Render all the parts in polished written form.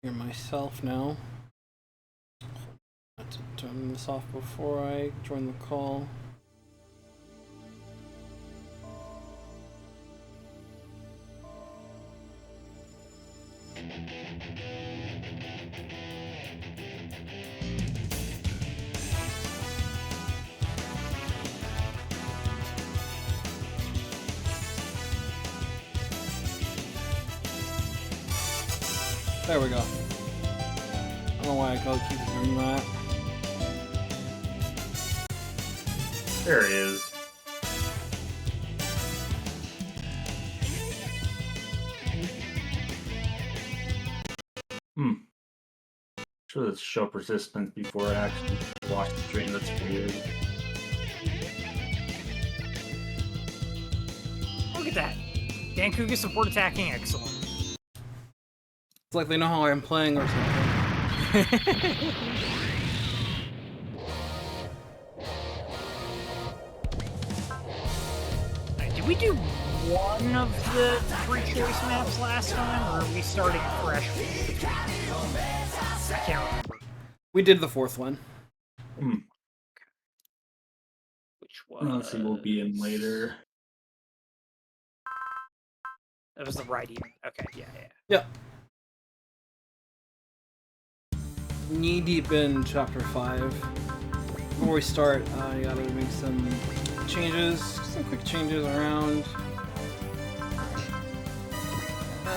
Hear myself now. I have to turn this off before I join the call. There we go. I don't know why I gotta keep doing that. There he is. Sure, let's show persistence before I actually watch the stream. That's weird. Look at that. Dankuga support attacking, excellent. It's like they know how I'm playing or something. Did we do one of the 3 choice maps last time, or are we starting fresh? I can't remember. We did the 4th one. Which one? Let's see, we'll be in later. That was the righty. Okay, yeah. Yep. Knee deep in chapter 5. Before we start, I gotta make some changes, some quick changes around.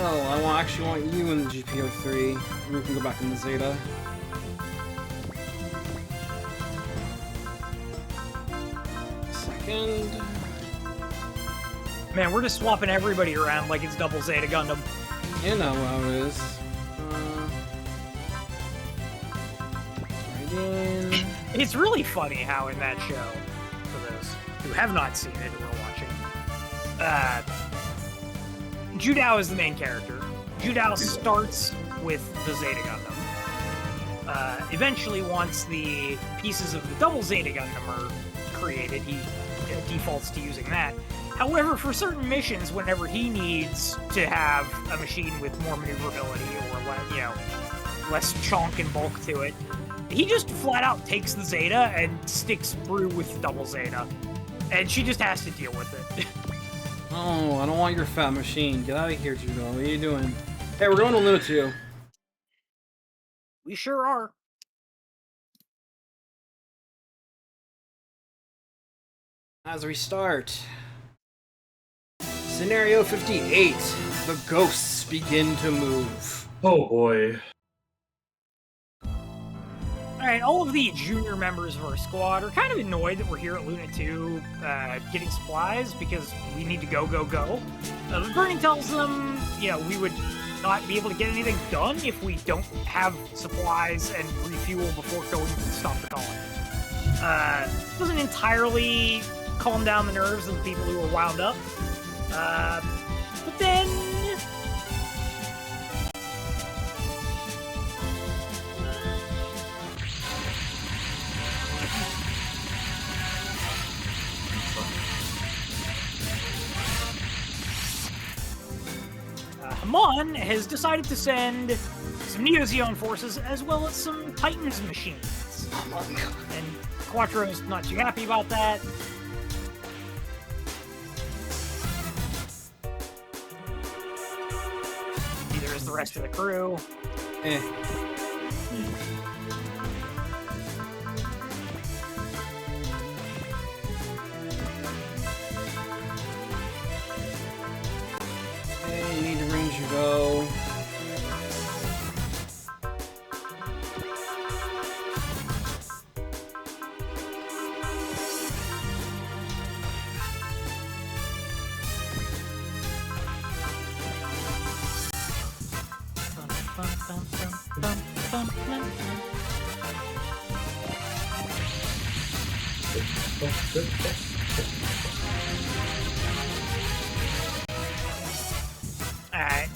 Oh, I actually want you in the GPO3. We can go back in the Zeta. Second. Man, we're just swapping everybody around like it's double Zeta Gundam. You know how it is. Right in. It's really funny how in that show, for those who have not seen it or are watching, Judau is the main character. Judau starts with the Zeta Gundam. Eventually, once the pieces of the double Zeta Gundam are created, he defaults to using that. However, for certain missions, whenever he needs to have a machine with more maneuverability or less chonk and bulk to it, he just flat out takes the Zeta and sticks through with double Zeta. And she just has to deal with it. Oh, I don't want your fat machine. Get out of here, Judau. What are you doing? Hey, we're going to Limit 2. We sure are. As we start, Scenario 58, the ghosts begin to move. Oh boy. Alright, all of the junior members of our squad are kind of annoyed that we're here at Luna 2 getting supplies because we need to go. The Burning tells them, we would not be able to get anything done if we don't have supplies and refuel before going to stop the colony. Doesn't entirely calm down the nerves of the people who are wound up. But then... Haman has decided to send some Neo Zeon forces as well as some Titans machines. And Quattro's not too happy about that. Neither is the rest of the crew. You need to ring Judau.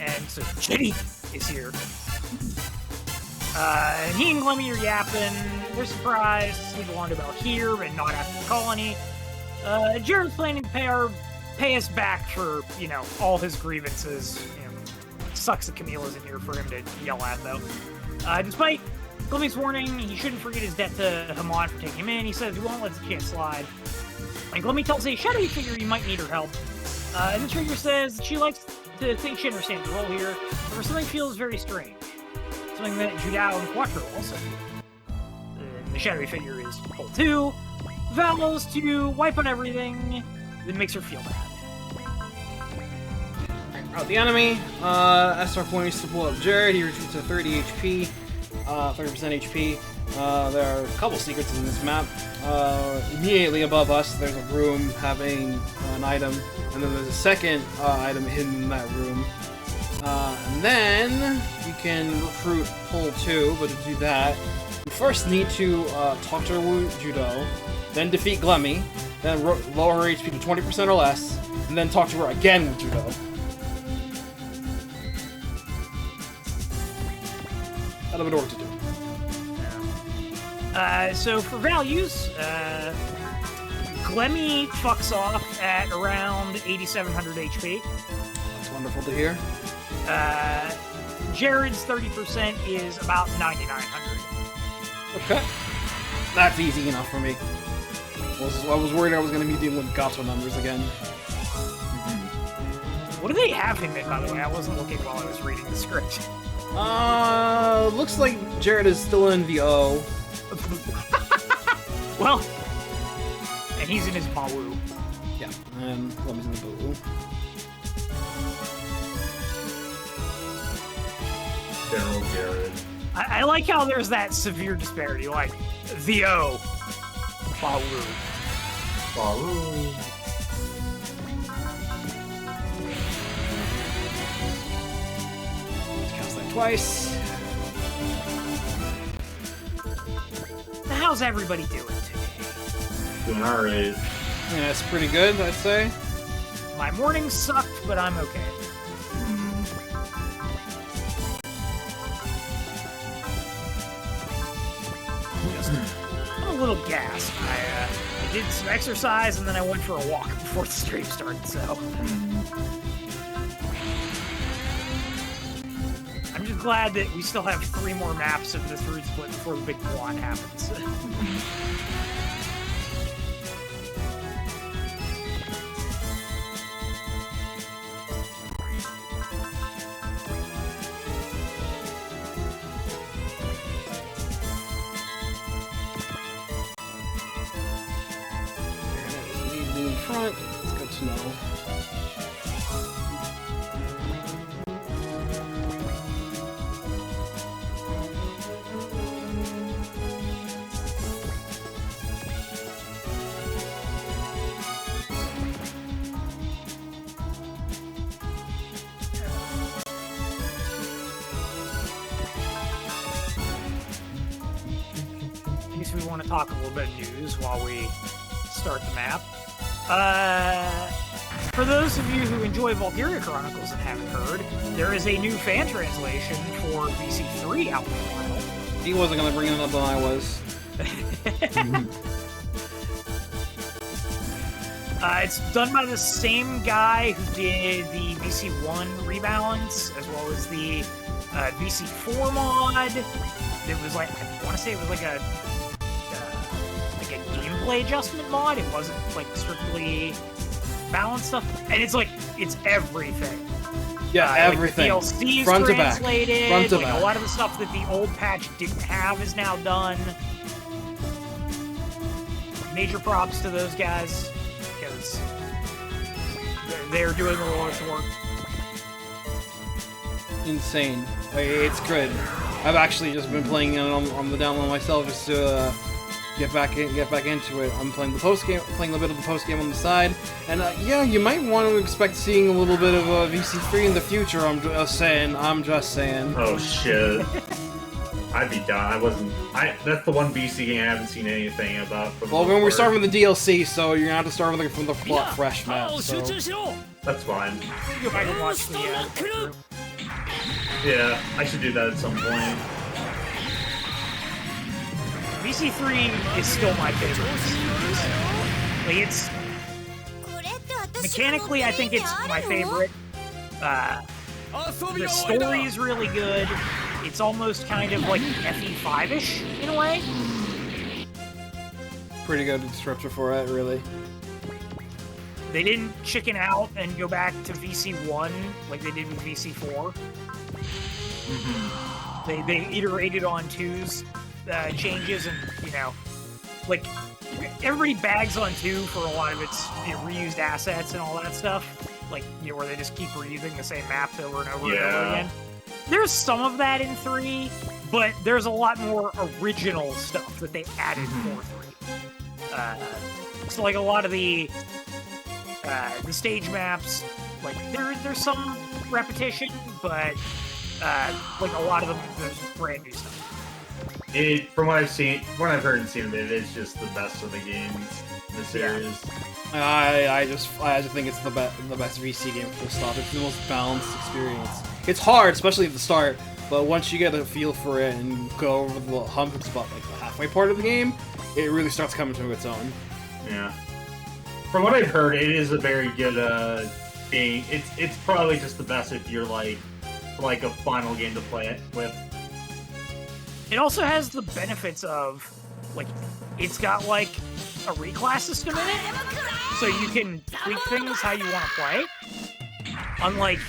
And so Chitty is here. And he and Glemy are yapping. They're surprised to see the Londo Bell here and not at the colony. Jared's planning to pay us back for, all his grievances. sucks that Camille isn't here for him to yell at, though. Despite Glemy's warning, he shouldn't forget his debt to Haman for taking him in. He says he won't let the chance slide. And Glemy tells a shadowy figure he might need her help. And the figure says that she likes to think she understands the role here, but something feels very strange. Something that Judau and Quattro also do. The shadowy figure is Ple Two, vows to wipe on everything that makes her feel bad. Out the enemy, SR points to pull up Jared. He retreats to 30 HP, 30% HP. There are a couple secrets in this map. Immediately above us, there's a room having an item, and then there's a second item hidden in that room. And then you can recruit Ple Two, but to do that, you first need to talk to Judau, then defeat Glemy, then lower her HP to 20% or less, and then talk to her again with Judau. A little bit of work to do. So for values, Glemy fucks off at around 8,700 HP. That's wonderful to hear. Jared's 30% is about 9,900. Okay. That's easy enough for me. I was worried I was going to be dealing with gato numbers again. What do they have him in, by the way? I wasn't looking while I was reading the script. Looks like Jared is still in the O. Well, and he's in his Bawu. Yeah, and Glemy's in the Bawu. General Jared. I like how there's that severe disparity, like, the O, Bawu. Bawu. Cast that twice. How's everybody doing today? Doing alright. Yeah, it's pretty good, I'd say. My morning sucked, but I'm okay. I'm a little gassed. I did some exercise and then I went for a walk before the stream started, so. I'm just glad that we still have 3 more maps of this route split before the big quad happens. In front, it's good to know. I guess we want to talk a little bit of news while we start the map. For those of you who enjoy Valkyria Chronicles and haven't heard, there is a new fan translation for VC3 out now. He wasn't going to bring it up when I was. It's done by the same guy who did the VC1 rebalance, as well as the VC4 mod. It was like, I want to say it was like a gameplay adjustment mod. It wasn't like strictly balance stuff, and it's like it's everything. Yeah, everything. Like the DLC is front translated. To back. Front to like back. A lot of the stuff that the old patch didn't have is now done. Major props to those guys because they're doing the Lord's work. Insane. It's good. I've actually just been playing it on the download myself just to get back into it. I'm playing a bit of the post game on the side, and yeah, you might want to expect seeing a little bit of VC3 in the future. I'm just saying. Oh shit! I'd be done. That's the one VC game I haven't seen anything about. Well, when we're starting with the DLC, so you're gonna have to start with from the plot fresh map. So. That's fine. Go back and watch the group. Yeah, I should do that at some point. VC3 is still my favorite. Like it's mechanically, I think it's my favorite. The story is really good. It's almost kind of like FE5-ish in a way. Pretty good descriptor for it, really. They didn't chicken out and go back to VC1 like they did with VC4. They iterated on 2's changes, and like everybody bags on 2 for a lot of its reused assets and all that stuff. Like where they just keep reusing the same maps over and over and over again. There's some of that in 3, but there's a lot more original stuff that they added for 3. So like a lot of the stage maps, like there's some repetition, but like a lot of them, there's brand new stuff. From what I've seen, from what I've heard and seen of it, it's just the best of the games in the series. I just think it's the best VC game full stop. It's the most balanced experience. It's hard, especially at the start, but once you get a feel for it and go over the hump, it's about like the halfway part of the game, it really starts coming to its own. Yeah. From what I've heard, it is a very good game. It's probably just the best if you're like a final game to play it with. It also has the benefits of, like, it's got like a reclass system in it, so you can tweak things how you want to play. Unlike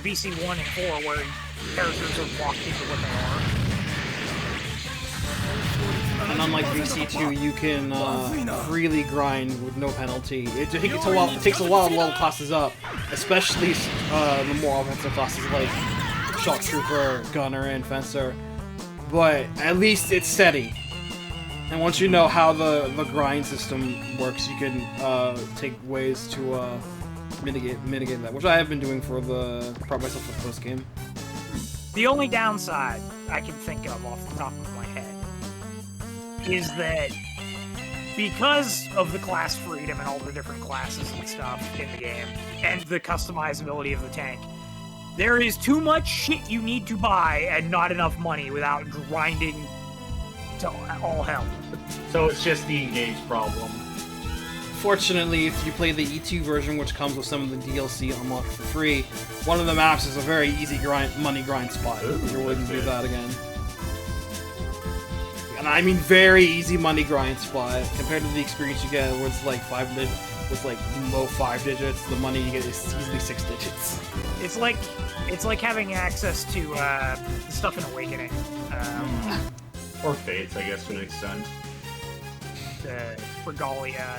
VC1 and 4, where characters are locked into what they are. And unlike VC2, you can freely grind with no penalty. It takes a while to level classes up, especially the more offensive classes like Shock Trooper, Gunner, and Fencer. But at least it's steady. And once you know how the grind system works, you can take ways to mitigate that, which I have been doing for myself for the post game. The only downside I can think of off the top of my head is that because of the class freedom and all the different classes and stuff in the game, and the customizability of the tank, there is too much shit you need to buy and not enough money without grinding to all hell. So it's just the engage problem. Fortunately, if you play the E2 version, which comes with some of the DLC unlocked for free, one of the maps is a very easy money grind spot. If you're willing to do that again. And I mean very easy money grind spot compared to the experience you get where it's like low 5 digits. The money you get is easily 6 digits. It's like having access to the stuff in Awakening. Or Fates, I guess, to an extent. Regalia. Yeah.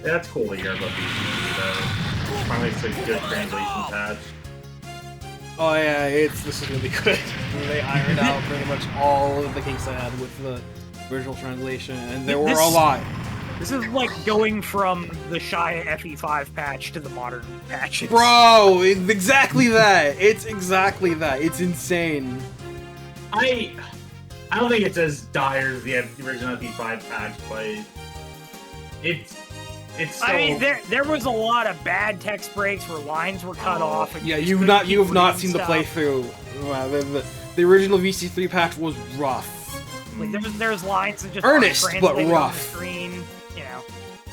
That's cool to hear about these though. Finally, it's a good translation patch. Oh yeah, this is really good. They ironed out pretty much all of the kinks I had with the original translation, and there were a lot. This is like going from the shy FE5 patch to the modern patches. Bro, it's exactly that. It's exactly that. It's insane. I don't think it's as dire as the original FE5 patch, but it's so... I mean, there was a lot of bad text breaks where lines were cut off. And yeah, you have not seen the playthrough. The original VC3 patch was rough. Like there's lines that just earnest but rough. On the screen,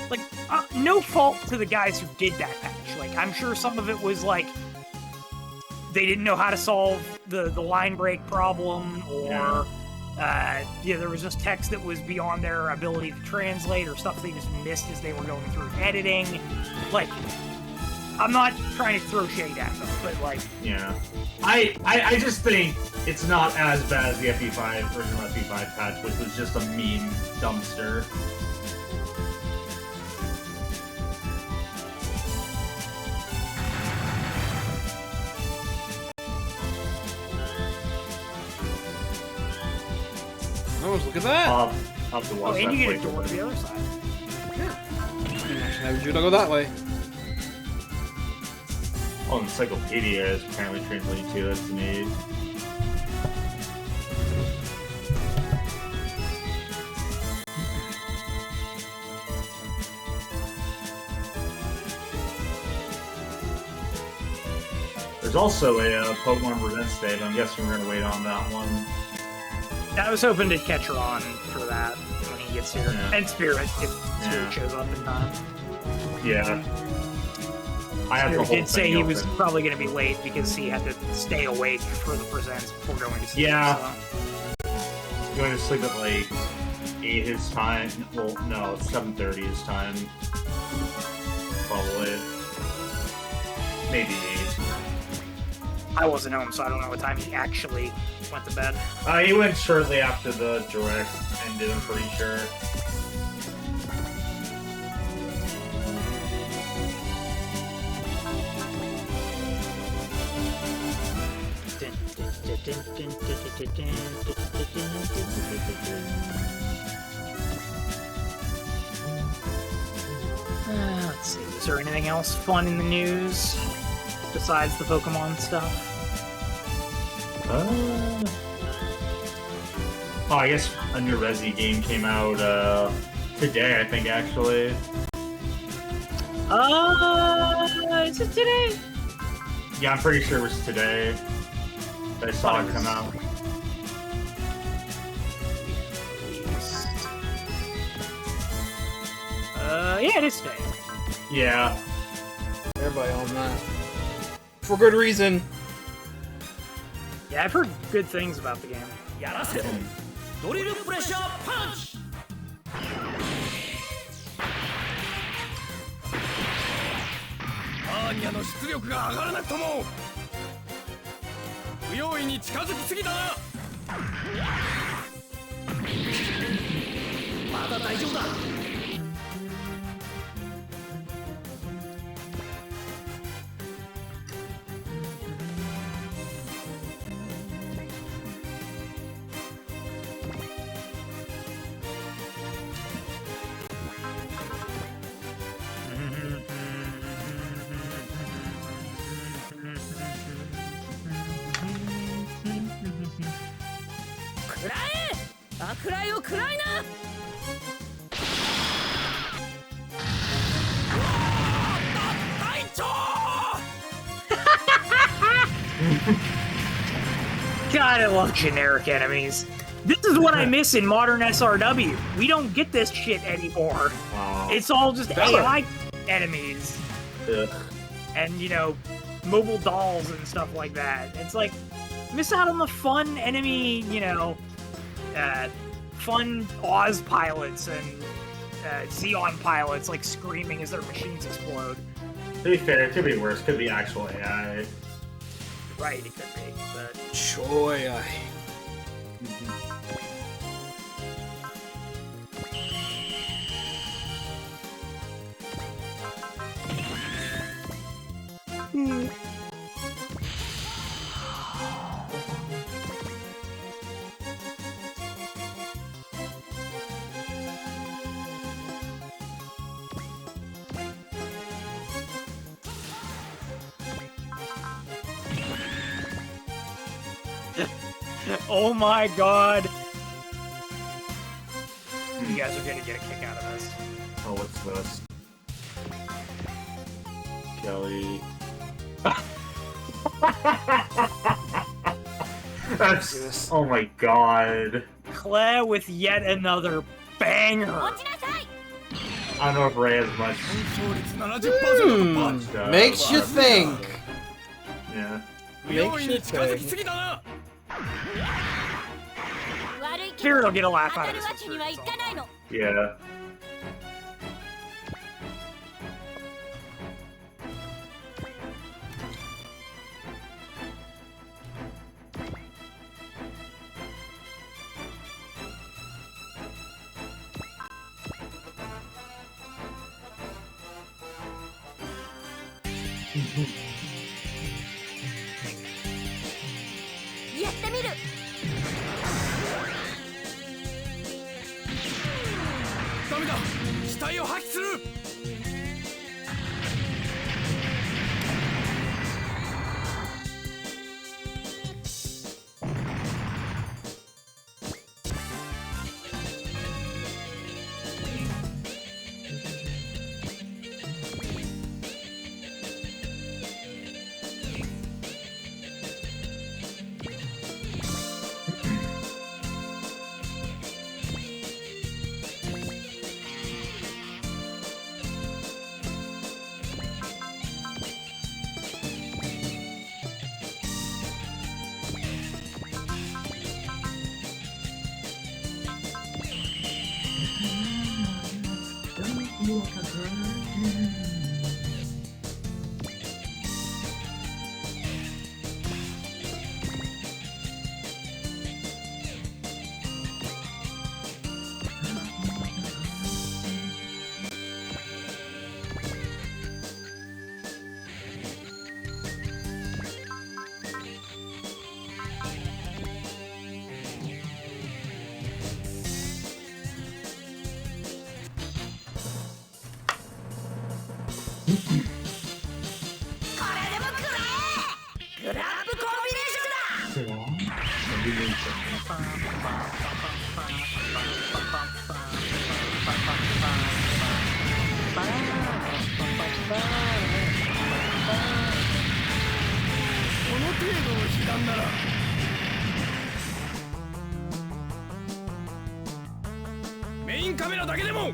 like no fault to the guys who did that patch. Like I'm sure some of it was like they didn't know how to solve the line break problem, or there was just text that was beyond their ability to translate, or stuff they just missed as they were going through editing. Like, I'm not trying to throw shade at them, but like... Yeah. I just think it's not as bad as the FE5, original FE5 patch, which was just a meme dumpster. Oh, look at that! I'll have to watch and that you get a door to the other side. Yeah. Have Judau go that way. Oh, Encyclopedia is apparently translated too, that's neat. There's There's also a Pokemon Presents Day, but I'm guessing we're gonna wait on that one. I was hoping to catch Ron for that when he gets here. Yeah. And Spirit, if Spirit shows up in time. Yeah. I have the Spirit whole did say thing he was open. probably going to be late because he had to stay awake for the presents before going to sleep. Yeah. So. Going to sleep at like 8 his time. Well, no, 7:30 his time. Probably. Maybe 8. I wasn't home, so I don't know what time he actually went to bed. He went shortly after the direct ended, I'm pretty sure. Let's see, is there anything else fun in the news besides the Pokemon stuff? Oh, I guess a new Resi game came out today, I think, actually. Is it today? Yeah, I'm pretty sure it was today. I saw it come out. Yeah, it is today. Yeah. Everybody on that. For good reason. Yeah, I've heard good things about the game. God, I love generic enemies. This is what I miss in modern SRW. We don't get this shit anymore. It's all just AI enemies. Ugh. And, you know, mobile dolls and stuff like that. It's like, miss out on the fun enemy, you know, fun Oz pilots and Zeon pilots, like, screaming as their machines explode. To be fair, it could be worse. It could be actual AI. Right, it could be, but... Joy. Oh my god! You guys are gonna get a kick out of this. Oh, what's this? Kelly. That's... Oh my god. Claire with yet another banger! I don't know if Ray has much. Makes you think. Yeah. Makes you think. Spirit will get a laugh out of this. Yeah. メインカメラだけでも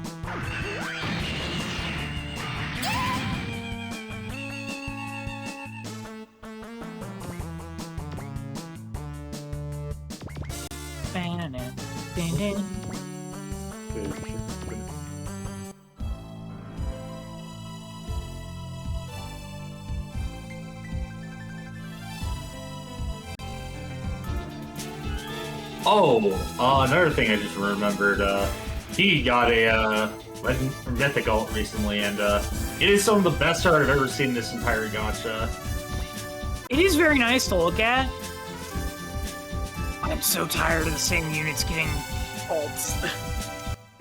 Oh, another thing I just remembered. He got a Legend or Mythic ult recently, and it is some of the best art I've ever seen in this entire gacha. It is very nice to look at. I'm so tired of the same units getting ults.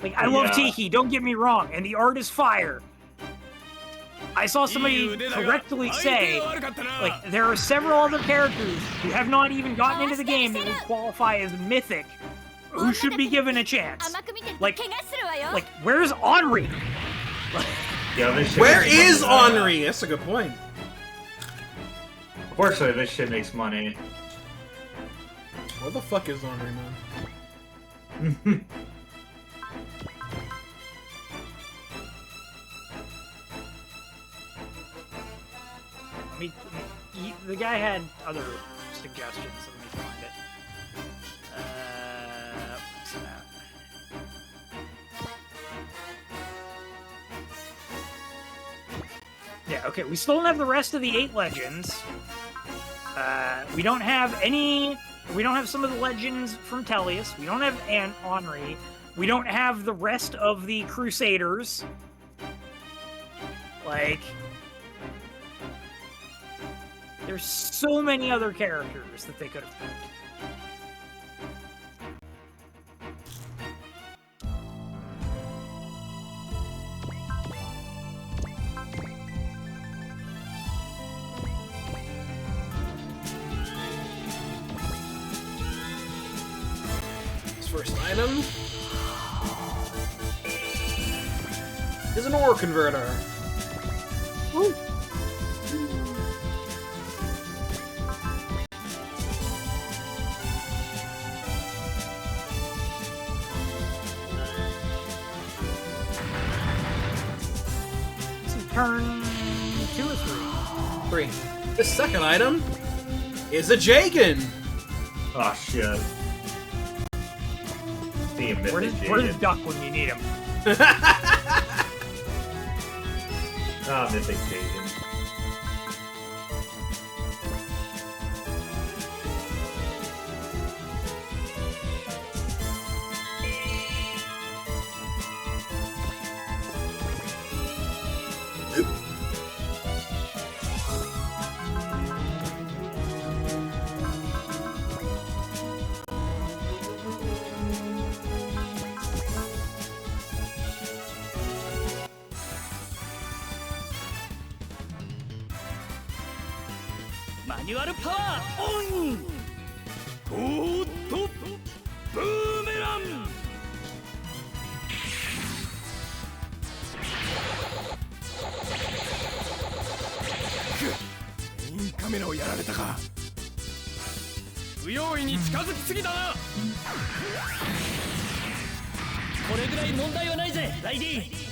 Like, I love Tiki, don't get me wrong, and the art is fire. I saw somebody correctly say, like, there are several other characters who have not even gotten into the game that would qualify as mythic, who should be given a chance. Like where's Henri? Where is Henri? That's a good point. Unfortunately, this shit makes money. Where the fuck is Henri, man? I mean, the guy had other suggestions. Let me find it. What's that? Yeah, okay, we still don't have the rest of the 8 legends. We don't have some of the legends from Tellius. We don't have Henri. We don't have the rest of the Crusaders. Like, there's so many other characters that they could have picked. First item is an ore converter. Ooh. Turn 2 or 3? 3. The second item is a Jagan. Oh shit. Where's Duck when you need him? Mythic Jagan. Manual power on! Go to boomerang! メインカメラをやられたか。不用意に近づきすぎだな。これぐらい問題はないぜ、ライディ。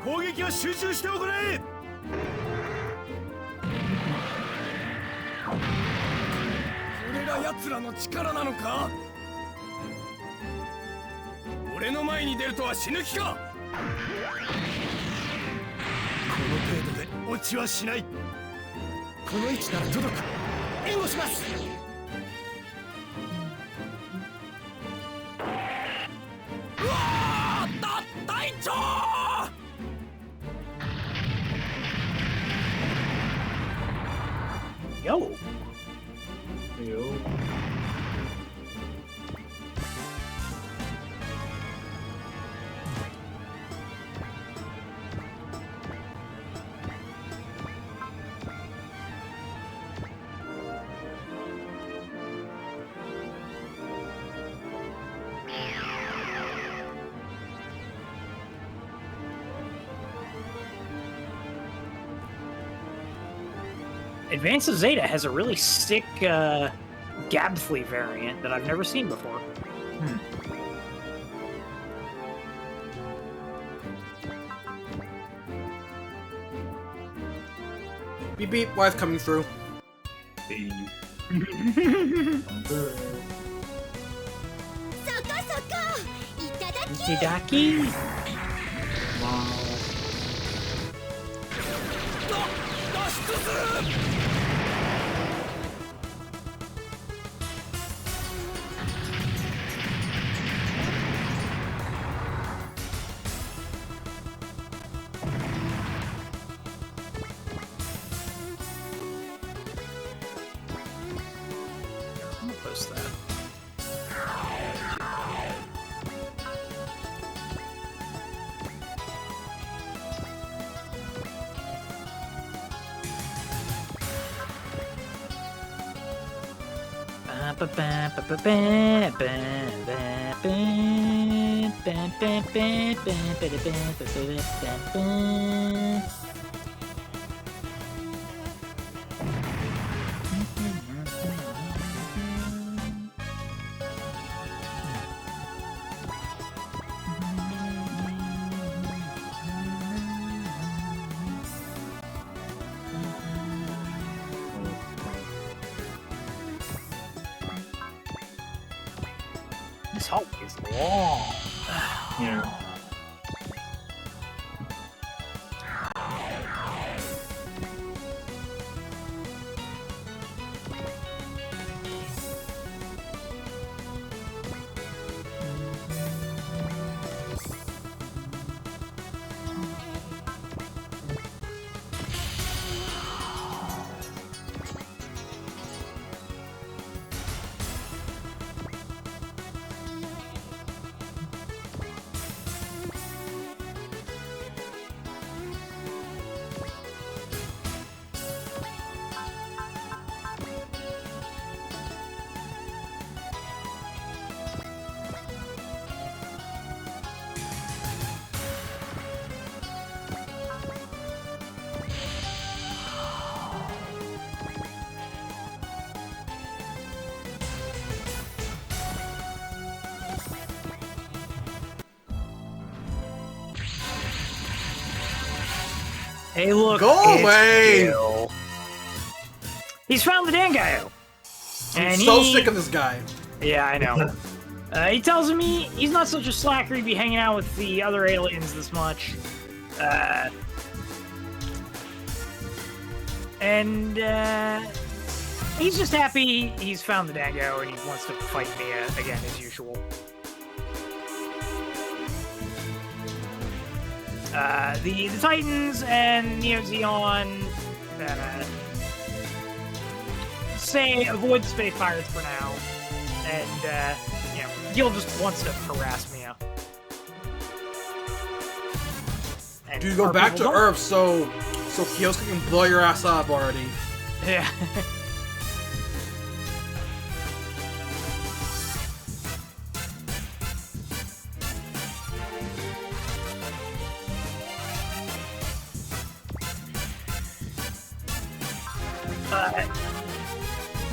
攻撃は集中しておくれ。これが奴らの力なのか。俺の前に出るとは死ぬ気か。この程度で落ちはしない。この位置なら届く。援護します。うわー！隊長！Yo. Advance of Zeta has a really sick Gabflea variant that I've never seen before. Beep beep, wife coming through. Itadaki? I'm gonna post that. This hallway is long. Yeah. Hey, look. Go it's away! Gil. He's found the Dangayo. I'm so sick of this guy. Yeah, I know. He tells me he's not such a slacker to be hanging out with the other aliens this much. And he's just happy he's found the Dango and he wants to fight me again as usual. The Titans and Neo Zeon say avoid space pirates for now, and you know, Gil just wants to harass me. Dude, go back to Earth so Kyosuke can blow your ass up already. Yeah.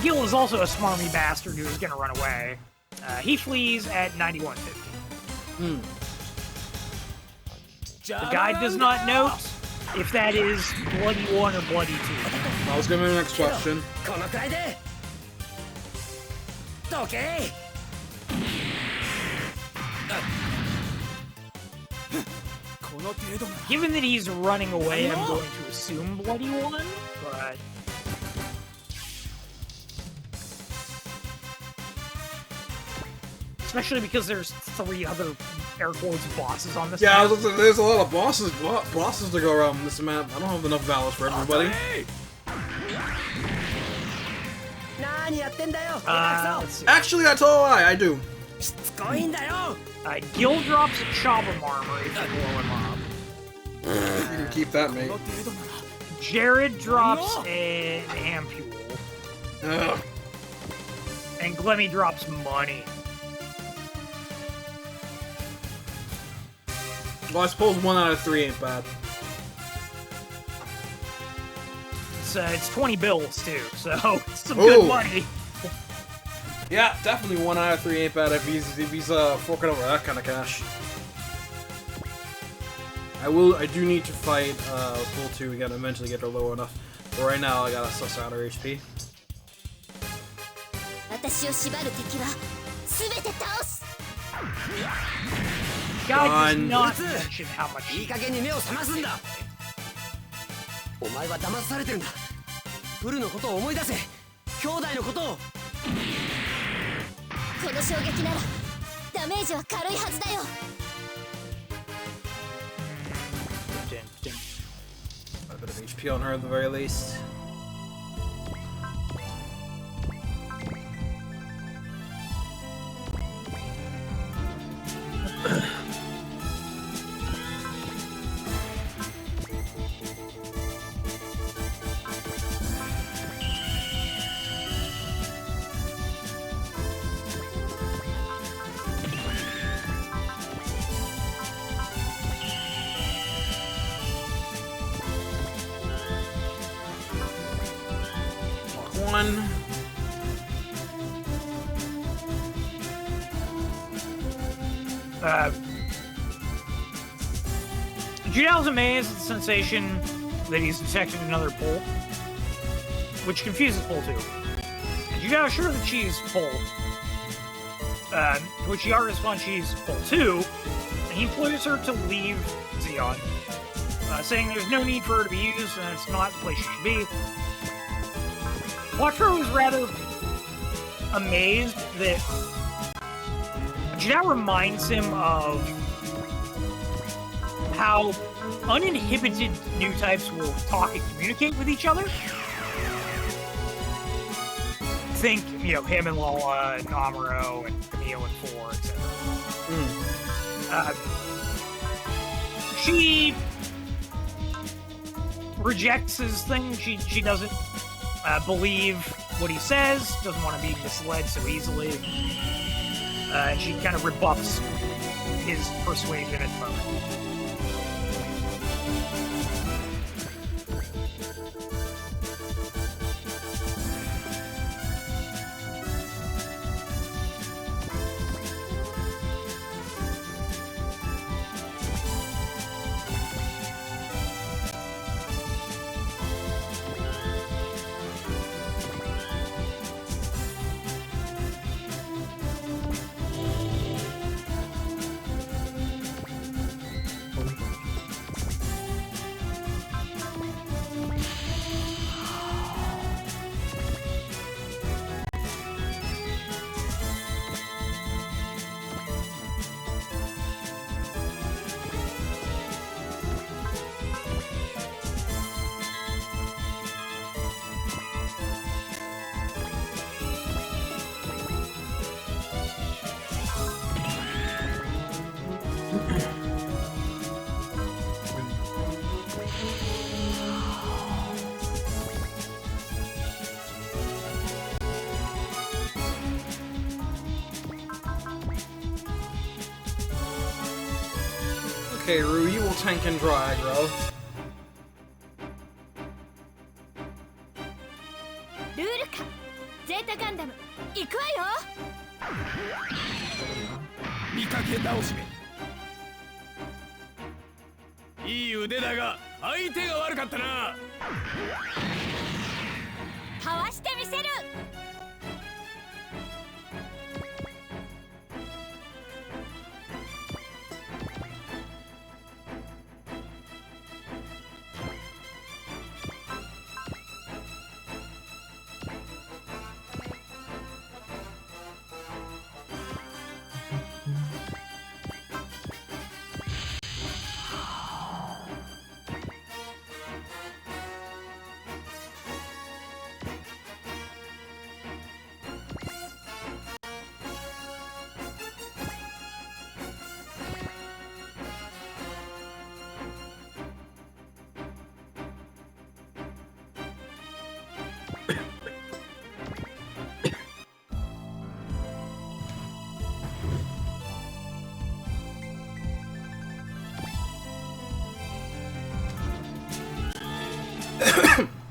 Gil is also a smarmy bastard who is going to run away. He flees at 9150. The guide does not note if that is Bloody 1 or Bloody 2. That was gonna be the next question. Given that he's running away, I'm going to assume Bloody 1, but... Especially because there's 3 other air quotes bosses on this map. There's a lot of bosses to go around this map. I don't have enough valors for everybody. Let's see. Actually, that's all I do. Gil drops a Chobham armor if you blow him up. You can keep that, mate. Jared drops an ampule. Ugh. And Glemy drops money. Well, I suppose 1 out of 3 ain't bad. It's 20 bills too, so it's some good money. Yeah, definitely 1 out of 3 ain't bad if he's forking over that kind of cash. I do need to fight Ple Two again, eventually get her low enough. But right now I gotta suss out her HP. Guy does not mention how much he お前は騙されてるんだ。プルのことを思い出せ。兄弟のことを。この衝撃ならダメージは軽いはずだよ。A bit of HP on her at the very least. Judau's amazed at the sensation that he's detected another Ple, which confuses Ple Two. Judau is sure that she's Ple, to which Yara responds she's Ple Two, and he implores her to leave Zeon, saying there's no need for her to be used and it's not the place she should be. Quattro is rather amazed that Judau reminds him of how uninhibited new types will talk and communicate with each other. Think, him and Lola and Amuro and Neo and 4, etc. She rejects his thing. She doesn't believe what he says, doesn't want to be misled so easily. And she kind of rebuffs his persuasion at the moment. Okay, Rue, you will tank and draw aggro. いい腕だが相手が悪かったな。かわしてみせる。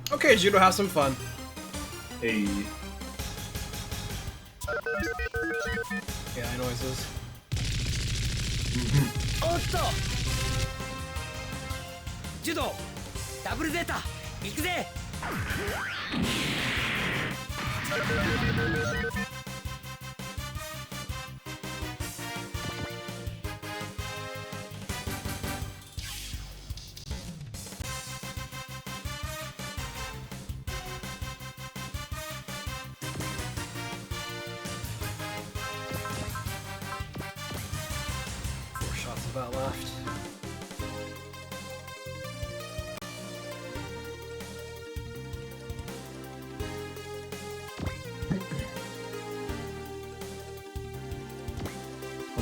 Okay, Judau, have some fun. Hey. Yeah, noises. おっとジュドダブルゼータ行くぜ。That left.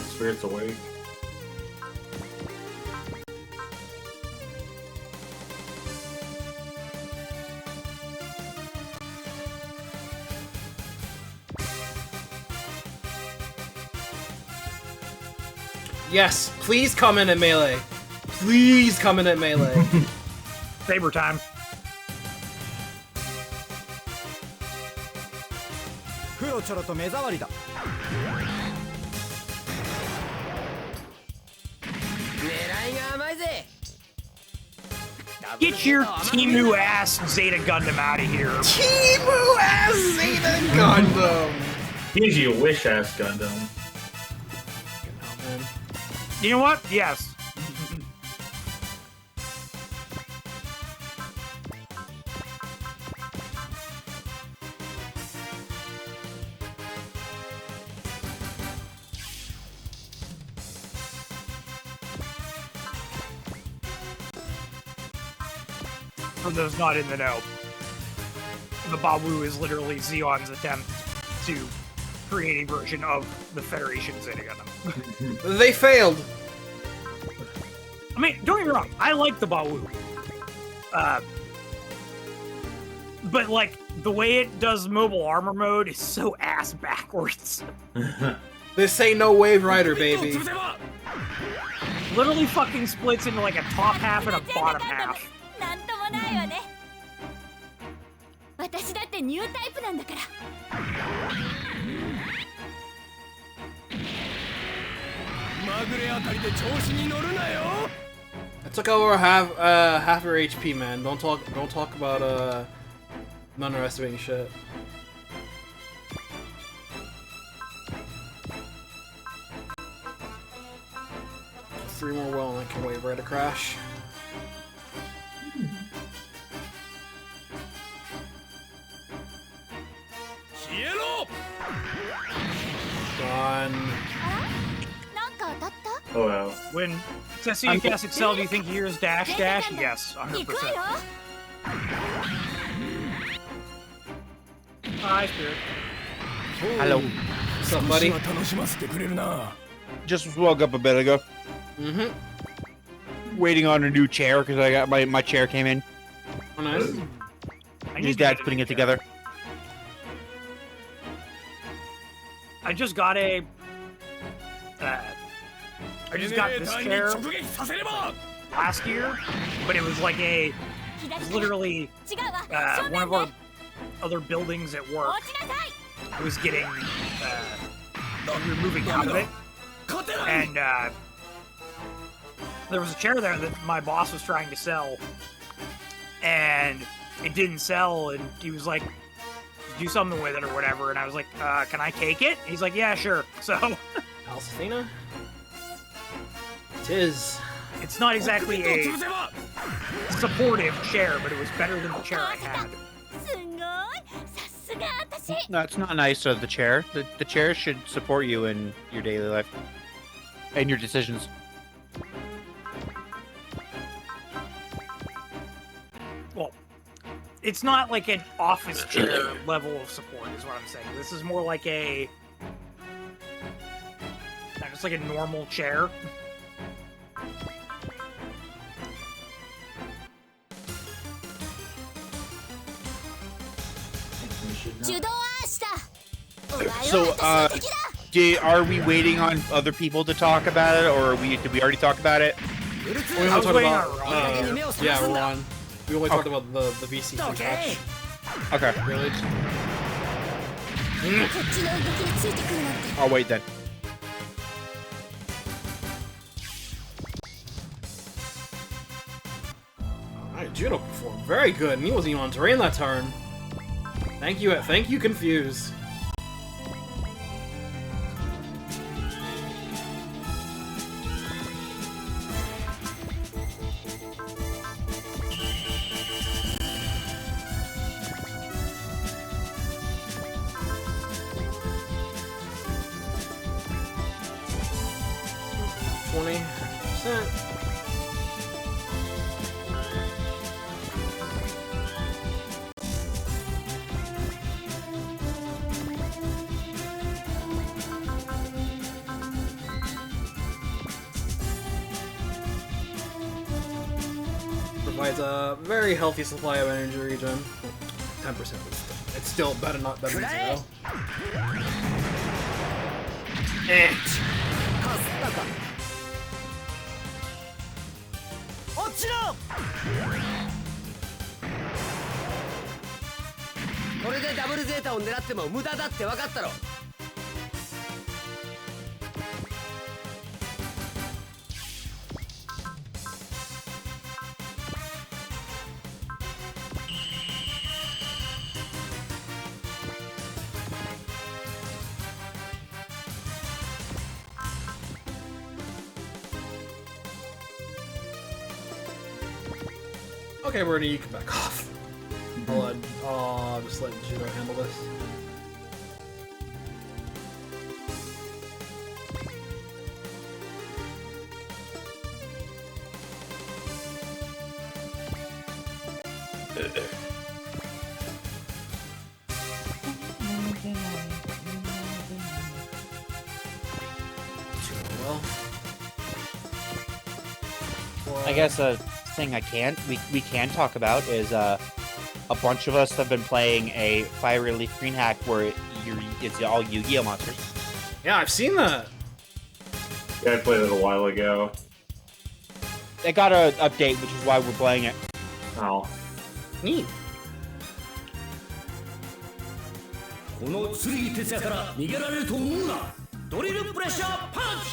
Spirits awake. Yes, please come in at melee. Please come in at melee. Saber time. フロチョロと目障りだ。狙いが甘いぜ。 Get your Timu ass Zeta Gundam out of here. Timu ass Zeta Gundam. Here's your wish ass Gundam. You know what? Yes. For those not in the know, the Bawu is literally Zeon's attempt to create a version of the Federation Zeta Gundam. They failed. I mean, don't get me wrong, I like the Bawu. But, like, the way it does mobile armor mode is so ass backwards. This ain't no Wave Rider, baby. Literally fucking splits into, like, a top half and a bottom half. なんともないわね。私だってニュータイプなんだから。まぐれあたりで調子に乗るなよ。 I took over half her HP, man. Don't talk about underestimating shit. Three more well and I can Wave Rider crash. Done. なんか当たった？ Oh wow. When Tetsuya casts Excel, do you think he hears dash dash? Yes, 100%. 行くわよ。 Hi, Spirit. Hello. What's up, buddy? 楽しませてくれるな。 Just woke up a bit ago. Mm-hmm. Waiting on a new chair because I got my chair came in. Oh, nice. His dad's putting it together. I just got a. I just got this chair last year, but it was like a. It was literally 違うわ。正 one 面 of ね。 our other buildings at 落 work ちなさい。 was getting. We were moving out of it, and there was a chair there that my boss was trying to sell, and it didn't sell, and he was like, do something with it or whatever, and I was like, can I take it? He's like, yeah, sure. So Alcina? It is. it's not exactly a supportive chair, but it was better than the chair I had. すごいさすが私 No, it's not nice of the chair. The chair should support you in your daily life and your decisions. Well, it's not like an office chair level of support, is what I'm saying. This is more like a... just like a normal chair. Judau So, are we waiting on other people to talk about it, or did we already talk about it? We I only was talked waiting about, on yeah, we're on. We only talked about the VC match. Okay. Really? こっちの動きについてくるなんて I'll wait then. Alright, Judo performed very good, and he wasn't even on terrain that turn. Thank you, Confuse. Provides a very healthy supply of energy regen. 10%, but it's still better not better than zero. Ant. 落ちろこれでダブルゼータを狙っても無駄だって分かったろ Okay, Birdie, you can back off. I'll just let Judo handle this. I guess a thing we can talk about is a bunch of us have been playing a Fire Leaf Green hack where it's all Yu-Gi-Oh monsters. Yeah, I've seen that. Yeah, I played it a while ago. They got an update, which is why we're playing it. Oh. Neat. この剣哲也から逃げられると思うなドリルプレッシャーパンチ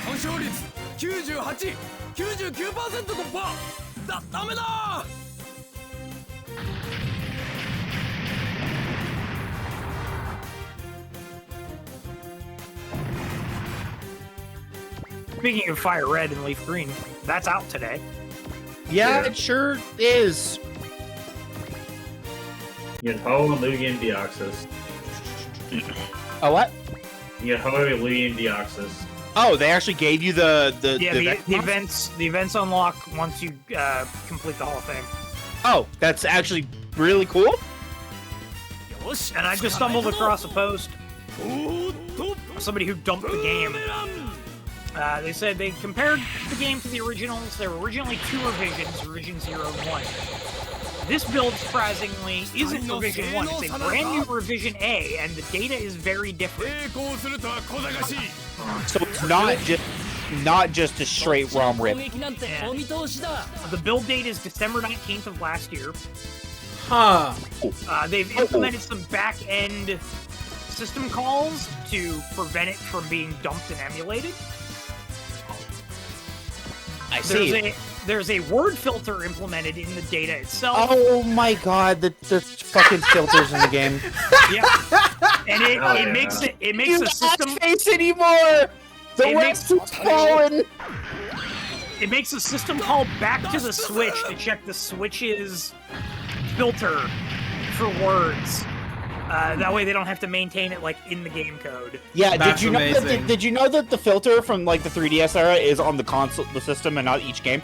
損傷率 98!99% 突破ダメだ Speaking of Fire Red and Leaf Green, that's out today. Yeah, it sure is. You get Ho and Lugian Deoxys. Oh, what? You get Ho and Lugian Deoxys. Oh, they actually gave you the events unlock once you complete the Hall of Fame. Oh, that's actually really cool. And I just stumbled across a post. Somebody who dumped the game. They said they compared the game to the originals. There were originally 2 revisions, Revision 0 and 1. This build, surprisingly, isn't Revision 1. It's a brand new Revision A, and the data is very different. So it's not just a straight ROM rip. Yeah. The build date is December 19th of last year. Huh. They've implemented some back-end system calls to prevent it from being dumped and emulated. I see. There's a word filter implemented in the data itself. Oh my god, the fucking filters in the game. Yeah. And it makes the system face anymore. The makes West has fallen. It makes the system call back to the Switch to check the Switch's filter for words. That way they don't have to maintain it like in the game code. Yeah, That's did you know amazing. that? Did you know that the filter from like the 3DS era is on the console, the system, and not each game?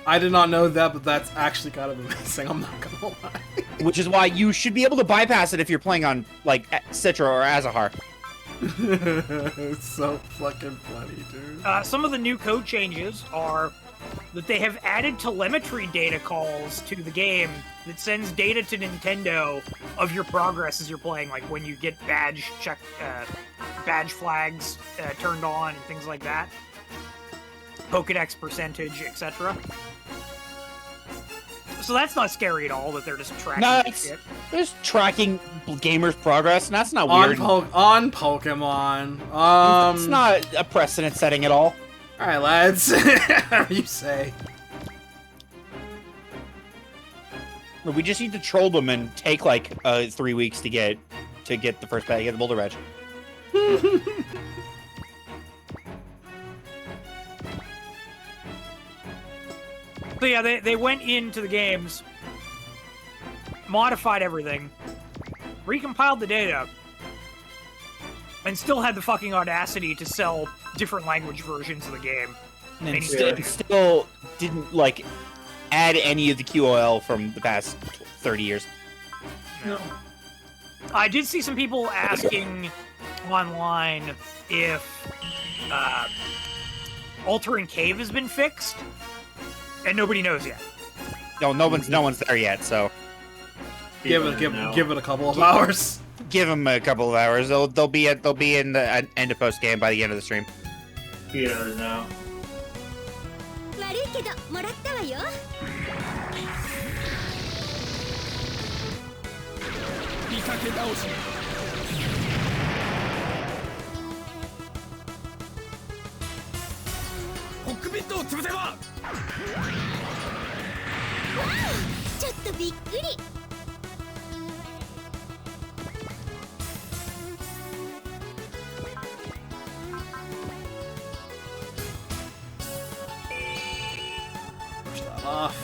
I did not know that, but that's actually kind of amazing. I'm not gonna lie. Which is why you should be able to bypass it if you're playing on like Citra or Azahar. It's so fucking funny, dude. Some of the new code changes are that they have added telemetry data calls to the game that sends data to Nintendo of your progress as you're playing, like when you get badge flags turned on and things like that, Pokédex percentage, etc. So that's not scary at all that they're just tracking shit. It's tracking gamers' progress, and that's not On weird. on Pokemon. It's not a precedent setting at all. All right, lads. Whatever you say. We just need to troll them and take like 3 weeks to get the first badge, get the Boulder badge. So yeah, they went into the games, modified everything, recompiled the data, and still had the fucking audacity to sell different language versions of the game. And still didn't like add any of the QOL from the past 30 years. No. I did see some people asking online if Altering Cave has been fixed, and nobody knows yet. No one's there yet. So Give it a couple of hours. give them a couple of hours. They'll be in the end of post game by the end of the stream. You never know. 悪いけどもらったわよ。見かけ倒し。コックピットを潰せば。ちょっとびっくり。Off.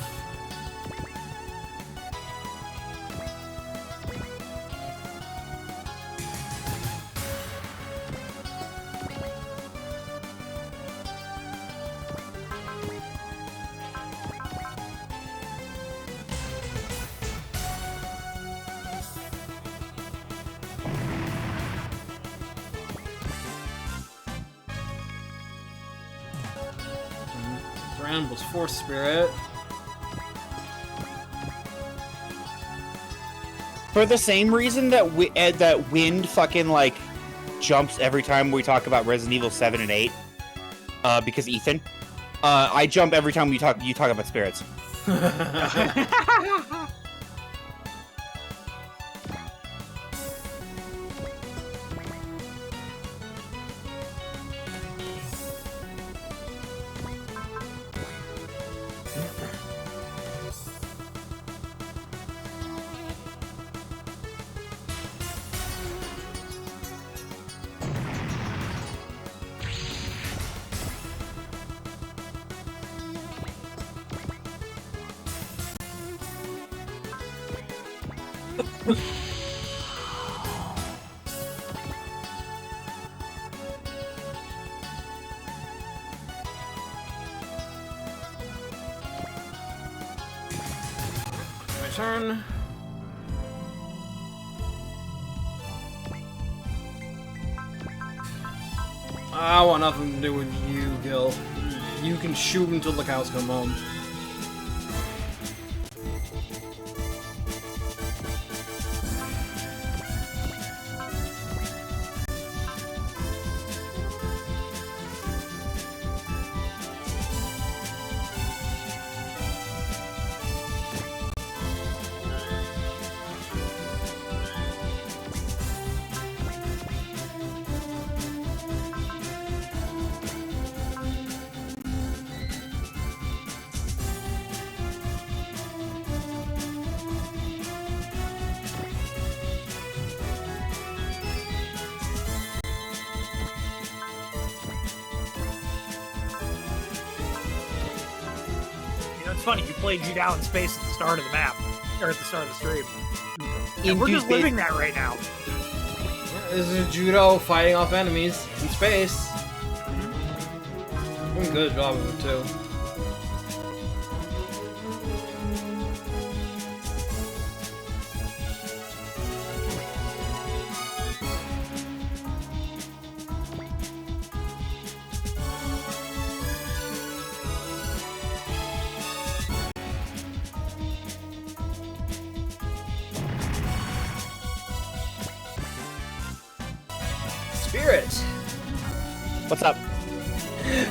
Round was Force Spirit. For the same reason that that wind fucking like jumps every time we talk about Resident Evil 7 and 8, because Ethan, I jump every time you talk about spirits. My turn. I want nothing to do with you, Gil. You can shoot until the cows come home. know, it's funny, you played Judau in space at the start of the map, or at the start of the stream. In And we're just space. living that right now. This is Judau fighting off enemies in space. Doing a good job of it too. Spirit! What's up?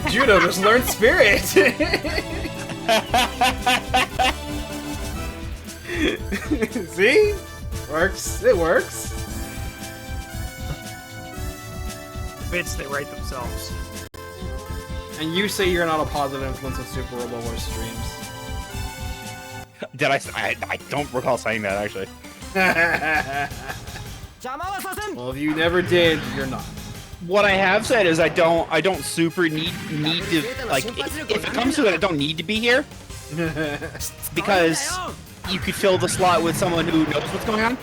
Judau just learned Spirit! See? Works. It works. Bits, they write themselves. And you say you're not a positive influence on Super Robo Wars streams. Did I don't recall saying that actually. Well, if you never did, you're not. What I have said is I don't super need to, like, if it comes to it, I don't need to be here because you could fill the slot with someone who knows what's going on.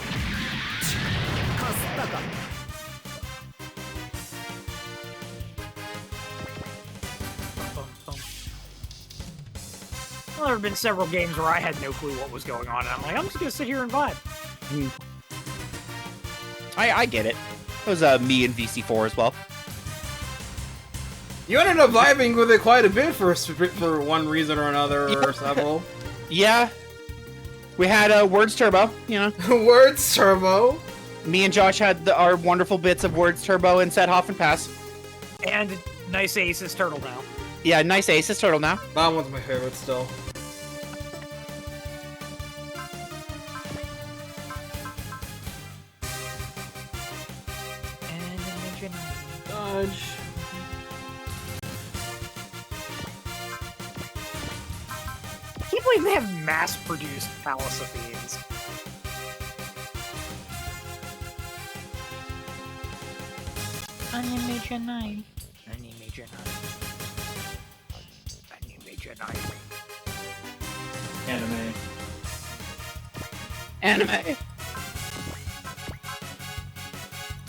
Well, there have been several games where I had no clue what was going on, and I'm like, I'm just gonna sit here and vibe. I get it. It was me and VC4 as well. You ended up vibing with it quite a bit for one reason or another, or several. Yeah. We had Words Turbo, you know. Words Turbo. Me and Josh had our wonderful bits of Words Turbo and Set Hoff and Pass. And nice Aces Turtle now. Yeah, nice Aces Turtle now. That one's my favorite still. Dodge. I can't believe they have mass-produced Palacethenes. Animation 9. Animation 9. Animation 9. Anime. Anime.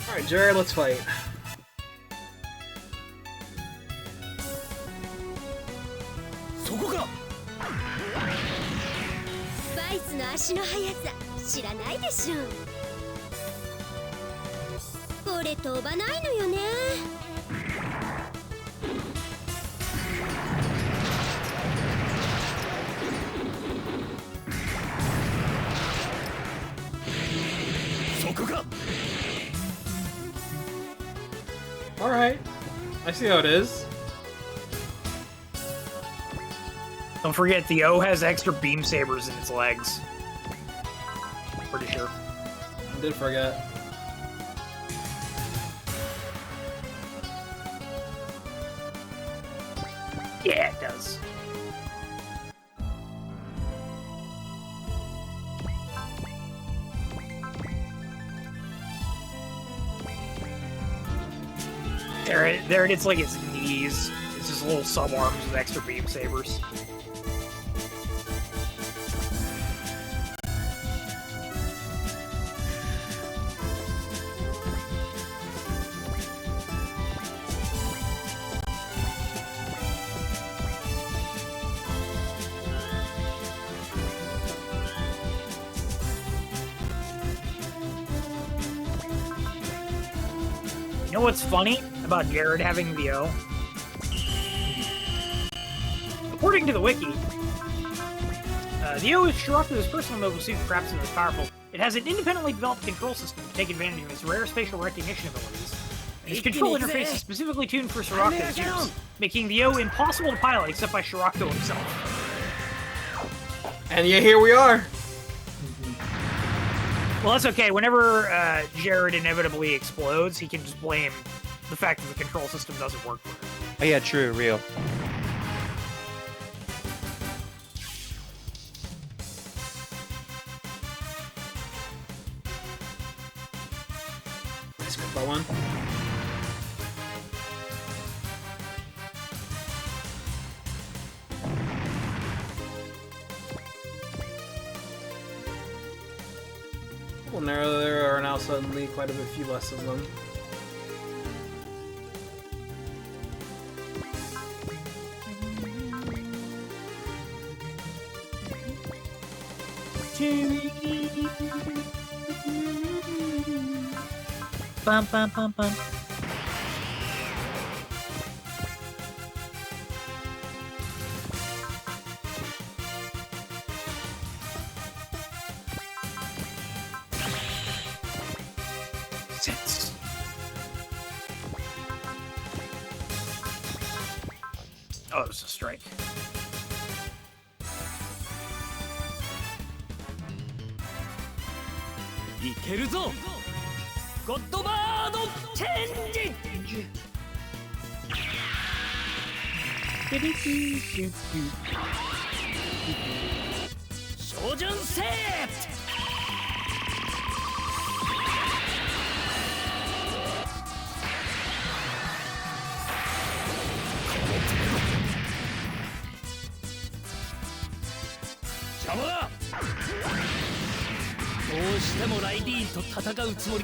Alright, Jared, let's fight.スパイスの足の速さ知らないでしょ。これ飛ばないのよね。そこか。 Alright. I see how it is. Don't forget, the O has extra beam sabers in its legs. Pretty sure. I did forget. Yeah, it does. There it is, like its knees. It's just little subarms with extra beam sabers. You know what's funny about Jared having the O? According to the wiki, the O is Shiraku's personal mobile suit, perhaps the most powerful. It has an independently developed control system to take advantage of its rare spatial recognition abilities. Its control interface is specifically tuned for Shiraku's use, making the O impossible to pilot except by Shiraku himself. And yeah, here we are. Well, that's okay. Whenever Jared inevitably explodes, he can just blame the fact that the control system doesn't work for him. Oh yeah, true, real. Let's get that one. Well, there are now suddenly quite a few less of them. Bum bum bum bum. Sits. Oh, it was a strike.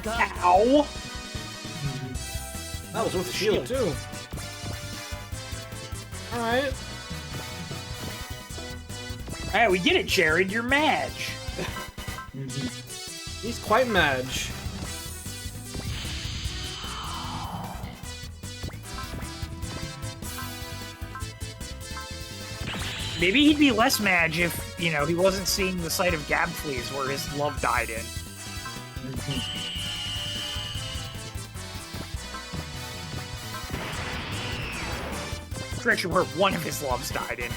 Ow! That was with the shield too. Alright. Alright, we get it, Jared. You're Madge. He's quite Madge. Maybe he'd be less Madge if, you know, he wasn't seeing the sight of Gab Fleas where his love died in. Direction where one of his loves died in.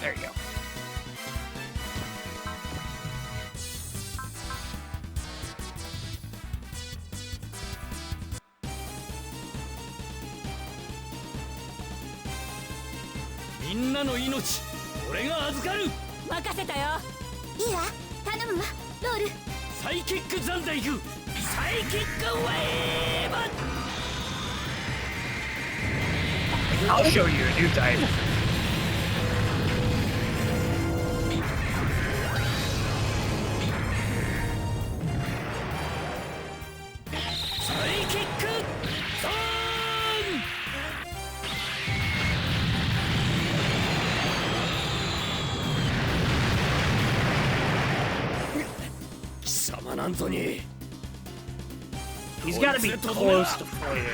There you go. I'll show you a new type. He's got to be close to fleeting.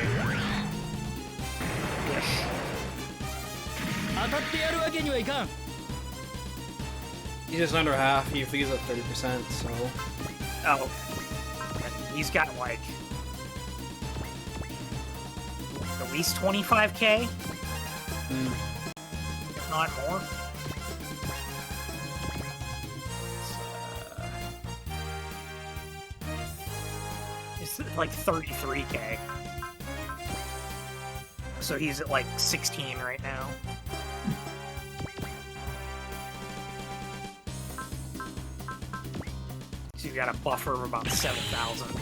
He's just under half. He's at 30%, so. Oh. He's got like at least 25k? If not more. It's like 33k. So he's at like 16 right now. So you've got a buffer of about 7,000.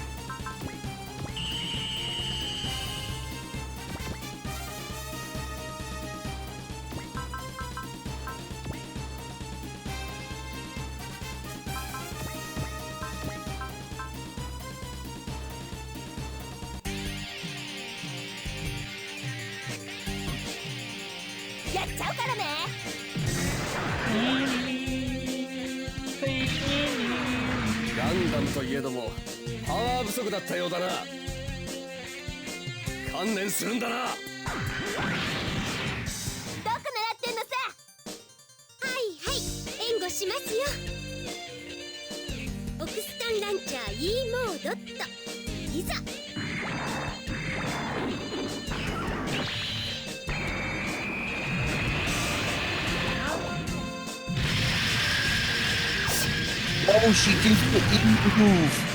Oh, she did the move.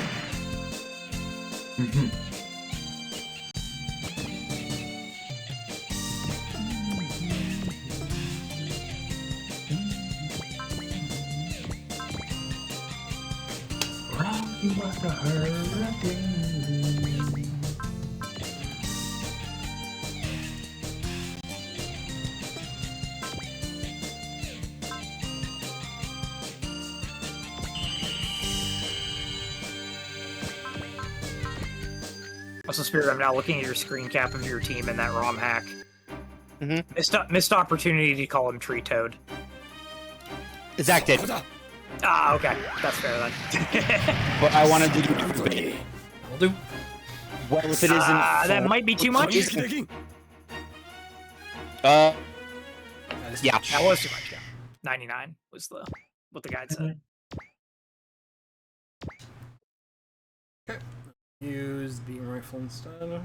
Also, Spirit, I'm now looking at your screen cap of your team in that ROM hack. Mm-hmm. Missed opportunity to call him Tree Toad. Zach did. Ah, okay. That's fair then. But I wanted to do. Will do. Well, if it isn't. That might be too much. Yeah. That was too much, yeah. 99 was what the guide said. Okay. Use beam rifle instead.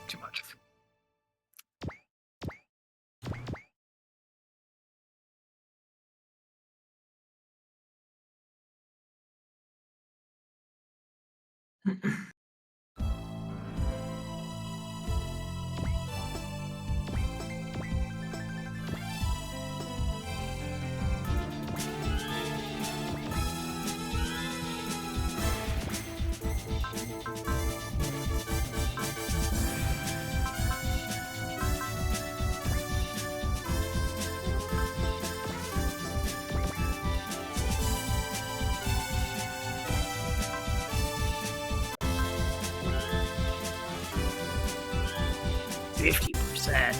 Too much. %.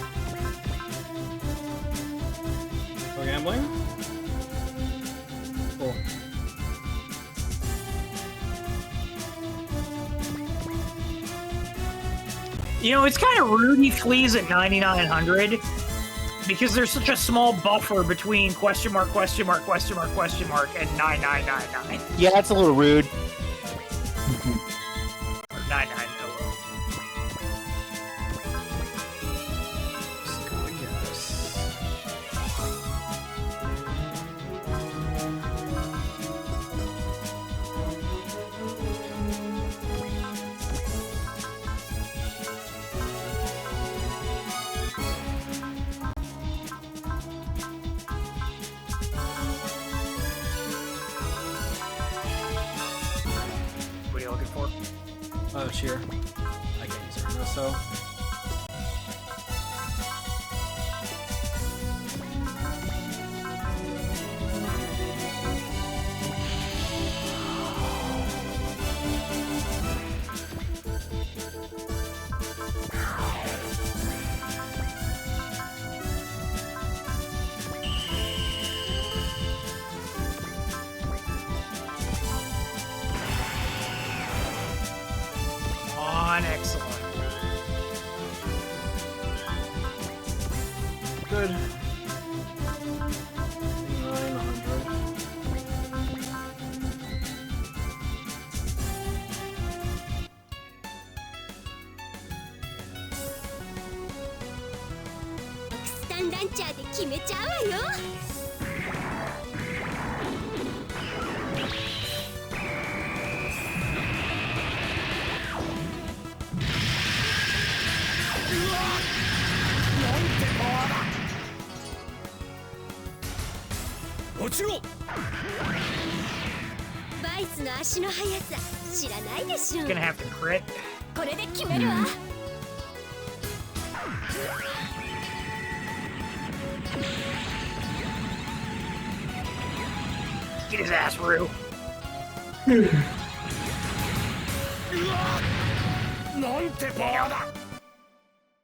We're gambling? Cool. You know, it's kind of rude he flees at 9,900 because there's such a small buffer between question mark, question mark, question mark, question mark, and 9999. Yeah, that's a little rude. Or 99. What are you looking for? Cheer. I can't use it right now, so. Excellent. Good. 900.スタンランチャーで決めちゃうわよ。落ちろ。バイスの足の速さ知らないでしょ。 Gonna have to crit. これで決めるわ。Get his ass, Rue. なんてパワーだ。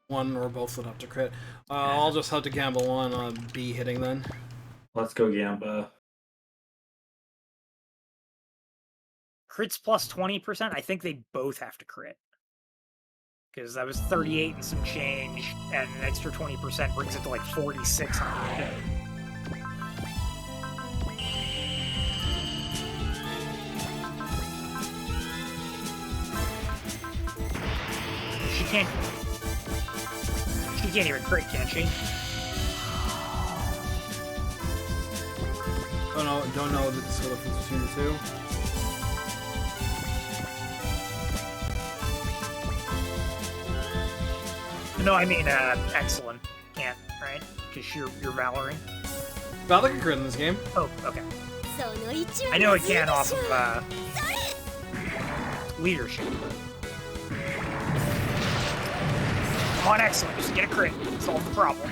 One or both would have to crit. I'll just have to gamble on B hitting then. Let's go Gamba. Crits plus 20%. I think they both have to crit. Because that was 38 and some change, and an extra 20% brings it to like 4,600. She can't even crit, can she? Oh no, don't know the difference between the two. No, I mean, excellent. Can't, right? Because you're Valerie. Valor can crit in this game. Oh, okay. その位置は I know it ずいで can しょ off of, leadership. Come on, excellent. Just get a crit. Solve the problem.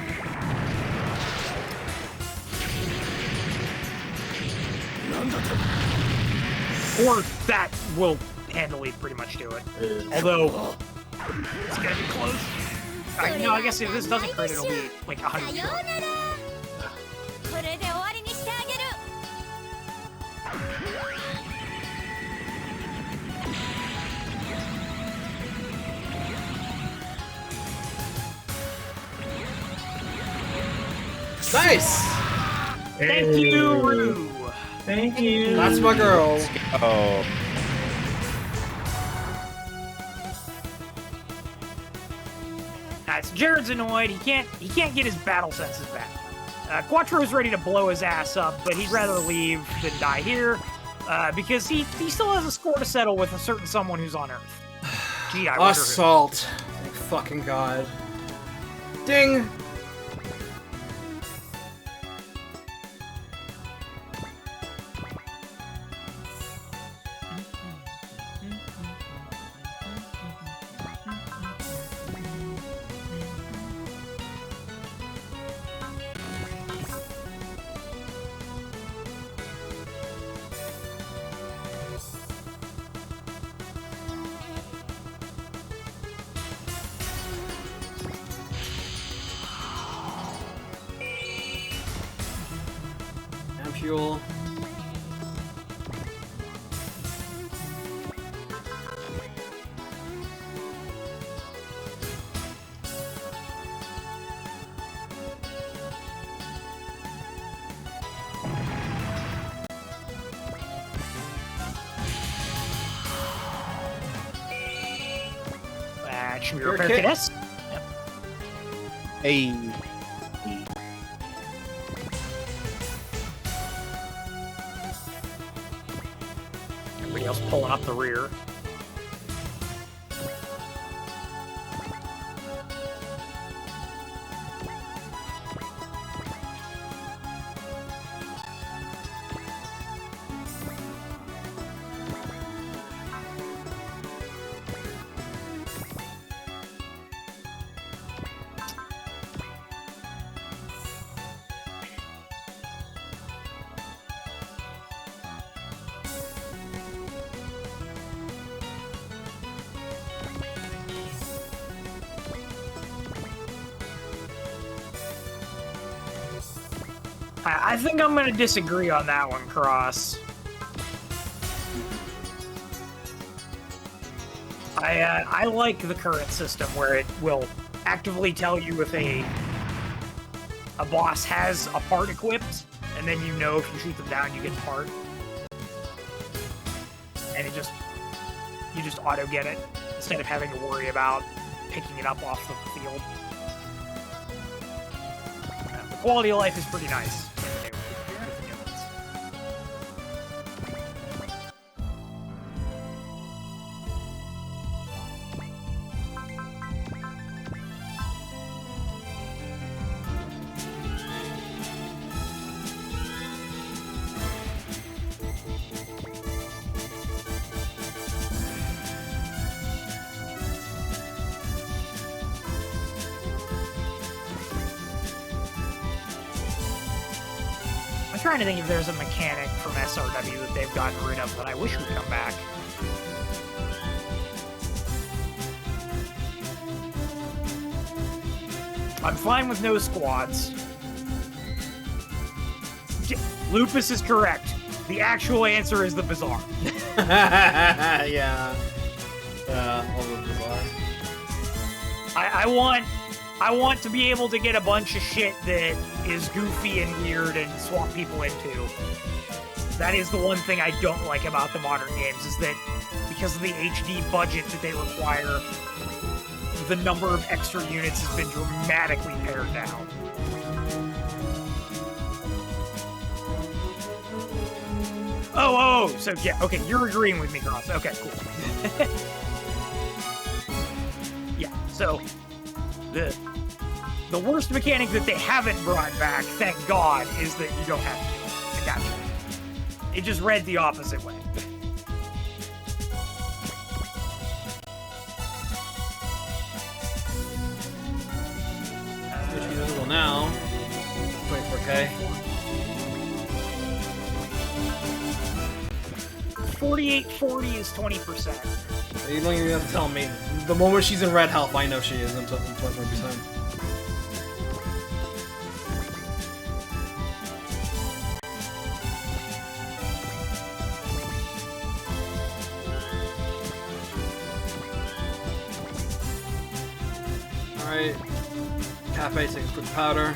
Or that will handily pretty much do it. Although, it's gonna be close. No, I guess if this doesn't crit, it'll be like 100 さようならこれで終わりにしてあげる Nice! Thank you, Rue. Thank you. That's my girl. Oh. So Jared's annoyed. He can't get his battle senses back. Quattro's ready to blow his ass up, but he'd rather leave than die here, because he still has a score to settle with a certain someone who's on Earth. Gee, I wonder who. Assault. Thank fucking god. Ding! Fuel. Should we Repair repair kit? this? Hey. Everybody else pulling up the rear. I think I'm gonna disagree on that one, Cross. I like the current system where it will actively tell you if a boss has a part equipped, and then you know if you shoot them down, you get the part, and you just auto get it instead of having to worry about picking it up off the field. The quality of life is pretty nice. I'm trying to think if there's a mechanic from SRW that they've gotten rid of that I wish would come back. I'm fine with no squads. Lupus is correct. The actual answer is the Bazaar. Yeah. All the bizarre. I want to be able to get a bunch of shit that is goofy and weird and swap people into. That is the one thing I don't like about the modern games, is that because of the HD budget that they require, the number of extra units has been dramatically pared down. Oh, so yeah, okay, you're agreeing with me, Cross. Okay, cool. Yeah, so The worst mechanic that they haven't brought back, thank God, is that you don't have to do it. I gotcha. It just read the opposite way. Which is visible now. 24K. 4840 is 20%. You don't even have to tell me. The moment she's in red health, I know she is. I'm 24%. Alright. Cafe takes a quick powder.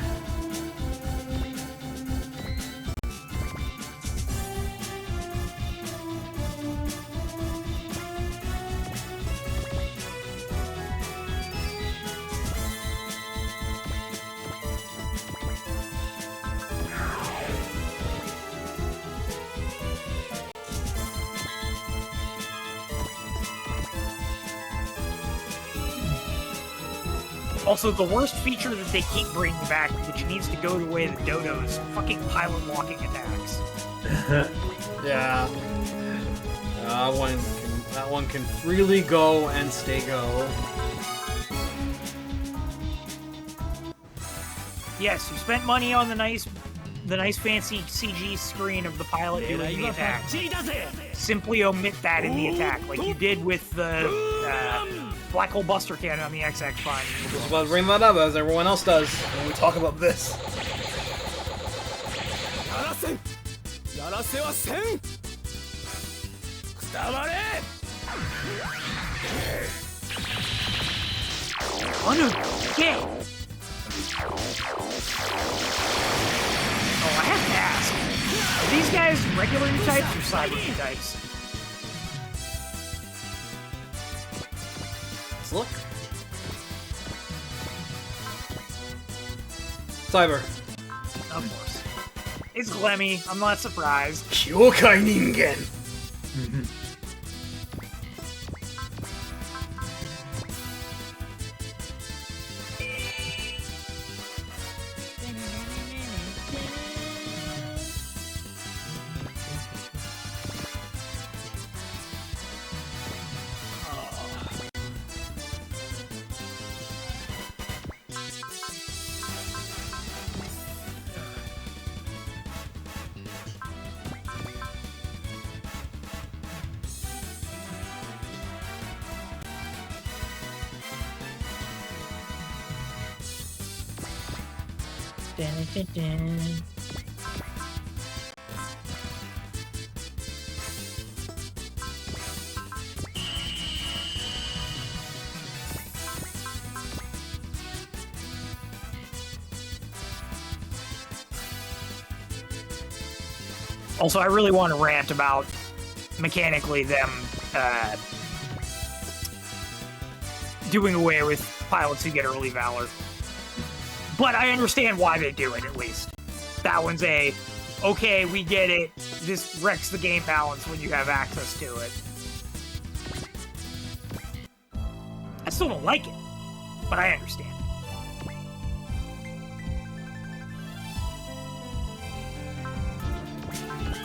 Also, the worst feature that they keep bringing back, which needs to go the way of the dodos, fucking pilot walking attacks. Yeah. That one can freely go and stay go. Yes, you spent money on the nice fancy CG screen of the pilot doing the attack. Simply omit that in the attack, like you did with the black hole buster cannon on the XX Fine. Just about to bring that up as everyone else does when we talk about this. Yeah. Oh, I have to ask. Are these guys regular Newtypes or Cyber Newtypes? Let's look. Cyber. Of course. It's Glemy. I'm not surprised. Kyokai Ningen! Also, I really want to rant about mechanically them doing away with pilots who get early valor. But I understand why they do it, at least. That one's okay, we get it. This wrecks the game balance when you have access to it. I still don't like it, but I understand.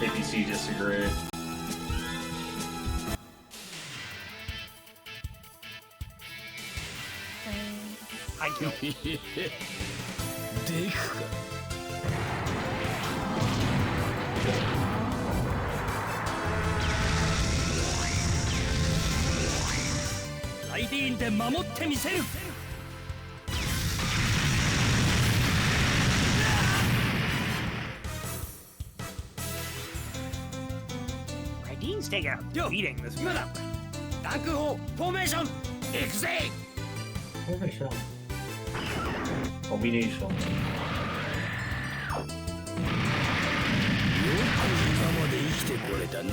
ABC disagree. I don't. でいくか。ライディーンで守ってみせる。Dean's taking a beating this week. ダークホーフォーメーション行くぜ。 Formation. Combination. よく今まで生きてこれたな。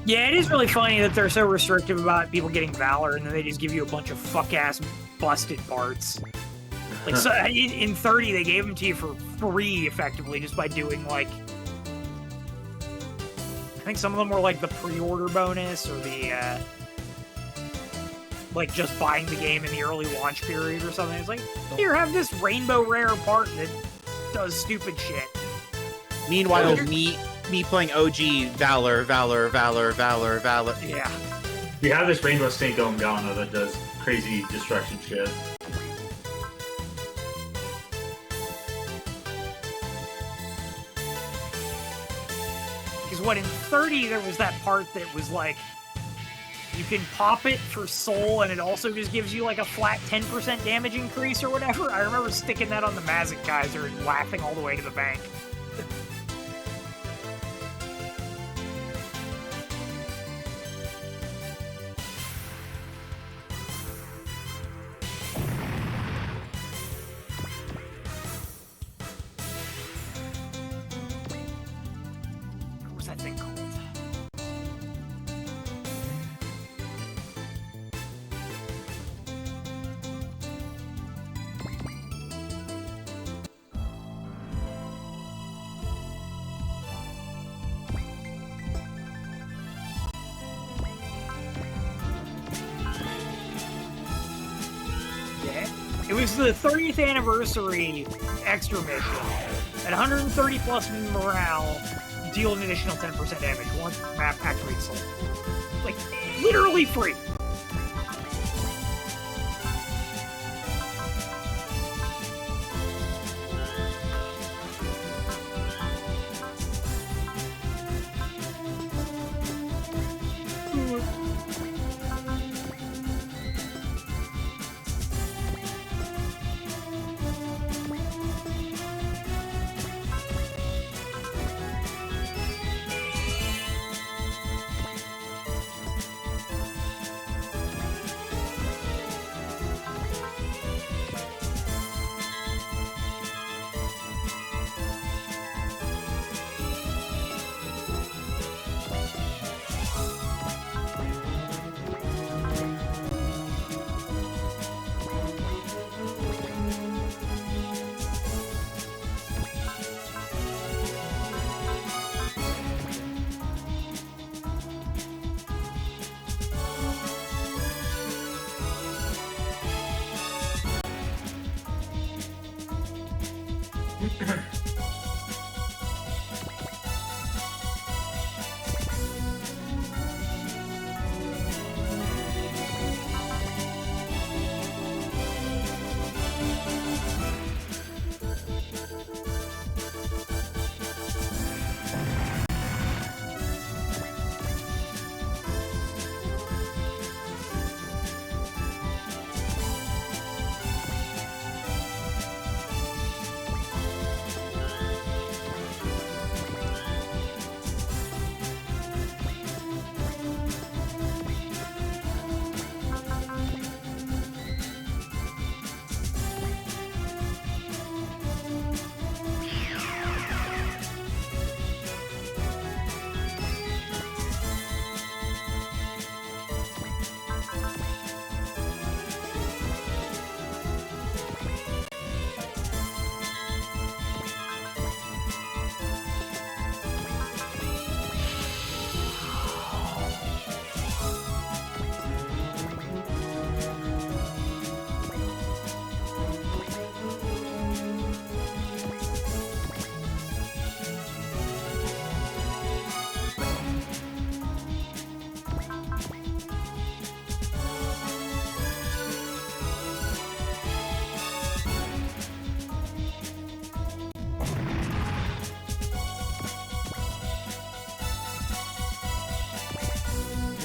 Yeah, it is really funny that they're so restrictive about people getting Valor, and then they just give you a bunch of fuck-ass busted parts. Like, so in 30, they gave them to you for free, effectively, just by doing, like... I think some of them were, like, the pre-order bonus, or the, like, just buying the game in the early launch period or something. It's like, here, have this rainbow rare part that does stupid shit. Meanwhile, me playing OG Valor. Yeah. We have this Rainbow Snake Ongana that does crazy destruction shit. Because what, in 30, there was that part that was like, you can pop it for soul, and it also just gives you like a flat 10% damage increase or whatever. I remember sticking that on the Mazik Kaiser and laughing all the way to the bank. What was that thing called? It was the 30th anniversary extra mission. At 130 plus morale, deal an additional 10% damage once the map activates soul. Like, literally free.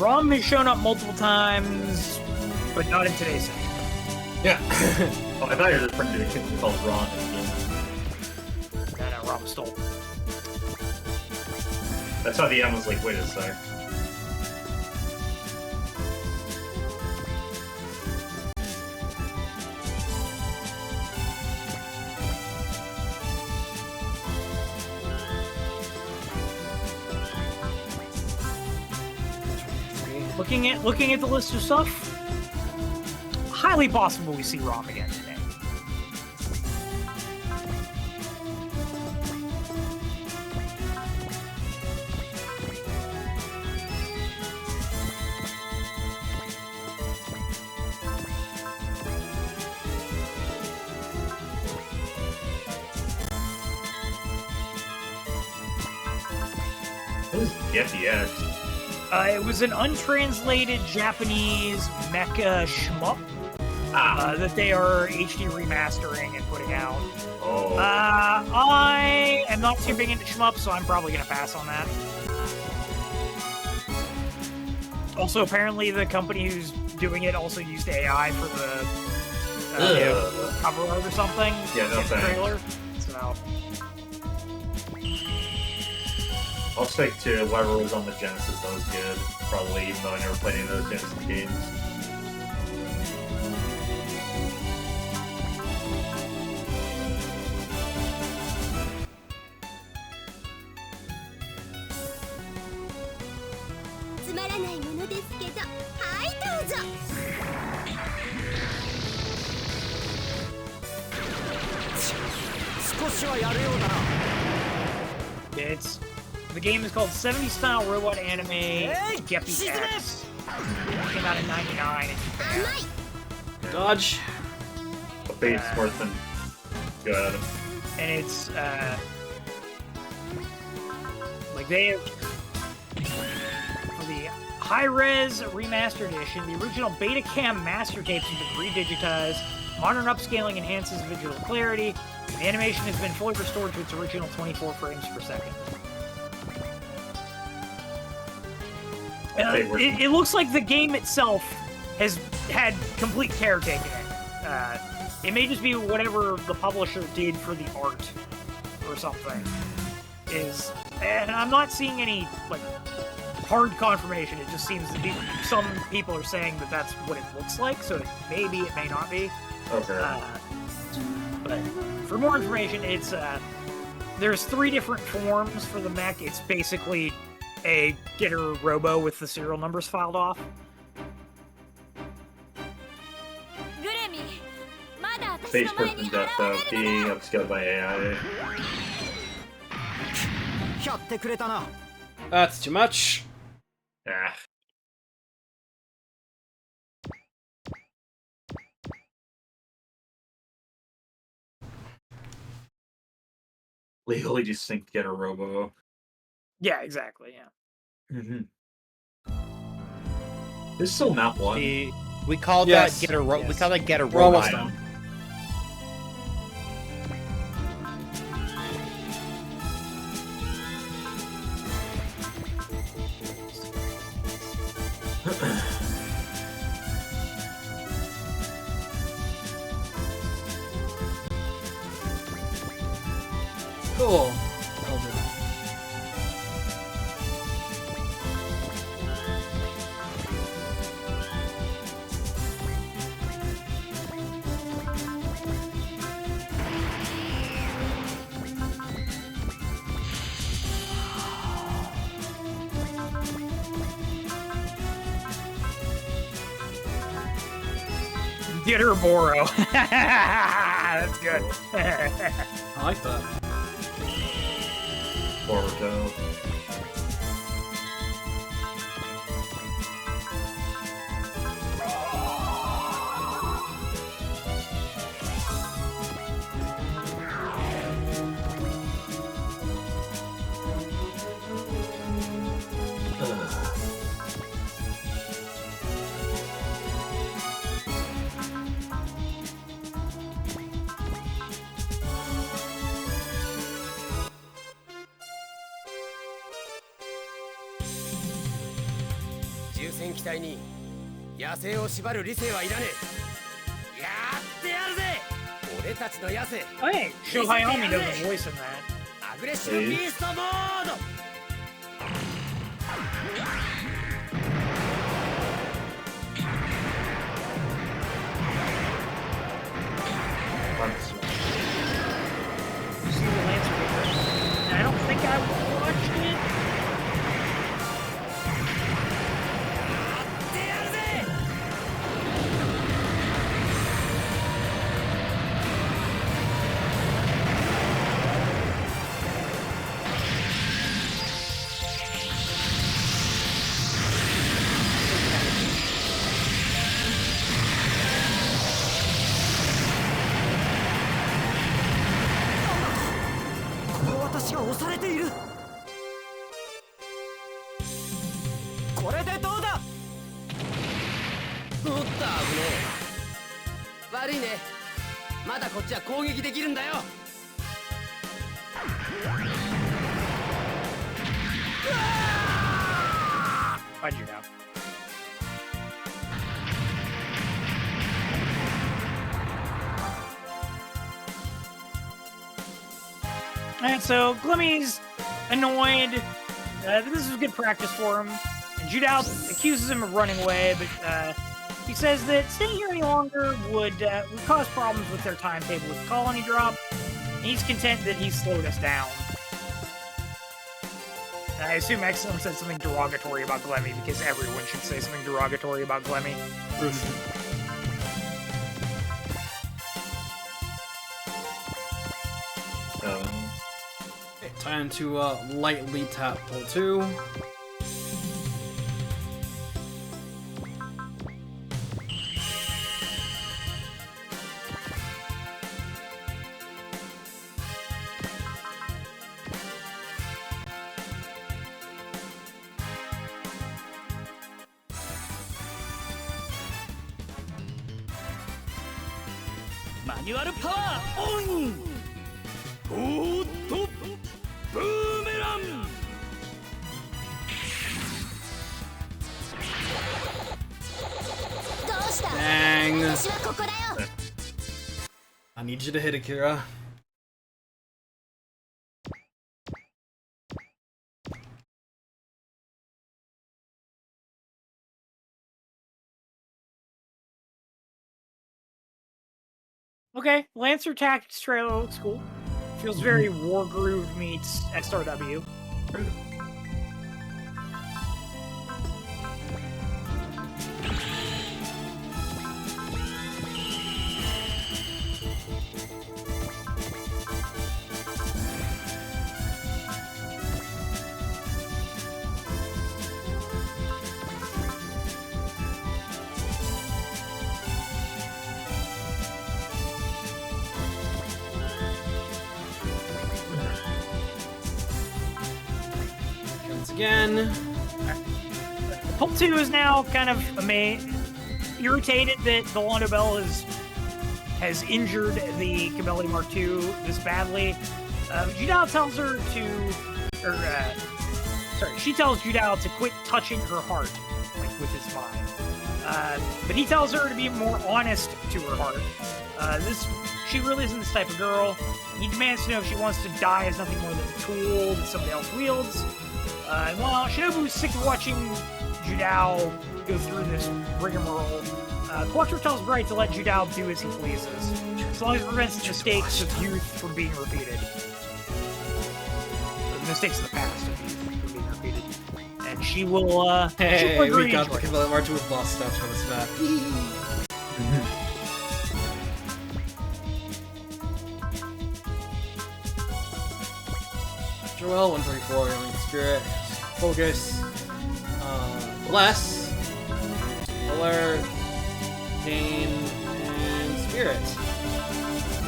ROM has shown up multiple times, but not in today's session. Yeah. Oh, I thought you were just printing a kit called Ron again. No, ROM stole. That's how the M was like, wait a sec. looking at the list of stuff, highly possible we see Rom again today. What is GFEX? It was an untranslated Japanese mecha shmup that they are HD remastering and putting out. Oh. I am not too big into shmups, so I'm probably going to pass on that. Also, apparently the company who's doing it also used AI for the cover art or something Yeah, no in the thanks. trailer. So, I'll stick to whatever was on the Genesis that was good. Probably, even though I never played any of those Genesis games. the game is called 70s Style Robot Anime Geppy X. Came out in '99 in Japan. Dodge. The base worth than good. And it's like they have for the high-res remastered edition, the original Betacam master tapes have been redigitized. Modern upscaling enhances visual clarity. The animation has been fully restored to its original 24 frames per second. It looks like the game itself has had complete care taken in it. It may just be whatever the publisher did for the art or something. And I'm not seeing any like hard confirmation. It just seems that some people are saying that that's what it looks like. So it may not be. Okay. But for more information, it's there's 3 different forms for the mech. It's basically a getter robo with the serial numbers filed off. Base person death being upscaled by AI. That's too much. Ah. Legally just think get a robo. Yeah, exactly. Yeah. Mm-hmm. There's still map 1. We call Yes. that get a we call that get a We're almost robot. done. Cool. That'll do. Get her Boro. That's good. I like that. Forward down. Oh, hey, Shohayami does a voice in that. You see the Lancer Victor? I don't think I watched it. おっと危ねえ。悪いね。まだこっちは攻撃できるんだよ。Bye, Judau. Alright, so Glemy's annoyed. This is good practice for him. And Judau accuses him of running away, but he says that staying here any longer would cause problems with their timetable with the colony drop. And he's content that he slowed us down. I assume Excellent said something derogatory about Glemy because everyone should say something derogatory about Glemy. Okay, time to lightly tap Ple Two. Manual power on! おーっとブーメラン。どうした？ Dang. 私はここだよ。 I need you to hit Akira. Okay, Lancer Tactics trailer looks cool. Feels very War Groove meets XRW. Again. Ple Two is now kind of irritated that the Londo Bell has injured the Cabelli Mark II this badly. Judau tells her she tells Judau to quit touching her heart, like with his mind. But he tells her to be more honest to her heart. She really isn't this type of girl. He demands to know if she wants to die as nothing more than a tool that somebody else wields. And while Shinobu's sick of watching Judau go through this rigmarole, Collector tells Bright to let Judau do as he pleases, as long as it prevents the mistakes of youth from being repeated. The mistakes of the past from being repeated. And she will, Hey, she will we got the Cabelli Mark II with boss stats for this map. Joel, 134, Young Spirit, Focus, Bless, Alert, Gain, and Spirit.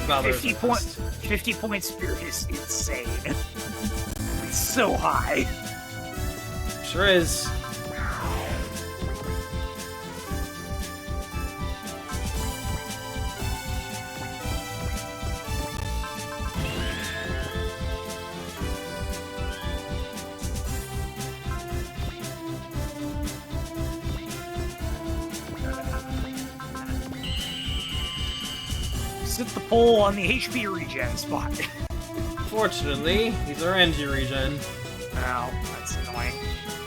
50 point Spirit is insane. It's so high. Sure is. Sit the pole on the HP regen spot. Fortunately, these are NG regen. Ow, that's annoying.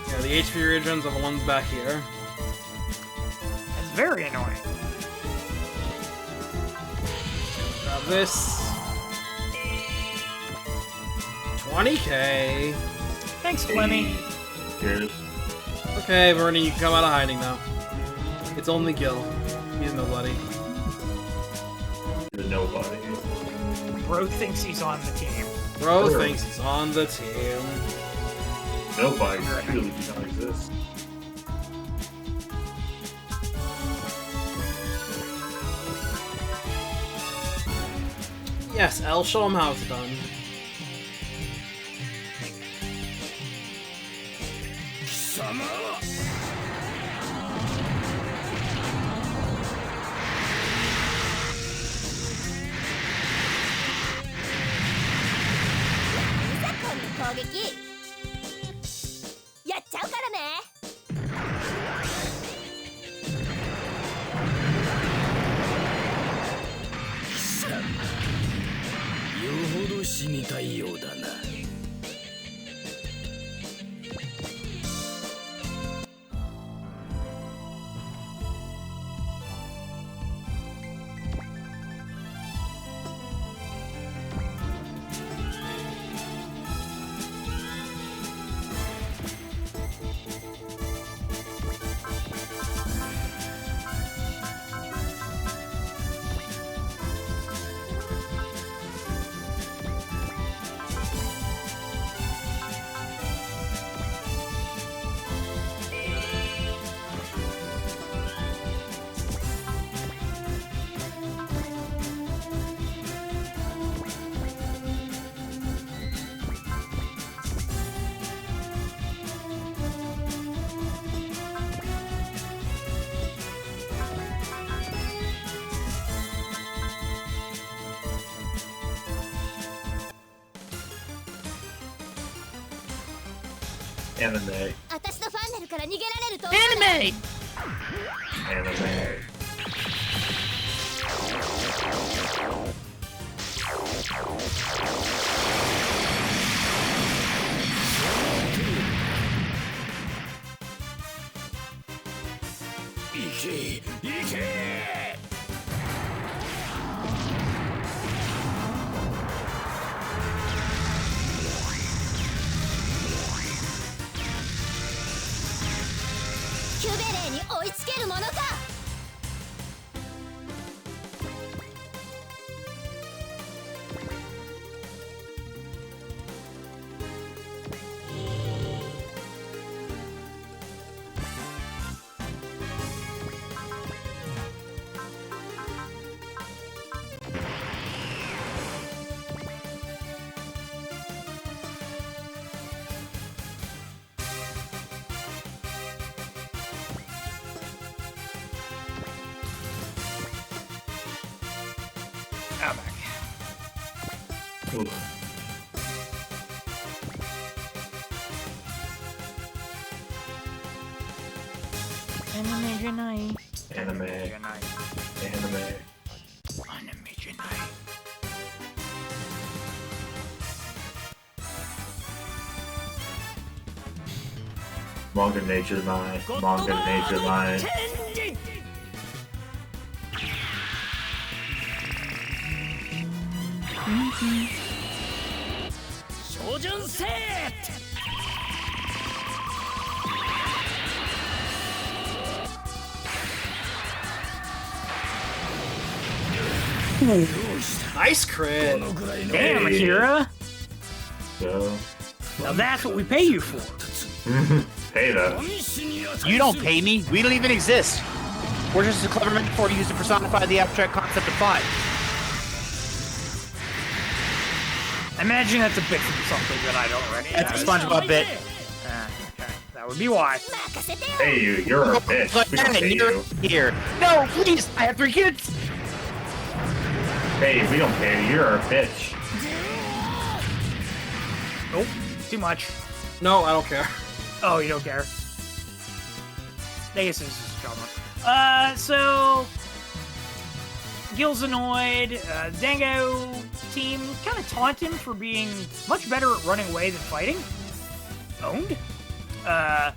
Yeah, the HP regens are the ones back here. That's very annoying. Grab this. 20k. Thanks, Glemy. Cheers. Okay, Bernie, you can come out of hiding now. It's only Gil. He's nobody. You're nobody. Bro thinks he's on the team. Bro Sure. thinks he's on the team. Nobody really does not exist. Yes, L, show him how it's done. 撃やっちゃうからね。よほど死にたいようだな。Anime. 私のファンネルから逃げられると。Anime! Anime. Ike! キュベレーに追いつけるものか。I'm back. Anime Janai. Anime. Janai. Anime. Anime Janai. Manga nature line. Manga nature line. Shojun set! Nice crit. Damn, Akira. So. Now that's what we pay you for. Hey, though. You don't pay me. We don't even exist. We're just a clever metaphor used to personify the abstract concept of fire. I imagine that's a bit from something that I don't already That's a have. SpongeBob bit. Okay, that would be why. Hey, you're a bitch. We don't pay You're you. here. No, please. I have 3 kids. Hey, we don't pay you. You're a bitch. Oh, too much. No, I don't care. Oh, you don't care. I guess this is drama. So Gil's annoyed. Dango team kind of taunt him for being much better at running away than fighting. Owned. And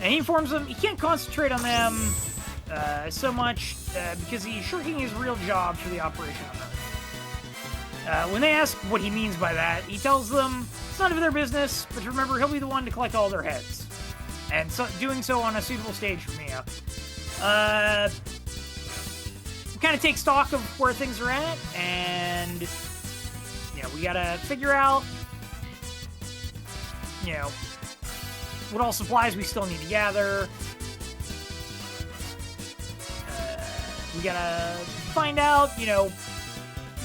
he informs them he can't concentrate on them so much because he's shirking his real job for the operation on Earth. When they ask what he means by that, he tells them it's none of their business, but remember, he'll be the one to collect all their heads. And so, doing so on a suitable stage for Mia. We kind of take stock of where things are at, and, you know, we gotta figure out, you know, what all supplies we still need to gather. We gotta find out, you know,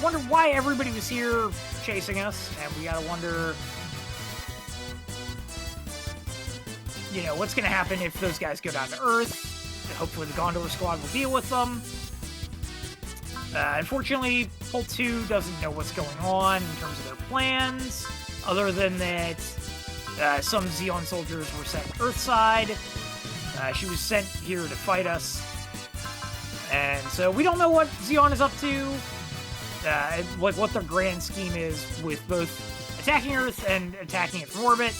wonder why everybody was here chasing us, and we gotta wonder, you know, what's gonna happen if those guys go down to Earth. Hopefully the Gondor squad will deal with them. Unfortunately, Ple Two doesn't know what's going on in terms of their plans, other than that some Zeon soldiers were sent Earthside. She was sent here to fight us. And so we don't know what Zeon is up to, what their grand scheme is with both attacking Earth and attacking it from orbit.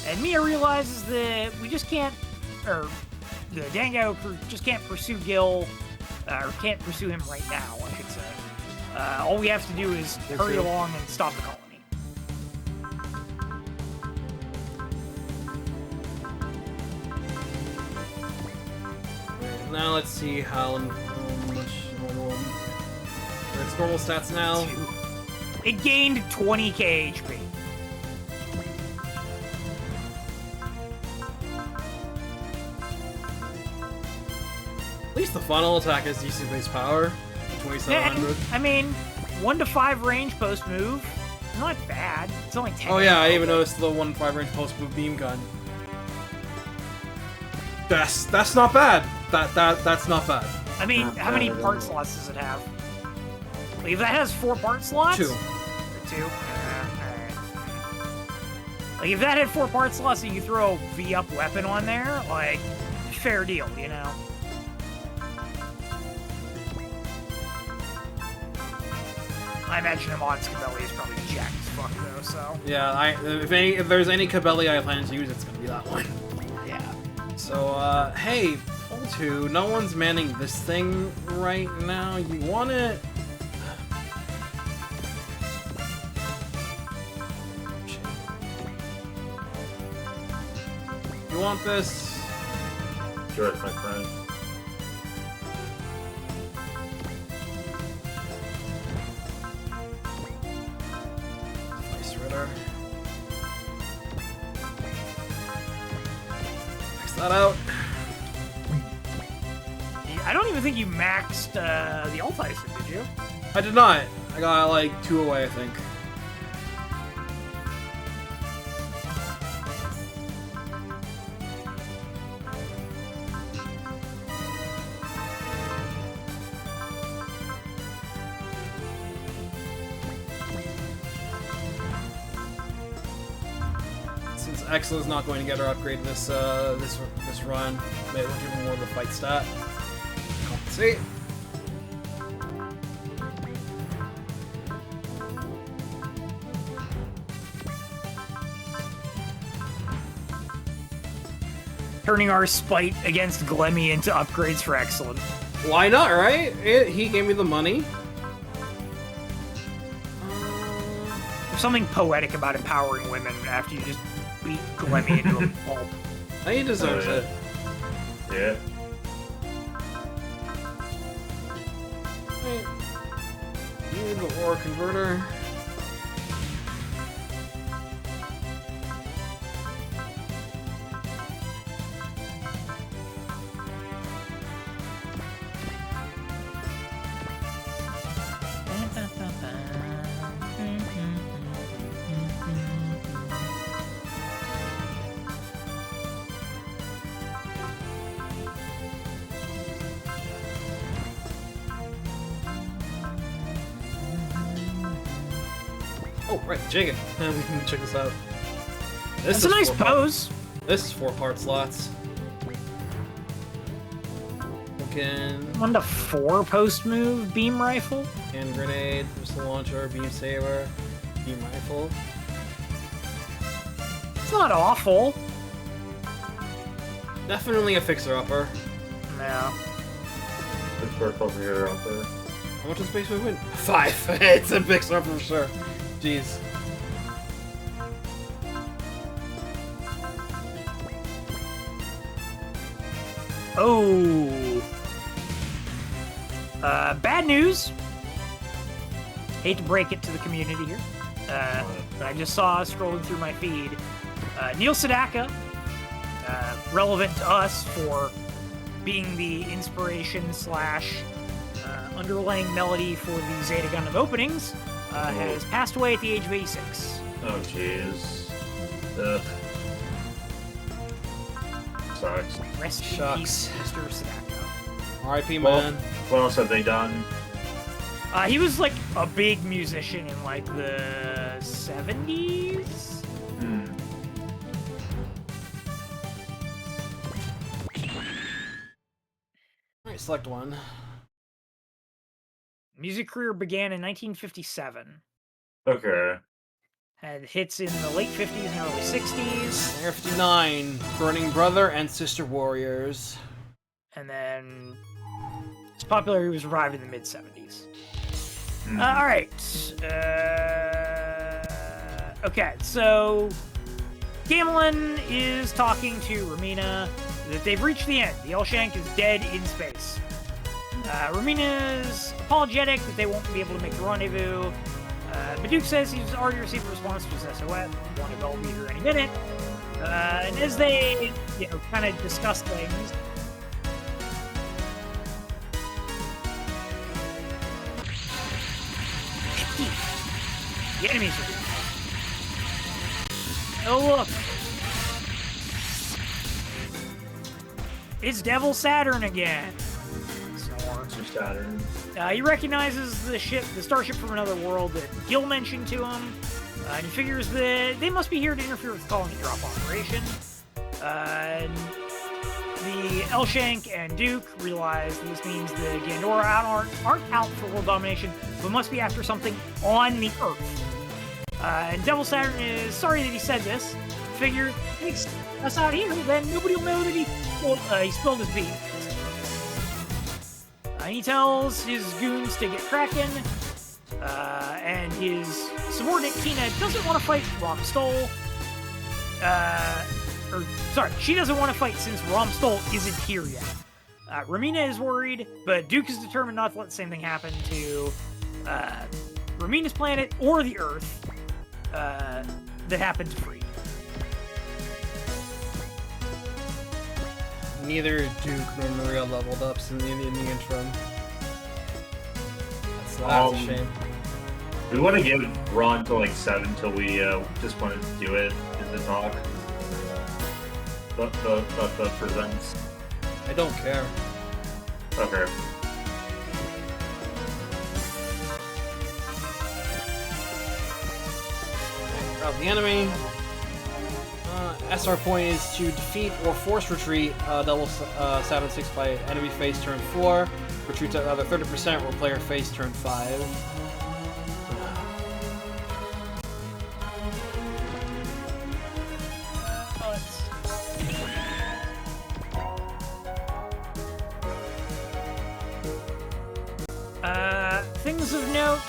And Mia realizes that we just can't, or the Dango crew just can't pursue Gil, or can't pursue him right now, I should say. All we have to do is hurry along and stop the colony. Now let's see how much normal. Its normal stats now. It gained 20k HP. At least the final attack has decent base power. 2700. I mean, 1 to 5 range post move. Not bad. It's only 10. Oh yeah, I even noticed the 1 5 range post move beam gun. That's not bad. That's not bad. I mean, how many part slots does it have? Like, if that has 4 part slots? 2. 2? Alright. Like, if that had 4 part slots and you could throw a V-up weapon on there, like, fair deal, you know? I imagine Amon's Cabelli is probably jacked as fuck, though, so... Yeah, if there's any Cabelli I plan to use, it's gonna be that one. Yeah. So, hey, Ple Two, no one's manning this thing right now. You want it? You want this? Sure, my friend. Vice Ritter. Max that out. I don't even think you maxed the Alt-Tyson, did you? I did not. I got like 2 away, I think. Since Excel is not going to get her upgrade this this run, maybe we'll give her more of a fight stat. Compensate. Turning our spite against Glemy into upgrades for excellent. Why not, right? He gave me the money. There's something poetic about empowering women after you just beat Glemy into a pulp. He deserves it. Yeah. Wait. You need the ore converter. Oh, right, Jiggin. We can check this out. That's a nice pose. This is 4 part slots. Looking 1 to 4 post move beam rifle. hand grenade, missile launcher, beam saber, beam rifle. It's not awful. Definitely a fixer upper. No. Good work over here, out there. How much does space we win? 5. It's a fixer upper for sure. Jeez. Oh. Bad news. Hate to break it to the community here, but I just saw scrolling through my feed. Neil Sedaka, relevant to us for being the inspiration / underlying melody for the Zeta Gundam openings, has passed away at the age of 86. Oh, jeez. Ugh. Sucks. Rest in Shucks. peace, Mr. Sedaka. R.I.P. Well, man. what else have they done? He was like a big musician in like the 70s. Alright, select one. Music career began in 1957. Okay. Had hits in the late 50s and early 60s. Air 59, Burning Brother and Sister Warriors. And then his popularity was revived in the mid 70s. Alright. Okay, so Gamelin is talking to Romina that they've reached the end. The Elshank is dead in space. Romina's apologetic that they won't be able to make the rendezvous. But Duke says he's already received a response to his SOS. Londo Bell will be here any minute. And as they, kind of discuss things, the enemies are here. Oh, look. It's Devil Saturn again. Snore. Saturn. He recognizes the starship from another world that Gil mentioned to him, and he figures that they must be here to interfere with the colony drop operation. And the Elshank and Duke realize this means the Gandoran aren't out for world domination, but must be after something on the Earth. And Devil Saturn is sorry that he said this. Figure, takes us out here, then nobody will know that he spilled his beans. He tells his goons to get cracking, and his subordinate Kina doesn't want to fight Romstol. She doesn't want to fight since Romstol isn't here yet. Romina is worried, but Duke is determined not to let the same thing happen to Romina's planet or the Earth that happened to Free. Neither Duke nor Maria leveled up in the interim. That's a shame. We want to give Ron to like 7 till we just wanted to do it in the talk. The presents. I don't care. Okay. Grab the enemy. SR point is to defeat or force retreat Double Saturn 6 by enemy phase turn 4. Retreat to another 30% or player phase turn 5. Things of note.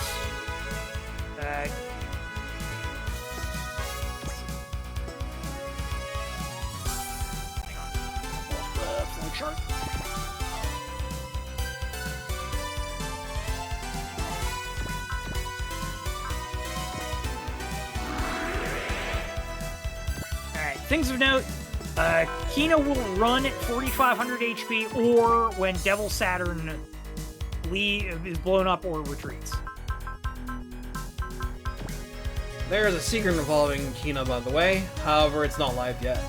Chart. Alright, things of note. Kina will run at 4,500 HP or when Devil Saturn is blown up or retreats. There's a secret involving Kina, by the way. However, it's not live yet.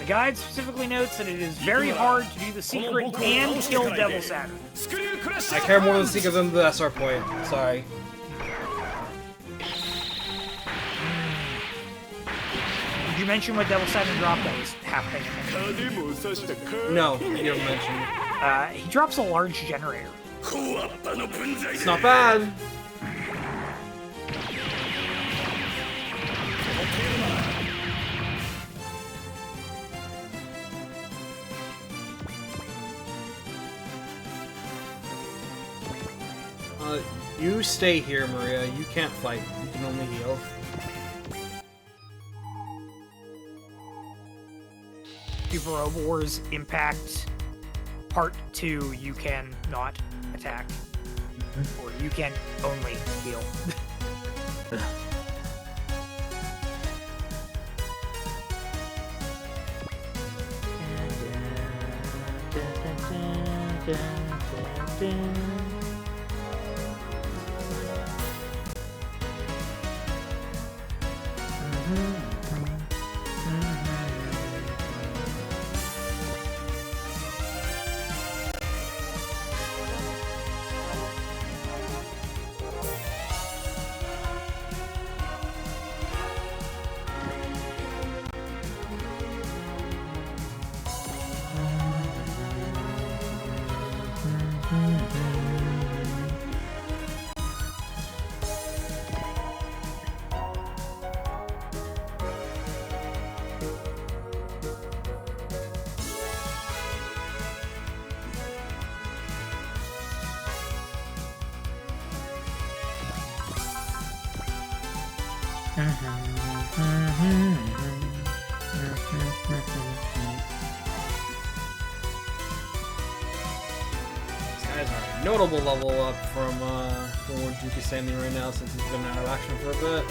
The guide specifically notes that it is very hard to do the secret and kill Devil Saturn. I care more the secret than the SR point. Sorry. Did you mention what Devil Saturn dropped that was happening? No, you haven't mentioned. He drops a large generator. It's not bad. You stay here, Maria. You can't fight. You can only heal. Super Robo Wars Impact Part 2, you can not attack. Or you can only heal. These guys are a notable level up from where Duke is standing right now since he's been out of action for a bit.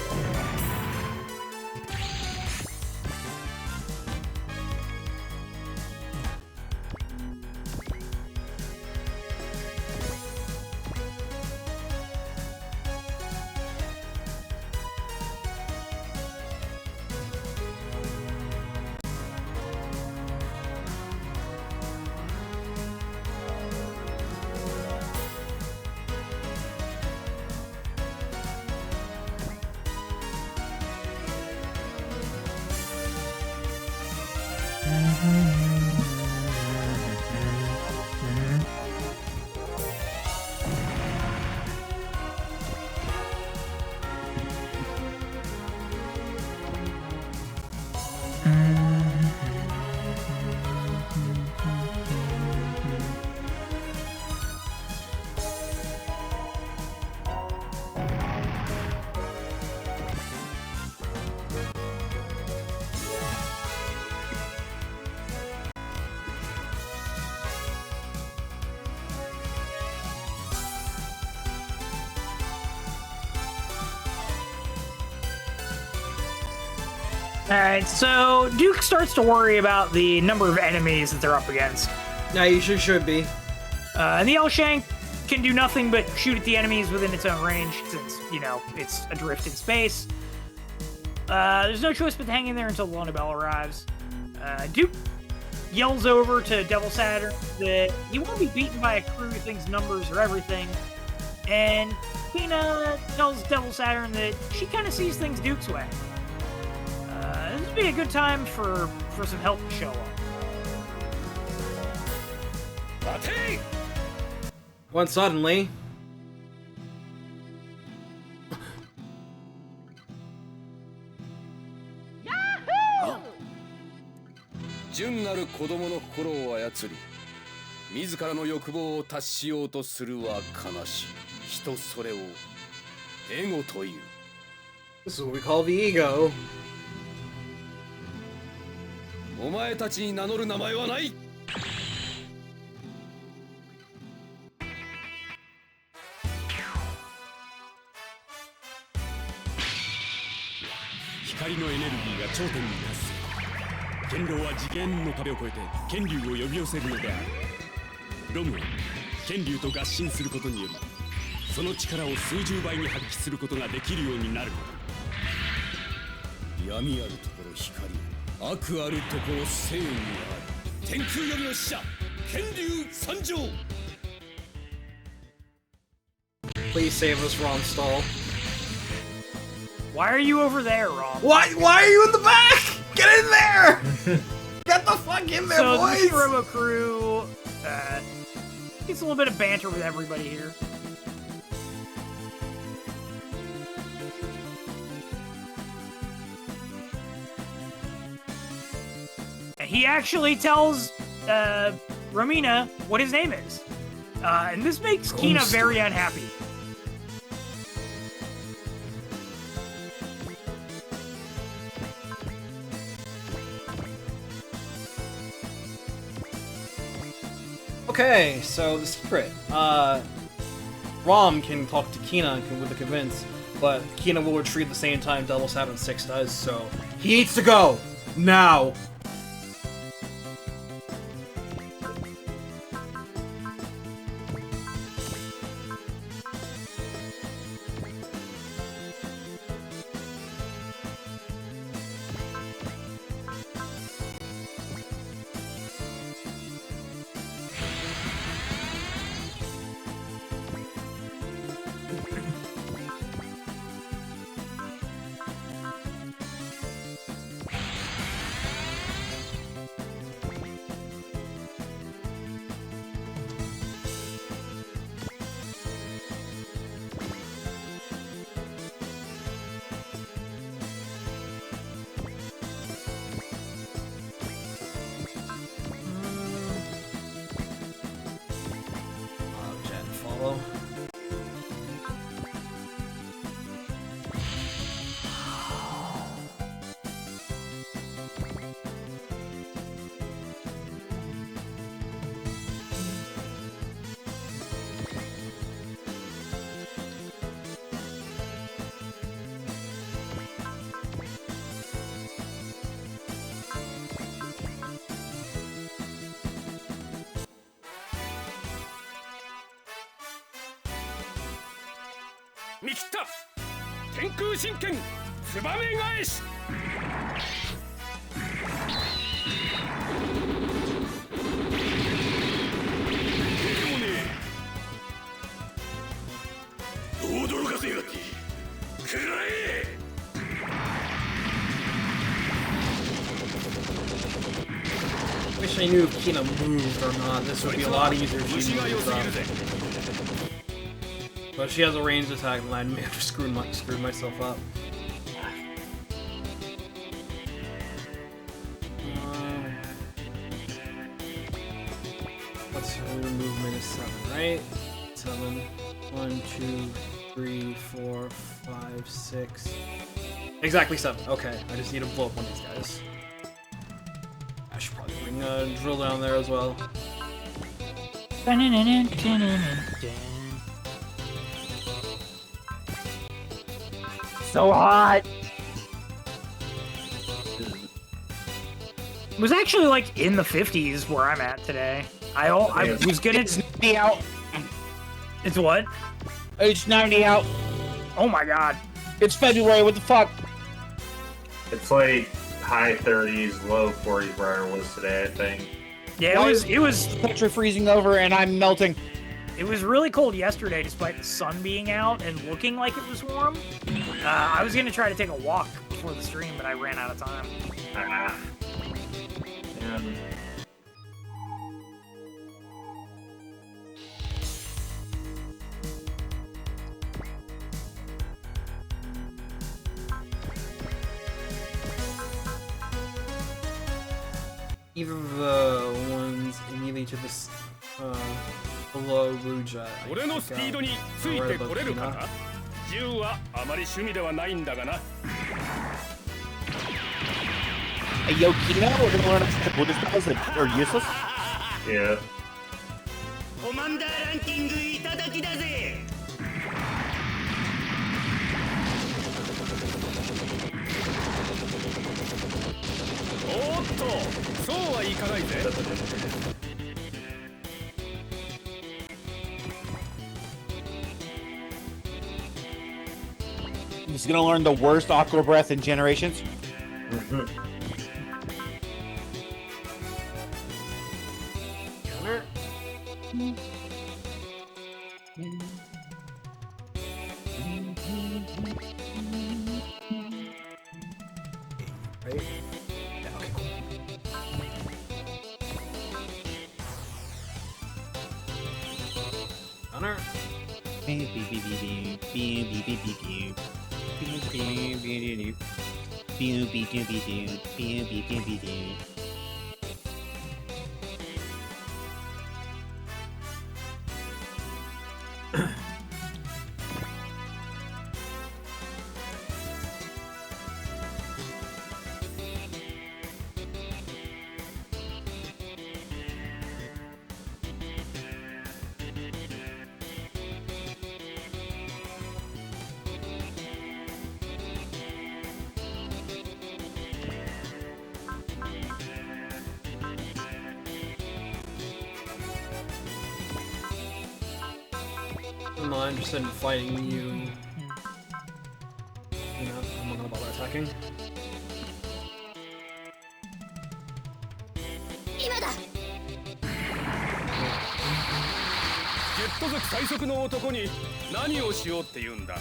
Alright, so Duke starts to worry about the number of enemies that they're up against. Yeah, you should be. And the Elshank can do nothing but shoot at the enemies within its own range, since, you know, it's adrift in space. There's no choice but to hang in there until the Londo Bell arrives. Duke yells over to Devil Saturn that he won't be beaten by a crew who thinks numbers are everything. And Tina tells Devil Saturn that she kind of sees things Duke's way. This would be a good time for some help to show up. When suddenly...純なる子供の心を操り、自らの欲望を達しようとするは悲しい。人それをエゴという。This is what we call the ego. お前たちに名乗る名前はない。光のエネルギーが頂点に達する。剣道は次元の壁を越えて剣竜を呼び寄せるのである。ロムは剣竜と合心することにより、その力を数十倍に発揮することができるようになるのだ。闇あるところ光、悪あるところ正義がある。天空よりの使者、剣竜参上。Please save us, Ron Stall. Why are you over there, Rom? Why are you in the back? Get in there! Get the fuck in there, so boys! So the Robo crew gets a little bit of banter with everybody here. And he actually tells Romina what his name is. And this makes Kina very unhappy. Okay, so the secret. Rom can talk to Kina with the convince, but Kina will retreat at the same time Devil Saturn 6 does, so he needs to go! Now! 見切った天空神剣ツバメ返し驚かせやがって食らえWish I knew if Kina moved or not. This would be a lot easier if she moved up. But she has a ranged attack, and I may have screwed myself up. What's her movement is 7, right? 7. 1, 2, 3, 4, 5, 6. Exactly 7. Okay, I just need to blow up one of these guys. I should probably bring a drill down there as well. So hot. It was actually like in the 50s where I'm at today. I was gonna. It's 90 out. It's what? It's 90 out. Oh my god. It's February. What the fuck? It's like high 30s, low 40s where I was today, I think. Yeah, it was Country freezing over and I'm melting. It was really cold yesterday despite the sun being out and looking like it was warm. I was gonna try to take a walk before the stream, but I ran out of time. And Either of the ones immediately to this below Ruja. 俺のスピードについてこれるかな銃はあまり趣味ではないんだがな Hey, yo, Kino, we're gonna learn what this spells that are useless. yeah. コマンダーランキングいただきだぜ。おっとそうはいかないぜ He's gonna learn the worst aqua breath in generations. Counter. Right? Yeah, okay, cool. Counter. I'm not interested in fighting you. You know, I'm not gonna bother attacking. 今だ。ジェット族最速の男に何をしようって言うんだ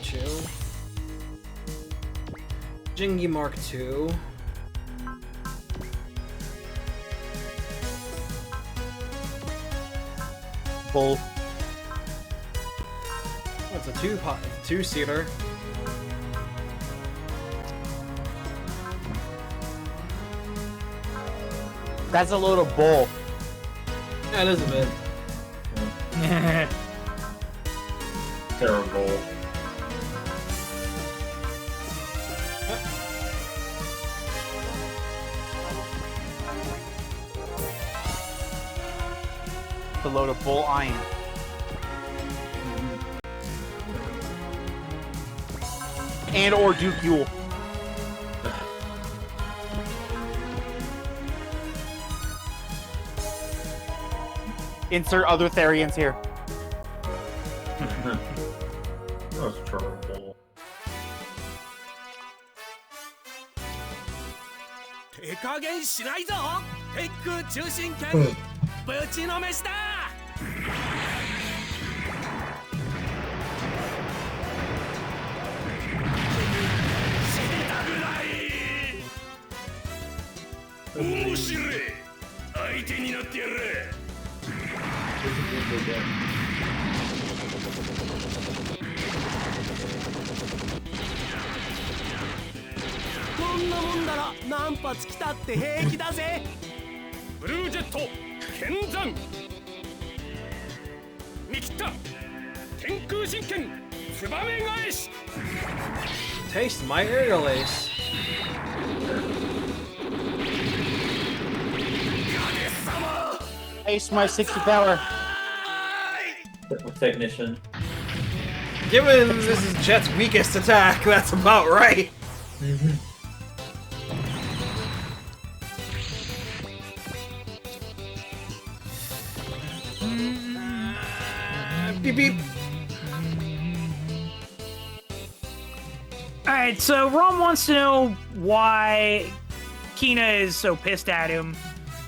Two. Jingy Mark II. Bull. That's a two-seater. That's a load of bull. Yeah, it is a bit. Terrible. A load of bull iron. And or Duke Yule. Insert other Therians here. That was terrible. 手加減しないぞテック中心圏ぶちのめした死にたくない面白い相手になってやるこんなもんだら何発来たって平気だぜブルージェット剣山見切った天空神剣ツバメ返し Taste my aerial ace. Ace my 60 power. Technician. Given this is Jet's weakest attack, that's about right. Beep beep. Alright, so Rom wants to know why Kina is so pissed at him.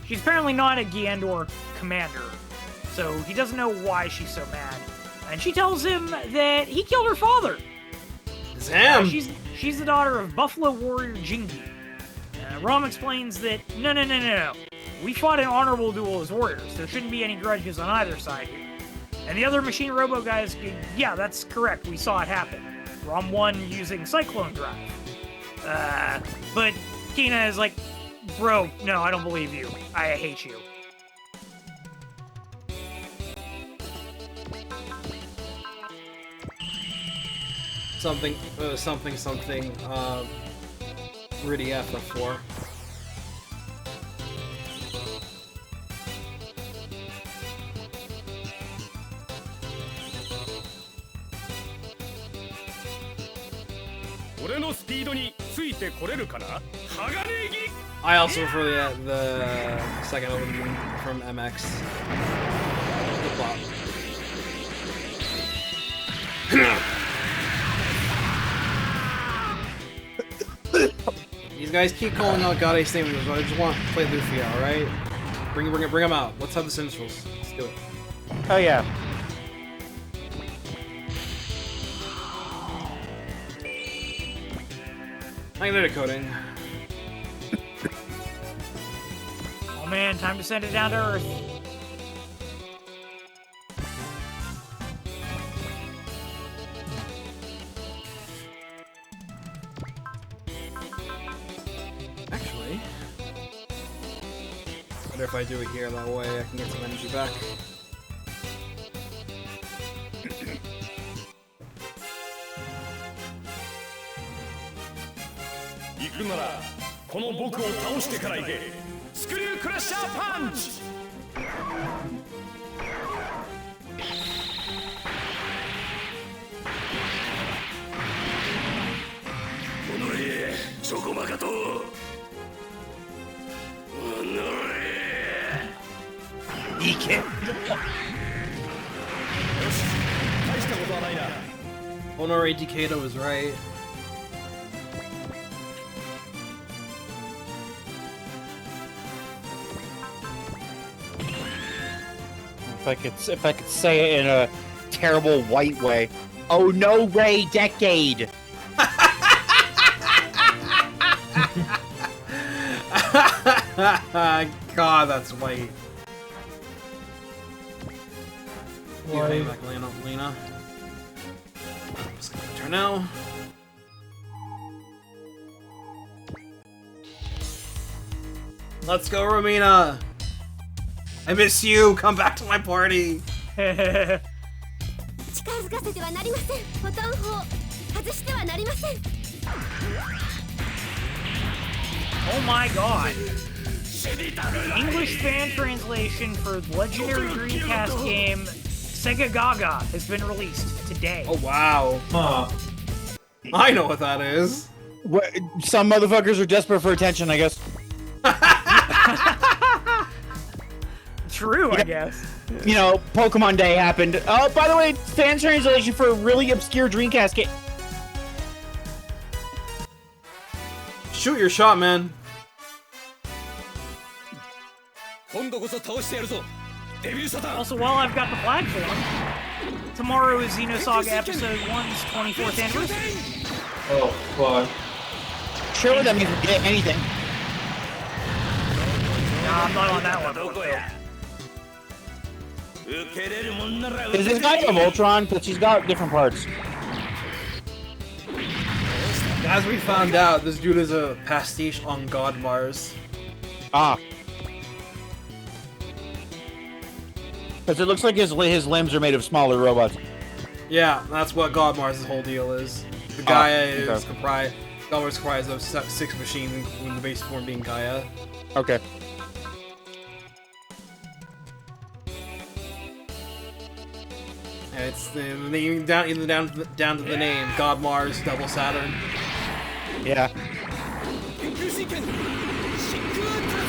She's apparently not a Gandor commander, so he doesn't know why she's so mad. And she tells him that he killed her father. Damn. She's the daughter of Buffalo Warrior Jingi. Rom explains that, no. We fought an honorable duel as warriors. There shouldn't be any grudges on either side here. And the other Machine Robo guys, yeah, that's correct. We saw it happen. Rom won using Cyclone Drive. But Kina is like, bro, no, I don't believe you. I hate you. Something, Rudy FF4. I also prefer the second opening from MX. The plot. These guys keep calling out God Ace names, but I just want to play Luffy, alright? Bring him out. Let's have the Sinistros. Let's do it. Oh yeah. Magnetic coding. Oh man, time to send it down to Earth. Actually, I wonder if I do it here, that way I can get some energy back. 行くならこの僕を倒してから行けスクリュークラッシャーパンチおのれチョコバカとおのれいけよし大したことはないな Honore Decado is right. If I could say it in a terrible white way. Oh no way decade! God, that's white. Why? Back, Lena. Just gonna turn now. Let's go, Romina! I miss you! Come back to my party! 近づかせてはなりません。ボタン砲外してはなりません。 Oh my god. English fan translation for the legendary Dreamcast game Sega Gaga has been released today. Oh wow. Huh. I know what that is. What, some motherfuckers are desperate for attention, I guess. True, I guess. You know, Pokemon Day happened. Oh, by the way, fan translation for a really obscure Dreamcast game. Shoot your shot, man. 今度こそ倒してやるぞデビルサタン Also, while I've got the platform, tomorrow is Xenosaga Episode 1's 24th anniversary. Oh, fuck. Surely that means we get anything. Nah, I'm not on that one. Is this guy of Ultron? Because she's got different parts. As we found out, this dude is a pastiche on God Mars. Ah. Because it looks like his limbs are made of smaller robots. Yeah, that's what God Mars' whole deal is. The Gaia is comprised. God Mars is comprised of 6 machines, including the base form being Gaia. Okay. And it's the name down to the name God Mars Double Saturn. Yeah. 天空神拳真空竜巻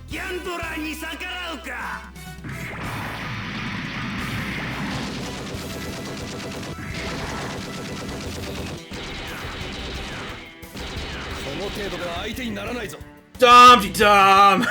ギャンドラーに逆らうか。この程度では相手にならないぞ Dumpty Dum!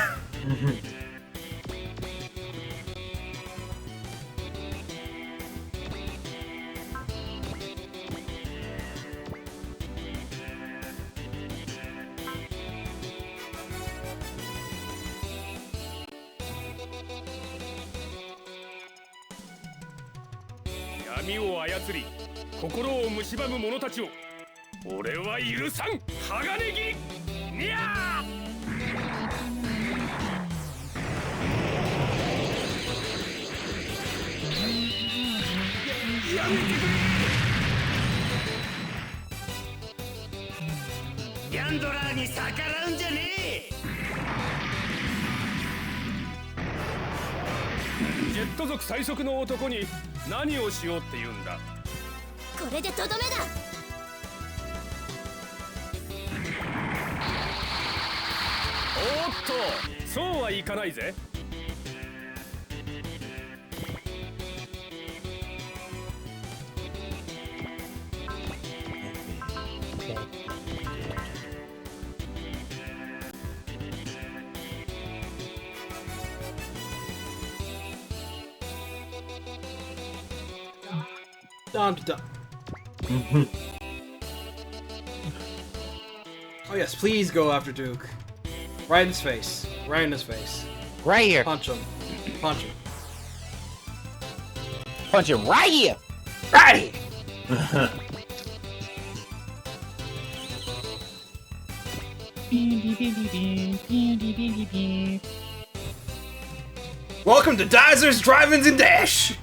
Yami を操り心を蝕む者たちを俺は許さん鋼切りにゃーやめてくれギャンドラーに逆らうんじゃねえ。ジェット族最速の男に何をしようって言うんだこれでとどめだ。おっとそうはいかないぜDumpty Dum. Oh yes, please go after Duke. Right in his face. Right in his face. Right here. Punch him. Punch him. Punch him right here. Right here. Welcome to Dizer's Drive-Ins and Dash!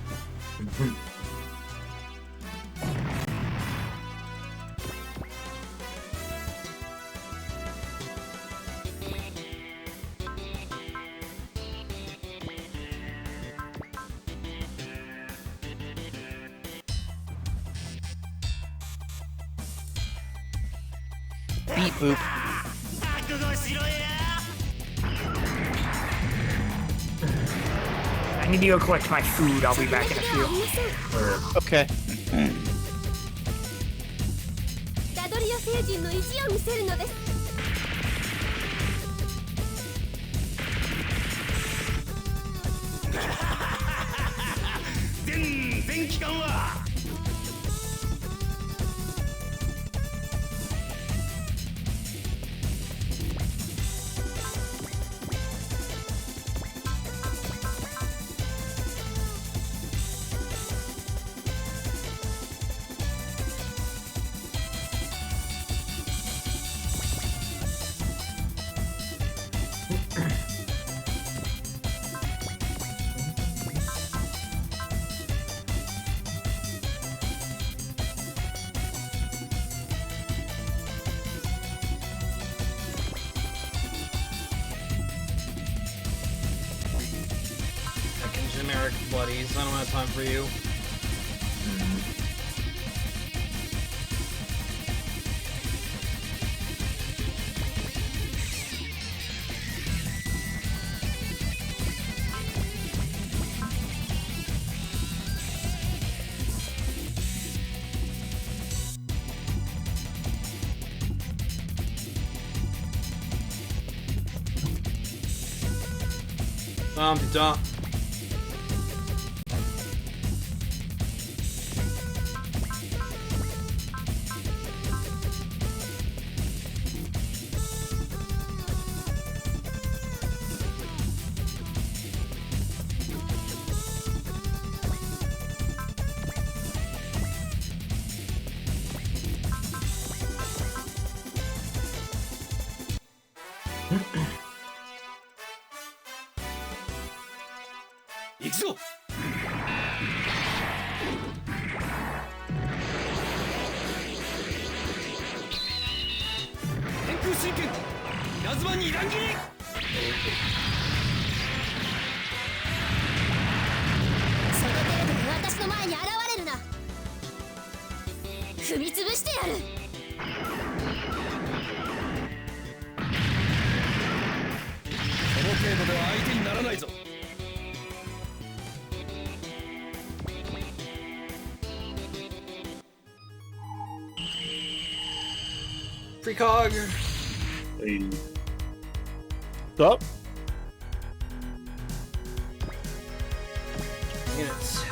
Beep boop. 覚悟しろや。 I need to go collect my food. I'll be back in a few. Okay. ダドリア星人の意地を見せるのです。全機関は。 こ generic buddies. I don't have time for you. Dump. Precog. What's up? Units.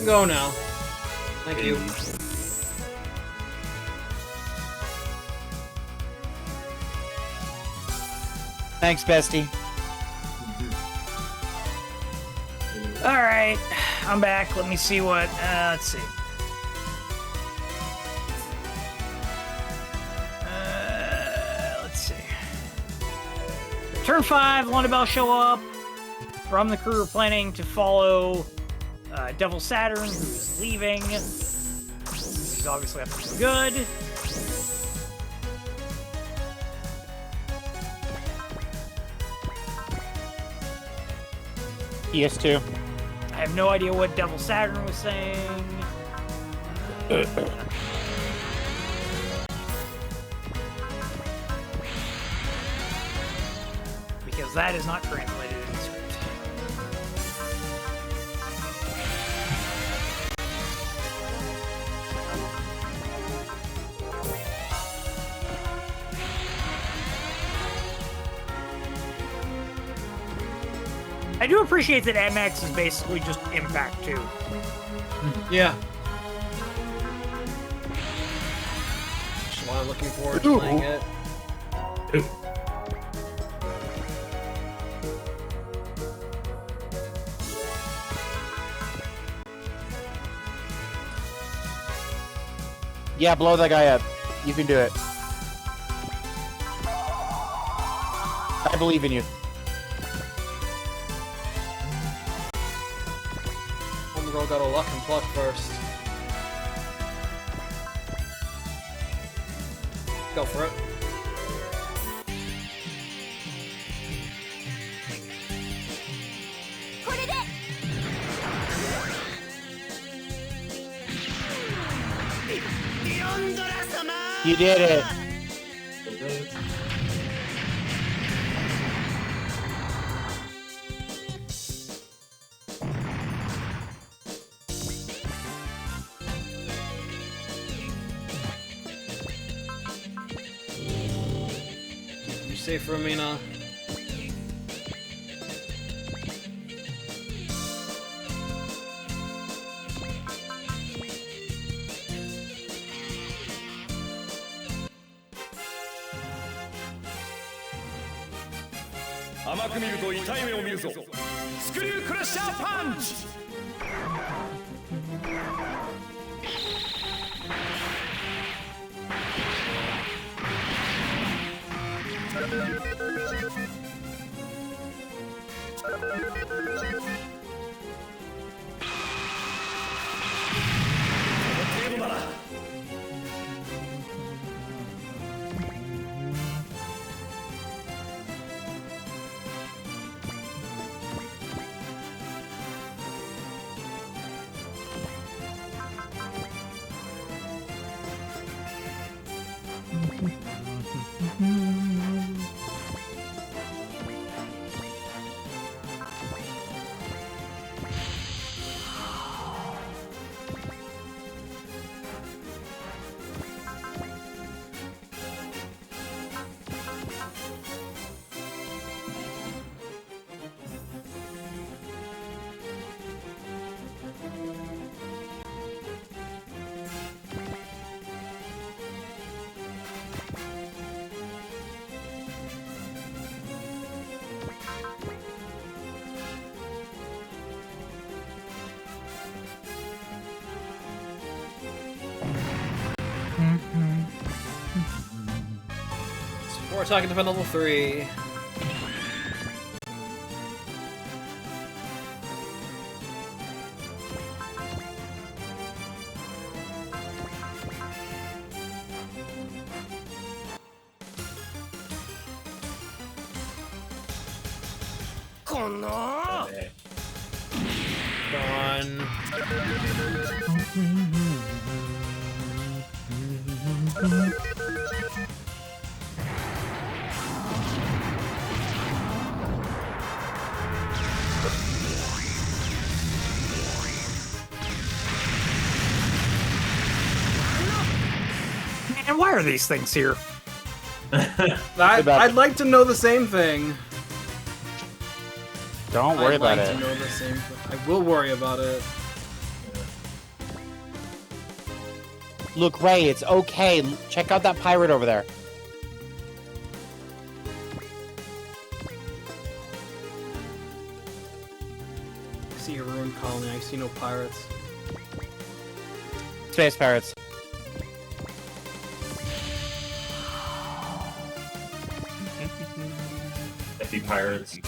Go now. Thank you. Thanks, bestie. All right, I'm back. Let me see what. Let's see. Let's see. Turn 5, Londo Bell show up. From the crew, are planning to follow Devil Saturn, who's leaving. He's obviously up to some good. PS2. I have no idea what Devil Saturn was saying. Because that is not translated in the script. I do appreciate that MX is basically just Impact 2. Yeah. That's why I'm looking forward to playing it. Yeah, blow that guy up. You can do it. I believe in you. Homegirl got a luck and pluck first. Go for it. You did it. safe for Amina. We're talking about level 3. Gone. And why are these things here? I'd like to know the same thing. Don't worry about I'd it. like to know the same thing. I will worry about it. Look, Ray, it's okay. Check out that pirate over there. I see a ruined colony. I see no pirates. Space pirates. Heavy pirates.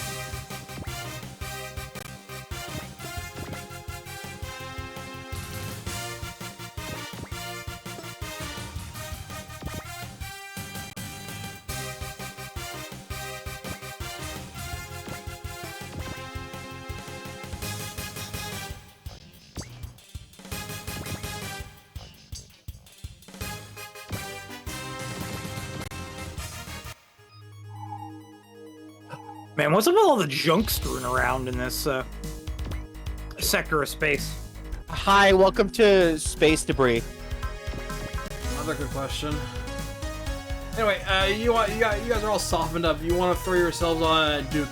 Man, what's up with all the junk strewn around in this sector of space? Hi, welcome to Space Debris. Another good question. Anyway, you guys are all softened up. You want to throw yourselves on Duke?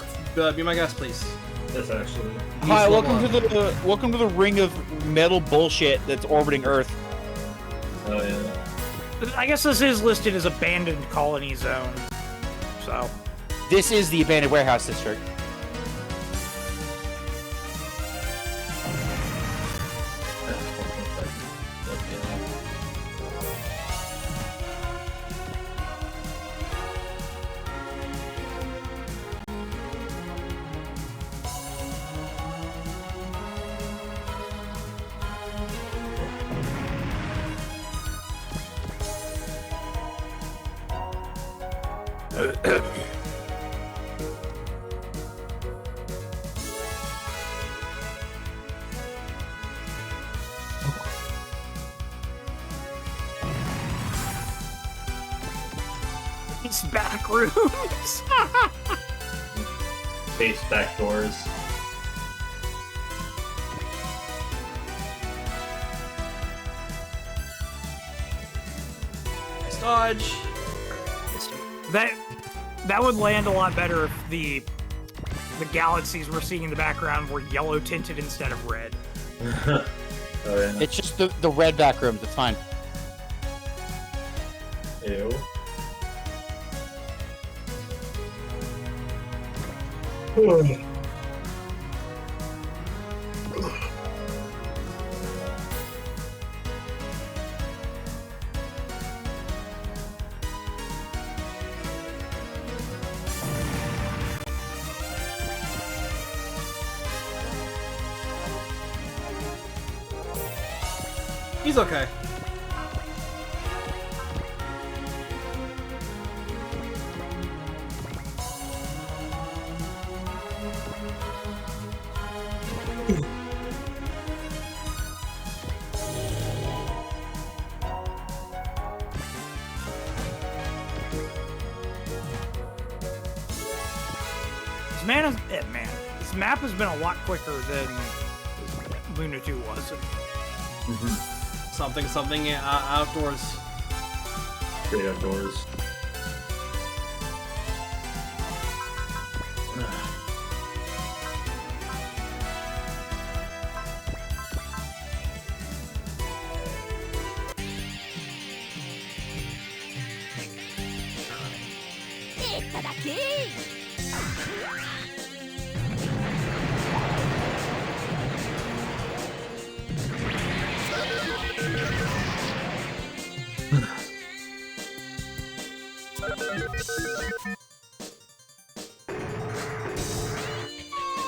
Be my guest, please. Yes, actually. Hi, He's welcome to the ring of metal bullshit that's orbiting Earth. Oh yeah. I guess this is listed as abandoned colony zone, so. This is the abandoned warehouse district. These back rooms. Base back doors. Nice dodge. That That would land a lot better if the galaxies we're seeing in the background were yellow tinted instead of red. Oh, yeah. It's just the red backrooms. It's fine. Ew. He's okay. This map has been a lot quicker than Luna 2 was. Something outdoors. Great outdoors.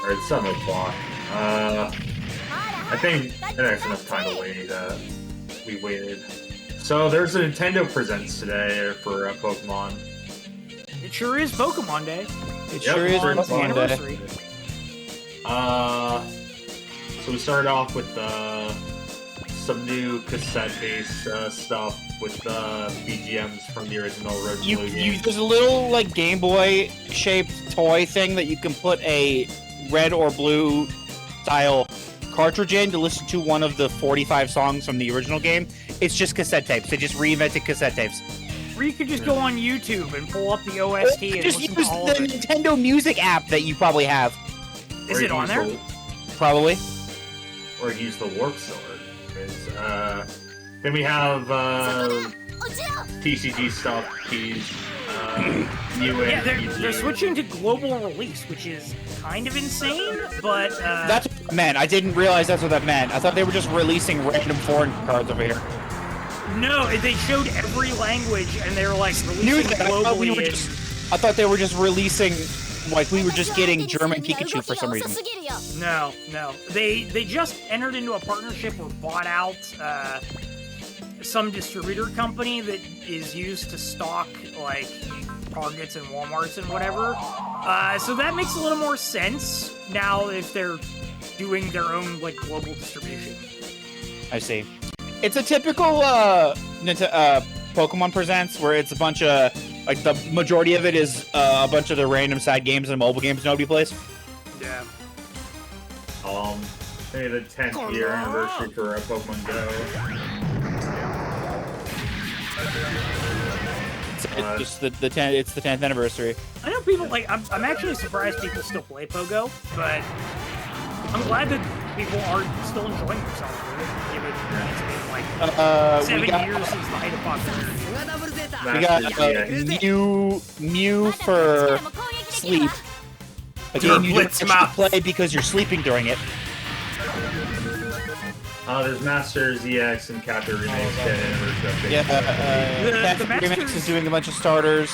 Alright, it's 7 o'clock. I think that's enough time to wait. We waited. So there's a Nintendo Presents today for Pokemon. It sure is Pokemon Day. It sure is Pokemon Day. So we started off with some new cassette-based stuff with BGMs from the original Red and Blue game. There's a little like Game Boy shaped toy thing that you can put a red or blue style cartridge in to listen to one of the 45 songs from the original game. It's just cassette tapes. They just reinvented cassette tapes. Or you could just go on YouTube and pull up the OST and just listen use to all the of it. Nintendo Music app that you probably have. Is it on there? Probably. Or use the Warp Sword. Then we have TCG stuff, keys, yeah, they're switching to global release, which is kind of insane, but that's what that meant. I didn't realize that's what that meant. I thought they were just releasing random foreign cards over here. No, they showed every language, and they were like releasing globally. I thought they were just releasing, like we were just getting German Pikachu for some reason. No. They just entered into a partnership or bought out some distributor company that is used to stock like Targets and Walmarts and whatever. So that makes a little more sense now if they're doing their own like global distribution. I see. It's a typical Pokemon Presents where it's a bunch of like the majority of it is a bunch of the random side games and mobile games nobody plays. Yeah. Maybe the 10th year anniversary for Pokemon Go. It's the 10th anniversary. I know people like. I'm actually surprised people still play Pogo, but I'm glad that people are still enjoying themselves with it, given it's been like 7 years since the height of popularity. We got Mew for sleep. A game you don't actually play because you're sleeping during it. There's Masters EX and Captain Remix. Captain Remix is doing a bunch of starters.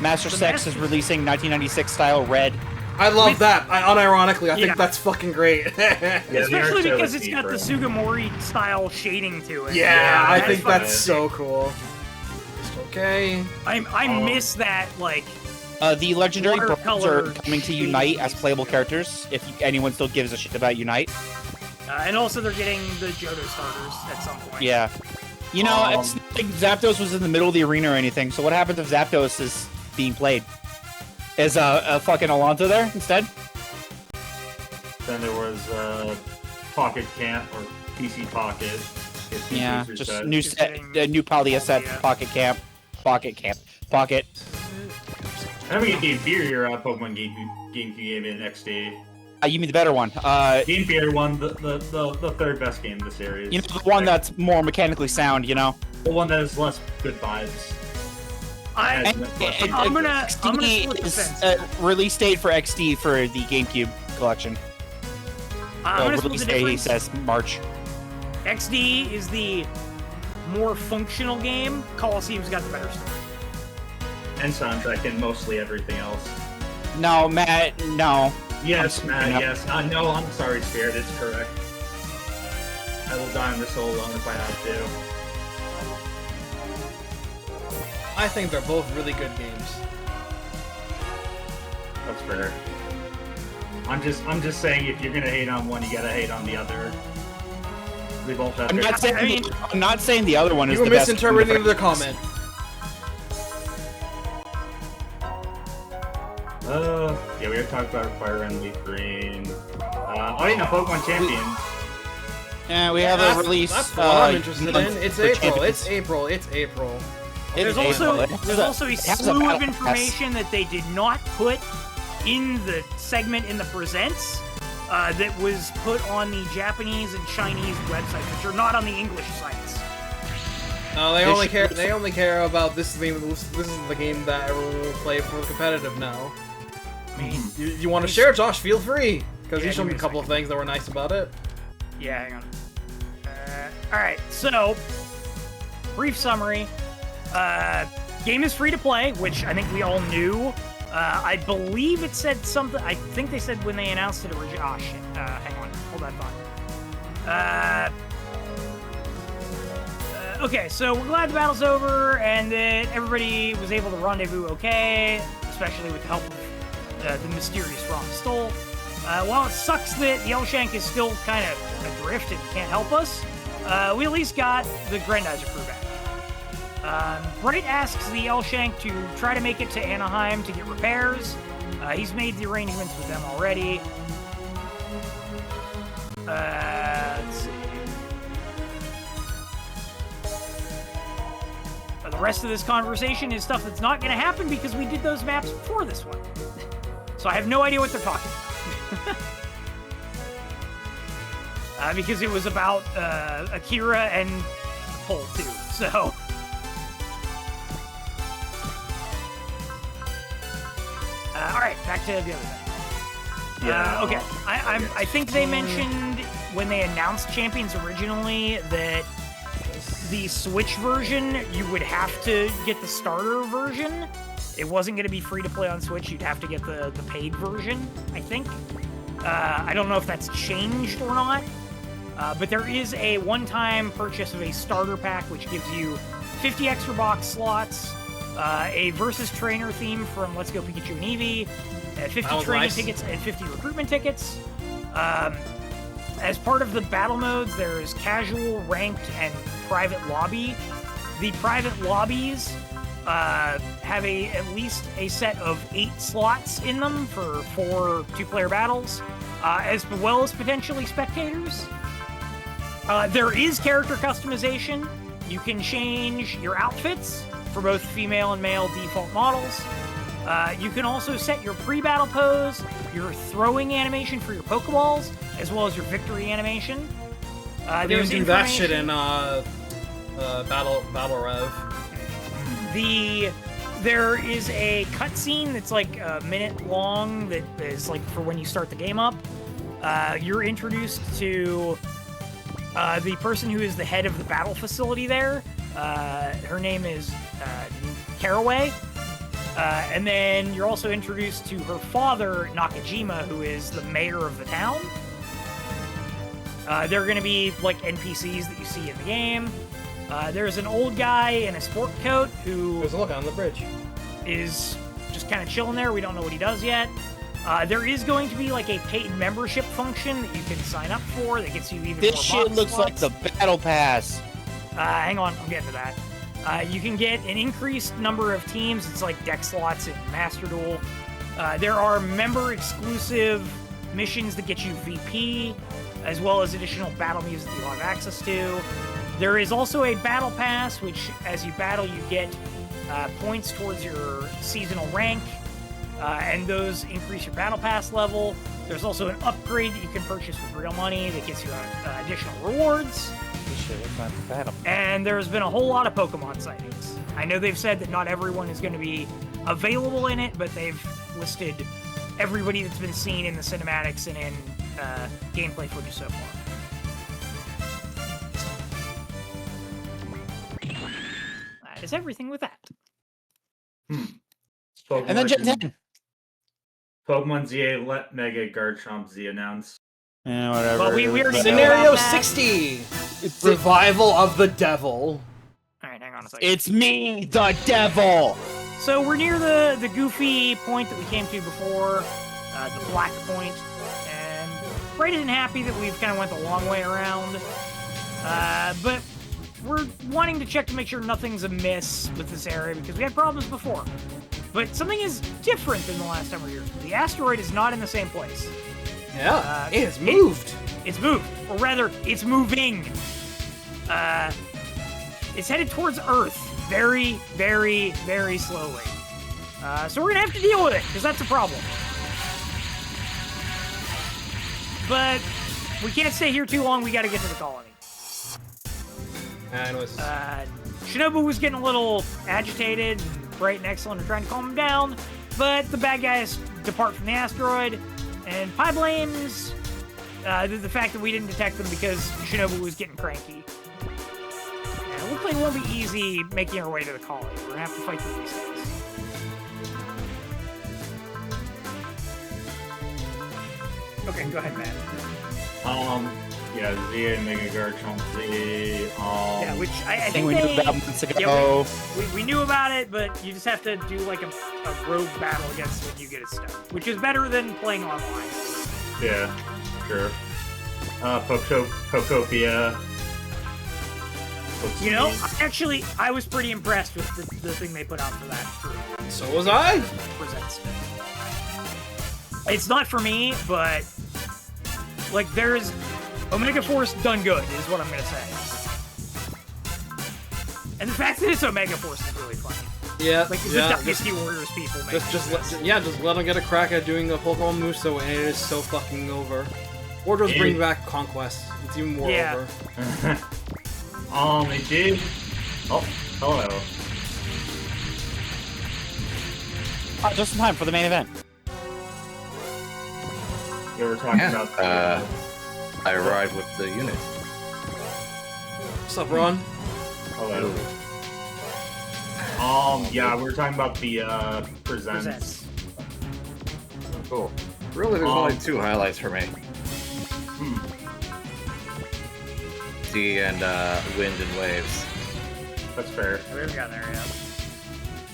Master Sex is releasing 1996 style Red. I love that. Unironically, I think that's fucking great. Especially because it's got the Sugimori style shading to it. Yeah, I think that's so cool. Okay. I miss that, like... the legendary birds are coming to Unite as playable characters, if anyone still gives a shit about Unite. And also they're getting the Johto starters at some point. Yeah. You know, it's not like Zapdos was in the middle of the arena or anything, so what happens if Zapdos is being played? Is a fucking Alonso there instead? Then there was Pocket Camp or PC Pocket. Yeah, just new set, new Paldia set, Pocket Camp, Pocket. I don't get the inferior Pokemon GameCube game in XD. You mean the better one? The inferior one, the third best game in the series. You know, the one that's more mechanically sound. You know, the one that has less good vibes. I'm gonna split the fence. Release date for XD for the GameCube collection. I'm gonna split release the date, he difference. says March. XD is the more functional game. Coliseum's got the better story. And soundtrack and mostly everything else. No, Matt, no. Yes, Matt, yes. No, I'm sorry, Spirit, it's correct. I will die on this hill alone if I have to. I think they're both really good games. That's fair. I'm just saying, if you're gonna hate on one, you gotta hate on the other. We both have. I'm not saying the other one is the best. You were misinterpreting the comment. Yeah, we were talking about Fire and Leaf Green. Oh yeah, Pokemon Champions. Yeah, we have a release. That's what I'm interested in. It's April. Champions. It's April. It's April. There's also a slew of information that they did not put in the segment in the presents that was put on the Japanese and Chinese websites, which are not on the English sites. No, they only care. They only care about this is the game that everyone will play for competitive now. I mean, you want to share, Josh? Feel free, because you showed me a couple of things that were nice about it. Yeah, hang on. All right, so brief summary. Game is free to play, which I think we all knew. I believe it said something. I think they said when they announced it originally. Oh shit! Hang on, hold that thought. Okay, so we're glad the battle's over and that everybody was able to rendezvous okay, especially with the help of the mysterious Ron Stoll. While it sucks that the Elshank is still kind of adrift and can't help us, we at least got the Grandizer crew back. Bright asks the Elshank to try to make it to Anaheim to get repairs. He's made the arrangements with them already. Let's see. The rest of this conversation is stuff that's not going to happen because we did those maps before this one. So I have no idea what they're talking about. Because it was about Akira and Ple Two. So... Alright, back to the other thing. Yeah. Okay, I think they mentioned when they announced Champions originally that the Switch version, you would have to get the starter version. It wasn't going to be free to play on Switch. You'd have to get the paid version, I think. I don't know if that's changed or not. But there is a one-time purchase of a starter pack, which gives you 50 extra box slots, a Versus Trainer theme from Let's Go Pikachu and Eevee, 50 training tickets and 50 recruitment tickets. As part of the battle modes, there is casual, ranked, and private lobby. The private lobbies have at least a set of 8 slots in them for 4 two-player battles, as well as potentially spectators. There is character customization. You can change your outfits for both female and male default models. You can also set your pre-battle pose, your throwing animation for your Pokeballs, as well as your victory animation. They do that shit in Battle Rev. There is a cutscene that's like a minute long that is like for when you start the game up. You're introduced to the person who is the head of the battle facility there. Her name is Caraway. And then you're also introduced to her father, Nakajima, who is the mayor of the town. They're going to be like NPCs that you see in the game. There's an old guy in a sport coat who... There's a look on the bridge. ...is just kind of chilling there. We don't know what he does yet. There is going to be like a paid membership function that you can sign up for that gets you even more This shit looks slots. like the battle pass. Hang on, I'm getting to that. You can get an increased number of teams. It's like deck slots in Master Duel. There are member-exclusive missions that get you VP, as well as additional battle music that you'll have access to. There is also a battle pass, which as you battle, you get points towards your seasonal rank. and those increase your battle pass level. There's also an upgrade that you can purchase with real money that gets you additional rewards. And there's been a whole lot of Pokemon sightings. I know they've said that not everyone is going to be available in it, but they've listed everybody that's been seen in the cinematics and in gameplay footage so far. That is everything with that. And then Gen 10. Pokemon ZA let Mega Garchomp Z announce. Yeah, whatever. Well, we already Scenario 60! Revival of the Devil. Alright, hang on a second. It's me, the devil! So we're near the goofy point that we came to before, the black point, and Bright isn't happy that we've kind of went the long way around, but we're wanting to check to make sure nothing's amiss with this area because we had problems before. But something is different than the last time we were here. The asteroid is not in the same place. Yeah, it's moved. It's moved, or rather, it's moving. It's headed towards Earth very, very, very slowly. So we're gonna have to deal with it, because that's a problem. But we can't stay here too long, we gotta get to the colony. Anyways. Shinobu was getting a little agitated, and Bright and Excellent are trying to calm him down, but the bad guys depart from the asteroid, and Pi blames the fact that we didn't detect them because Shinobu was getting cranky. And it looks like it won't be easy making our way to the colony. We're gonna have to fight through these things. Okay, go ahead, Matt. Yeah, Z and Mega Garchomp Z. Yeah, which I think we knew about months ago. Yeah, we knew about it, but you just have to do like a rogue battle against when you get it stuck, which is better than playing online. Yeah, sure. Pokopia. You know, actually, I was pretty impressed with the thing they put out for that. So was I. Presents. It's not for me, but like there's Omega Force done good is what I'm gonna say. And the fact that it's Omega Force is really funny. Yeah, Like the yeah. Dynasty Warriors people make Just let them get a crack at doing the Pokemon Muso, and it is so fucking over. Or just bring back Conquest. It's even more over. They did. Oh, hello. Just in time for the main event. You were talking about. I arrived with the unit. What's up, Ron? Hello. Yeah, we were talking about the presents. Oh, cool. Really, there's only two highlights for me. Sea and wind and waves. That's fair. We haven't gotten there yet.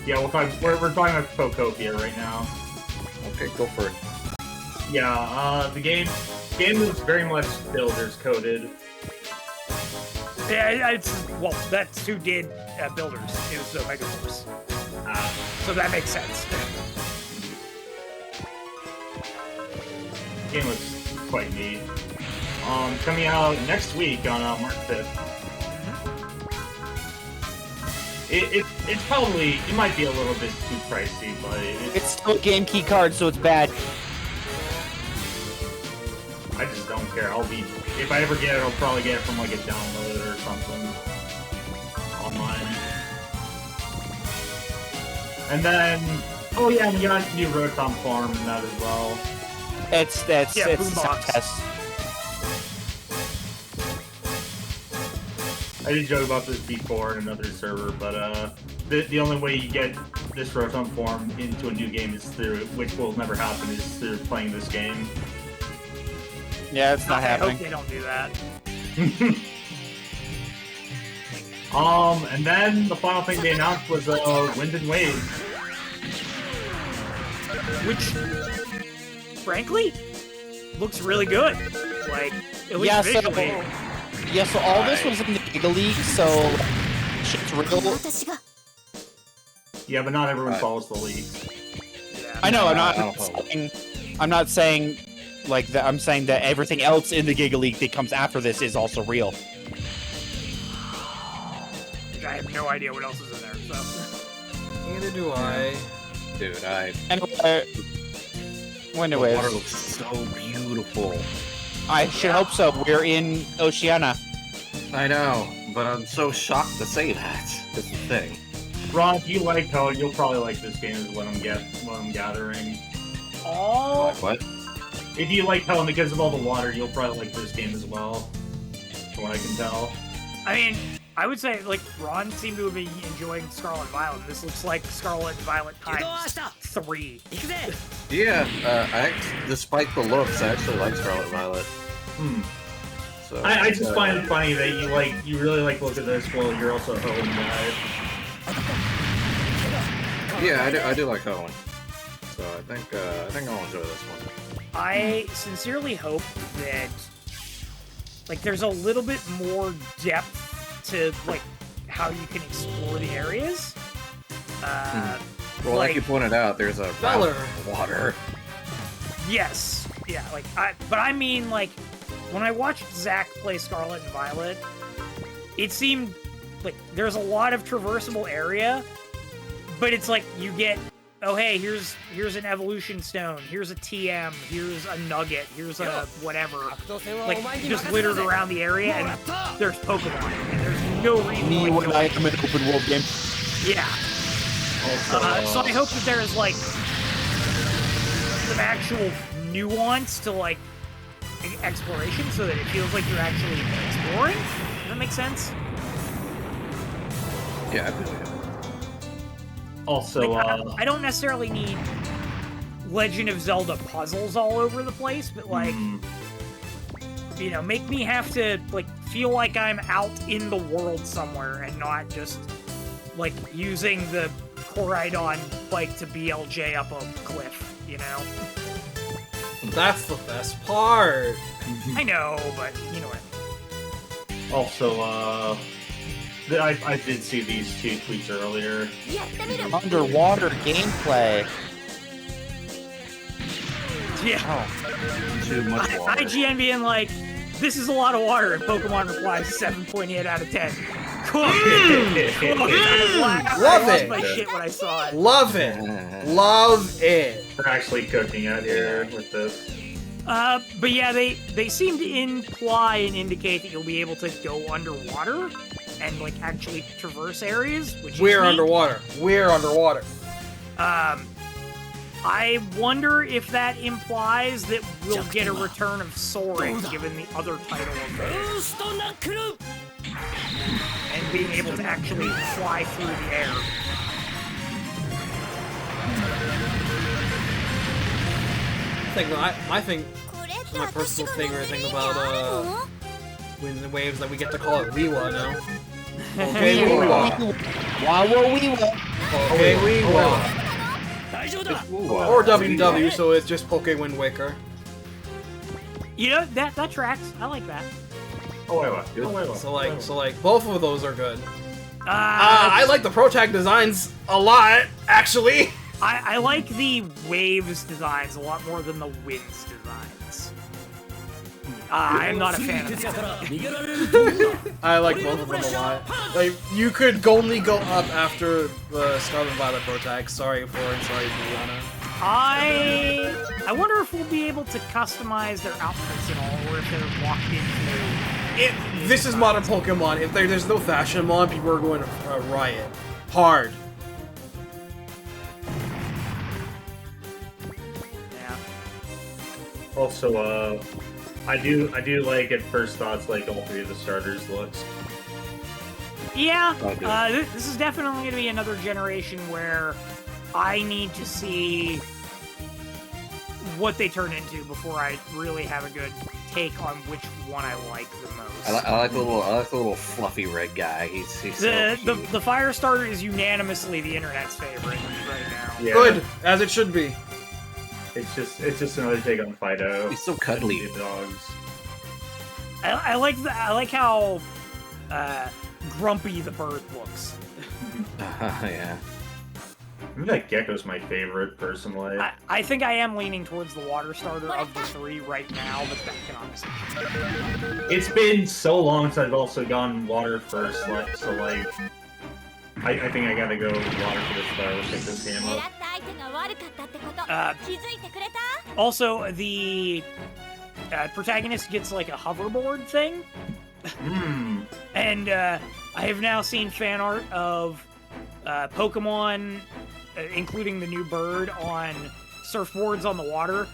Yeah, we're talking about Pokopia right now. Okay, go for it. Yeah, the game is very much builders coded. Yeah, well, that's who did Builders. It was Omega Force. So that makes sense. The game looks quite neat. Coming out next week on March 5th. It's probably, it might be a little bit too pricey, but It's still a game key card, so it's bad. I just don't care. If I ever get it, I'll probably get it from like a download or something online. And then, oh yeah, we got new Rotom Farm and that as well. It's Boombox. a test. I did joke about this before in another server, but the only way you get this Rotom form into a new game is through, which will never happen, is through playing this game. Yeah, it's not I happening. hope they don't do that. And then the final thing they announced was Wind and Wave. Which, frankly, looks really good. Like, at least Yeah, visually. so all this was in the Giga League, so shit's real. 私が Yeah, but not everyone follows the league. Yeah. I know, I I'm not saying like that. I'm saying that everything else in the Giga League that comes after this is also real. Which I have no idea what else is in there, so. Neither do I. dude. Anyway, The water anyways, looks so beautiful. I should hope so. We're in Oceania. I know, but I'm so shocked to say that. That's the thing. Ron, if you like how you'll probably like this game is what I'm gathering. Oh, What? If you like Helen because of all the water, you'll probably like this game as well. From what I can tell. I mean, I would say, like, Ron seemed to be enjoying Scarlet and Violet. This looks like Scarlet and Violet times 3. Yeah, despite the looks, I actually like Scarlet Violet. So I just find it funny that you really like look at this while you're also a Helen guy. Yeah, I do like Helen. So I think I'll enjoy this one. I sincerely hope that, like, there's a little bit more depth to, like, how you can explore the areas. Well, like you pointed out, there's a Feller. water. Yes. Yeah, like, but I mean, like, when I watched Zach play Scarlet and Violet, it seemed like there's a lot of traversable area, but it's like you get, oh hey, here's an evolution stone, here's a TM, here's a nugget, here's a whatever, like just littered around the area, and there's Pokemon, and there's no reason. Me when I am an open world game. Yeah. So I hope that there's like some actual nuance to like exploration, so that it feels like you're actually exploring. Does that make sense? Yeah, I believe it. Also, like, I don't necessarily need Legend of Zelda puzzles all over the place, but like, you know, make me have to like feel like I'm out in the world somewhere and not just like using the Koraidon bike to BLJ up a cliff, you know? That's the best part. I know, but you know what I mean. Also, I did see these 2 tweets earlier. Underwater gameplay. Yeah. Too much water. IGN being like, this is a lot of water, and Pokemon replies 7.8 out of 10. Cool. Love I lost it. my shit when I saw it. Love it. Love it. We're actually cooking out here with this. But yeah, they seem to imply and indicate that you'll be able to go underwater and like actually traverse areas, which We're is neat. underwater. We're underwater. I wonder if that implies that we'll get a return of soaring, given the other title of it, and being able to actually fly through the air. My personal favorite thing about Winds and Waves that we get to call it Weewa now. Okay, Weewa. Okay, Weewa. Or WW, so it's just Poke Wind Waker. You know, that tracks. I like that. So like both of those are good. I like the Protag designs a lot, actually. I like the Waves designs a lot more than the Winds designs. I'm not a fan of that. I like both of them a lot. Like, you could only go up after the Scarlet and Violet Protag. Sorry, Florin, sorry, Juliana. I wonder if we'll be able to customize their outfits at all, or if they're locked into... This is modern Pokemon. If there's no fashion mod, people are going to riot. Hard. Yeah. Also, I do like at first thoughts like all 3 of the starters looks. Yeah, this is definitely going to be another generation where I need to see what they turn into before I really have a good take on which one I like the most. I like the little fluffy red guy. He's so cute. The fire starter is unanimously the internet's favorite right now. Yeah. Good, as it should be. It's just another take on Fido. He's so cuddly. The dogs. I like how grumpy the bird looks. Yeah. I think that Gecko's my favorite, personally. I think I am leaning towards the water starter of the 3 right now, but that can honestly change. It's been so long since I've also gone water first, so like, I think I gotta go water for this, but I will pick this game up. Also, the protagonist gets like a hoverboard thing. And I have now seen fan art of Pokemon, including the new bird, on surfboards on the water.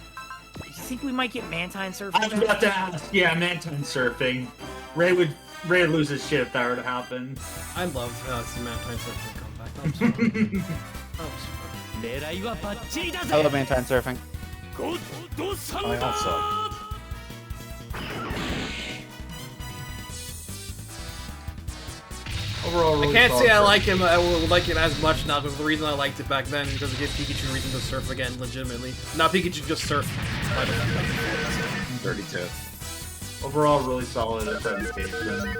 Do you think we might get Mantine surfing? I was about to ask. Yeah, Mantine surfing. Ray would lose his shit if that were to happen. I'd love to see Mantine surfing come back. I love Mantine surfing. I also. Overall, really I can't say I solid. like him. I would like it as much now because the reason I liked it back then is because it gave Pikachu a reason to surf again, legitimately. Not Pikachu just surf. 32. Overall, really solid presentation.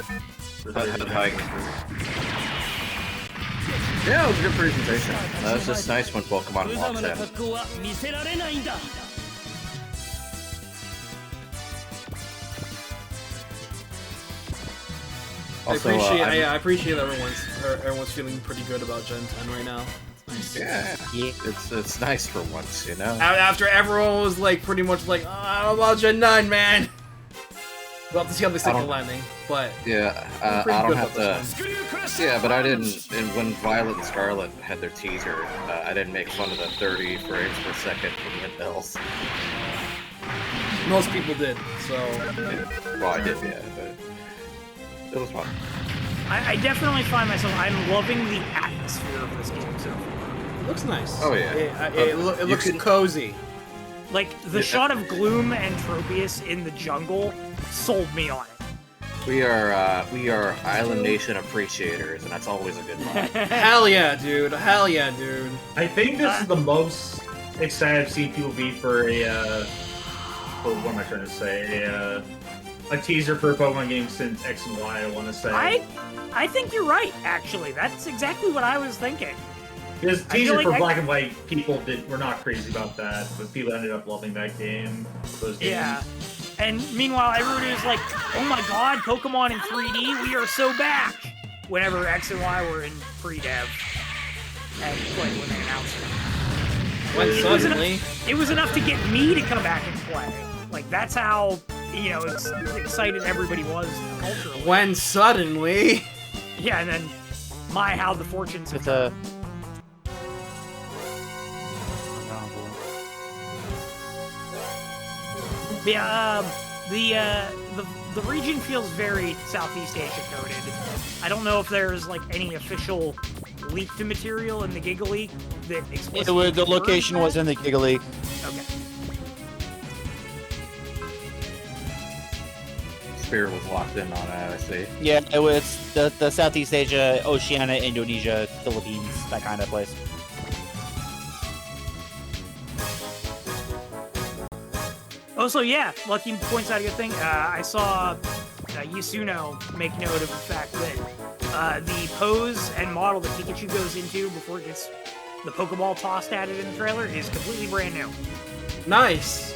Yeah, it was a good presentation. It's just nice when Pokemon walks in. Also, I appreciate everyone's feeling pretty good about Gen 10 right now. It's nice. Yeah, it's nice for once, you know. After everyone was like pretty much like, oh, I don't know about Gen 9, man. We'll have to see how they stick the landing, but yeah, I don't have to. Yeah, but I didn't. And when Violet and Scarlet had their teaser, I didn't make fun of the 30 frames per second from windmills. Most people did, so. Yeah. Well, I did, yeah, but it was fun. I definitely find myself. I'm loving the atmosphere of this game so far. It looks nice. Oh yeah, it looks cozy. Like the shot of Gloom and Tropius in the jungle sold me on it. We are Island Nation appreciators, and that's always a good vibe. Hell yeah, dude! Hell yeah, dude! I think this is the most excited I've seen people be for a. What am I trying to say? A teaser for a Pokemon game since X and Y. I want to say. I think you're right. Actually, that's exactly what I was thinking. Because teaser for Black and White, people were not crazy about that, but people ended up loving that game. Those games. Yeah. And meanwhile, everybody was like, "Oh my God, Pokemon in 3D! We are so back!" Whenever X and Y were in pre-dev, and like when they announced it. It was enough to get me to come back and play. Like that's how excited everybody was culturally. When suddenly. Yeah, and then how the fortunes of Yeah, the region feels very Southeast Asia coded. I don't know if there's like any official leaked material in the Giga Leak that explicitly The location was in the Giga Leak. Okay. Spirit was locked in on it, I see. Yeah, it was the Southeast Asia, Oceania, Indonesia, Philippines, that kind of place. Also, yeah, Lucky points out a good thing. I saw Yasuno make note of the fact that the pose and model that Pikachu goes into before it gets the Pokeball tossed at it in the trailer is completely brand new. Nice.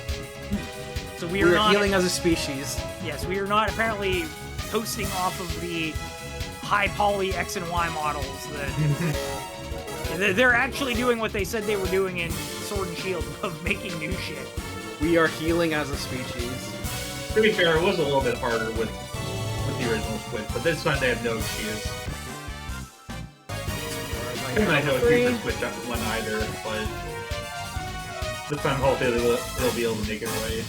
So we are healing as a species. Yes, we are not apparently coasting off of the high poly X and Y models. That they're actually doing what they said they were doing in Sword and Shield of making new shit. We are healing as a species. To be fair, it was a little bit harder with the original Switch, but this time they have no excuse. I don't know if you can switch up one either, but this time hopefully they'll be able to make it right.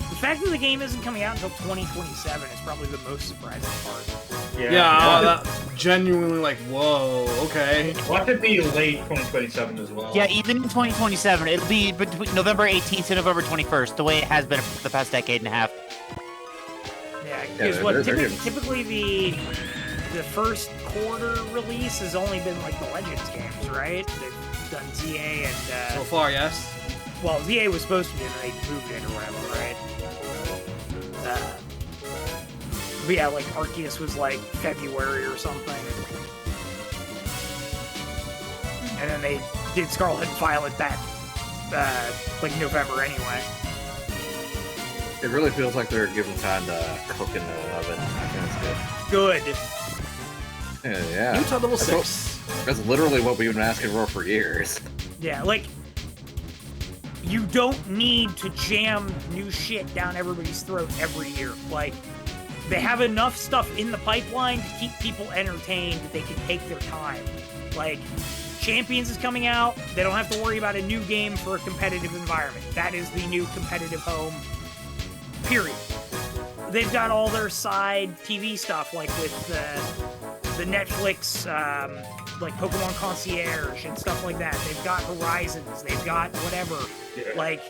The fact that the game isn't coming out until 2027 is probably the most surprising part. That genuinely like, whoa, okay. Watch it be late 2027 as well. Yeah, even in 2027, it'll be between November 18th and November 21st, the way it has been for the past decade and a half. Yeah, because typically the first quarter release has only been like the Legends games, right? They've done ZA and so far, yes. Well, ZA was supposed to be, and they moved it or whatever, right? But yeah, like Arceus was like February or something. And then they did Scarlet and Violet back like November anyway. It really feels like they're giving time to cook in the oven. I think it's good. Good. Yeah. Utah level 6. That's literally what we've been asking for years. Yeah, like, you don't need to jam new shit down everybody's throat every year. Like, they have enough stuff in the pipeline to keep people entertained that they can take their time. Like, Champions is coming out. They don't have to worry about a new game for a competitive environment. That is the new competitive home. Period. They've got all their side TV stuff, like with the Netflix, like Pokemon Concierge and stuff like that. They've got Horizons. They've got whatever. Yeah. Like,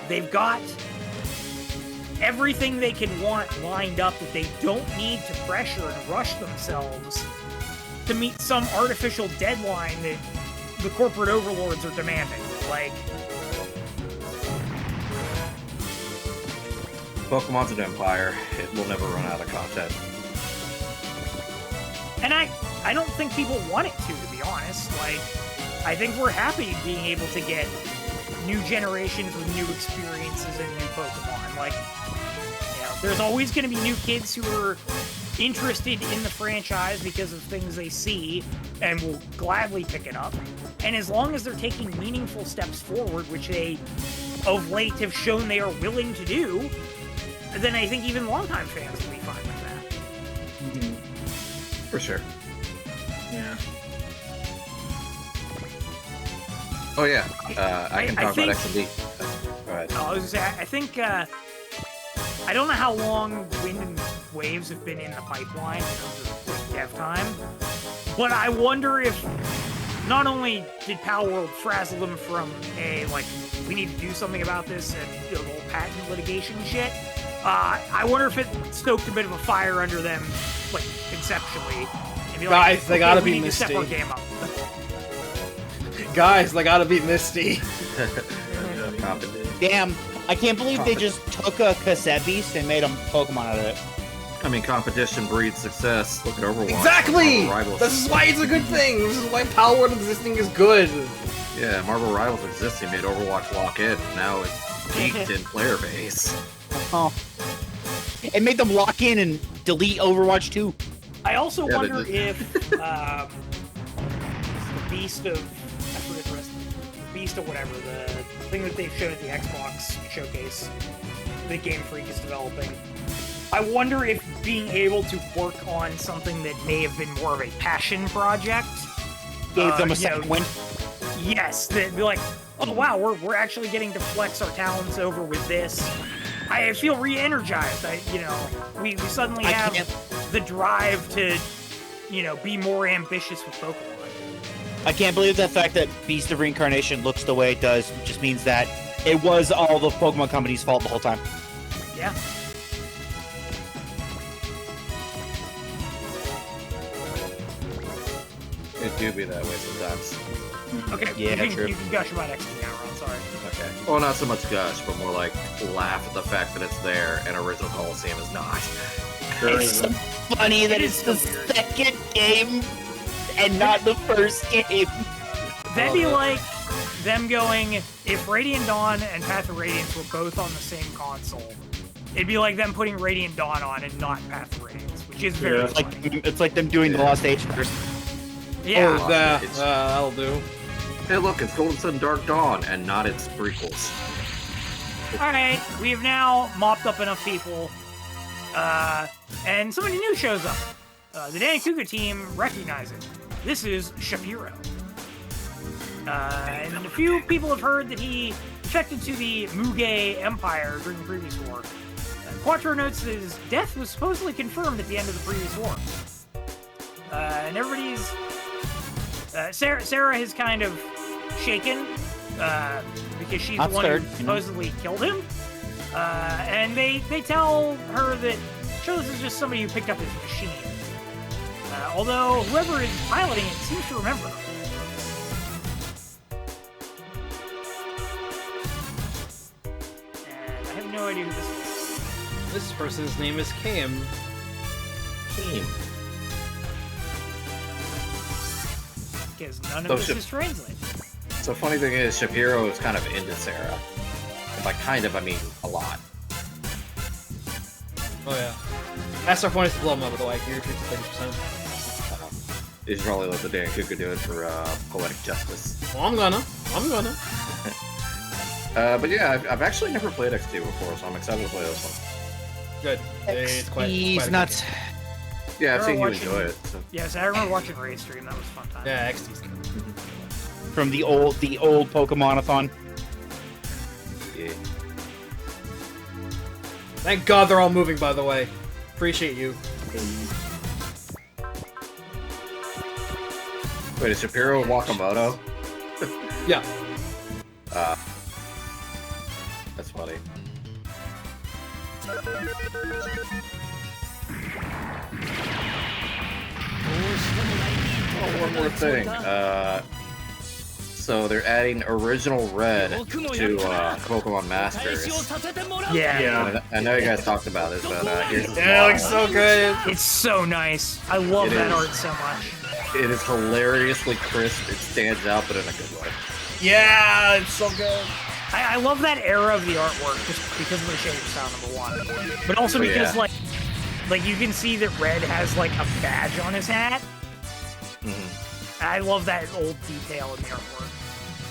they've got everything they can want lined up that they don't need to pressure and rush themselves to meet some artificial deadline that the corporate overlords are demanding. Like, Pokemon's an empire. It will never run out of content. and I don't think people want it to be honest. Like, I think we're happy being able to get new generations with new experiences and new Pokemon. Like, you know, there's always going to be new kids who are interested in the franchise because of things they see and will gladly pick it up. And as long as they're taking meaningful steps forward, which they of late have shown they are willing to do, then I think even longtime fans will be fine with that. Mm-hmm. For sure. Yeah. Oh yeah, I can talk think, about X&D. Go ahead. I was gonna say, I think, I don't know how long Wind and Waves have been in the pipeline in terms of like, dev time, but I wonder if not only did Pal World frazzle them from like, we need to do something about this and the whole patent litigation shit, I wonder if it stoked a bit of a fire under them, like, conceptually. And be like, Guys, they gotta be we need to step our Misty. game up. Guys, they gotta beat Misty. Damn, I can't believe they just took a cassette beast and made a Pokemon out of it. I mean, competition breeds success. Look at Overwatch. Exactly! Marvel Rivals. This is why it's a good thing. This is why Power World existing is good. Yeah, Marvel Rivals existing made Overwatch lock in. Now it's peaked in player base. Oh. It made them lock in and delete Overwatch 2. I also Yeah, wonder but- if the Beast of, I forget the rest, Beast of whatever, the thing that they've shown at the Xbox showcase that Game Freak is developing. I wonder if being able to work on something that may have been more of a passion project Gave them a you second know, win. Yes, they'd be like, oh wow, we're actually getting to flex our talents over with this. I feel re-energized. We suddenly I have can't- the drive to, be more ambitious with Pokemon. I can't believe the fact that Beast of Reincarnation looks the way it does just means that it was all the Pokemon company's fault the whole time. Yeah. It do be that way sometimes. Okay. Yeah, you true. can gush about XP now, Ron. Sorry. Okay. Well, not so much gush, but more like laugh at the fact that it's there and Original Coliseum is not. It's so funny that It it's is the so weird. second game and not the first game. That'd be like them going, if Radiant Dawn and Path of Radiance were both on the same console, it'd be like them putting Radiant Dawn on and not Path of Radiance, which is very Yeah. funny. It's like them doing the Lost Age first. Yeah. Oh, that'll do. Hey, look, it's Golden Sun Dark Dawn and not its prequels. Alright, we have now mopped up enough people, and somebody new shows up. The Danny Kuga team recognize it. This is Shapiro. And a few people have heard that he defected to the Muge Empire during the previous war. Quattro notes that his death was supposedly confirmed at the end of the previous war. And everybody's... Sarah has kind of shaken, because she's That's the one fair, who supposedly killed him. And they tell her that this is just somebody who picked up his machine. Although whoever is piloting it seems to remember her. And I have no idea who this is. This person's name is Kim. Because none of this is translated. So funny thing is, Shapiro is kind of in this era. And by kind of, I mean a lot. Oh yeah. SR point is to blow him up with the white gear, 30%. You should probably let the Dan Kuka do it for poetic justice. Well, I'm gonna. But yeah, I've actually never played XT before, so I'm excited to play this one. Good. It's quite He's a nuts. Yeah, I've seen you watching- enjoy it. So. Yes, I remember watching Ray's stream. That was a fun time. Yeah, XT's good. From the old Pokemon-a-thon. Yeah. Thank God they're all moving, by the way. Appreciate you. Wait, is Shapiro Wakamoto? Yeah. That's funny. Oh, one more thing. So they're adding original red to Pokemon Masters. Yeah. I know you guys talked about it, but here's the Yeah, it looks so good. It's so nice. I love It that is. art so much. It is hilariously crisp. It stands out, but in a good way. Yeah, it's so good. I love that era of the artwork just because of the shape style, number one. But also Oh, because, yeah. like you can see that Red has, like, a badge on his hat. I love that old detail in the artwork.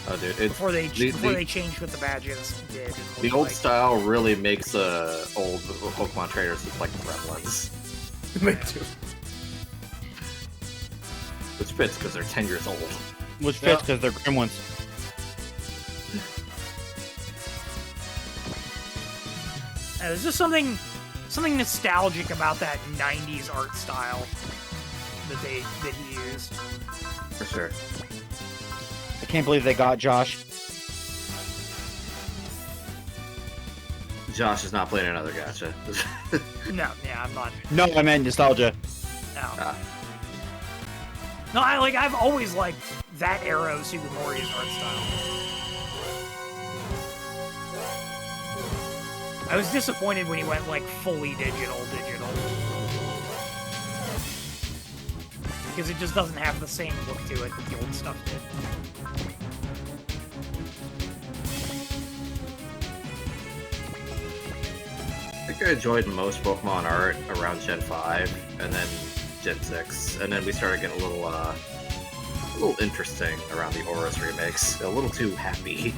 Oh, dude, it's Before they the changed what the badges did. the old style really makes old Pokemon trainers look like gremlins, Me too. which fits because they're 10 years old. Which fits because they're gremlins. There's just something nostalgic about that '90s art style that he used. For sure. I can't believe they got Josh. Josh is not playing another gacha. No, yeah, I'm not. No, I meant nostalgia. No. Ah. No, I've always liked that era of Super Mario's art style. I was disappointed when he went like fully digital. Because it just doesn't have the same look to it that the old stuff did. I think I enjoyed most Pokemon art around Gen 5, and then Gen 6, and then we started getting a little interesting around the Aurus remakes. A little too happy.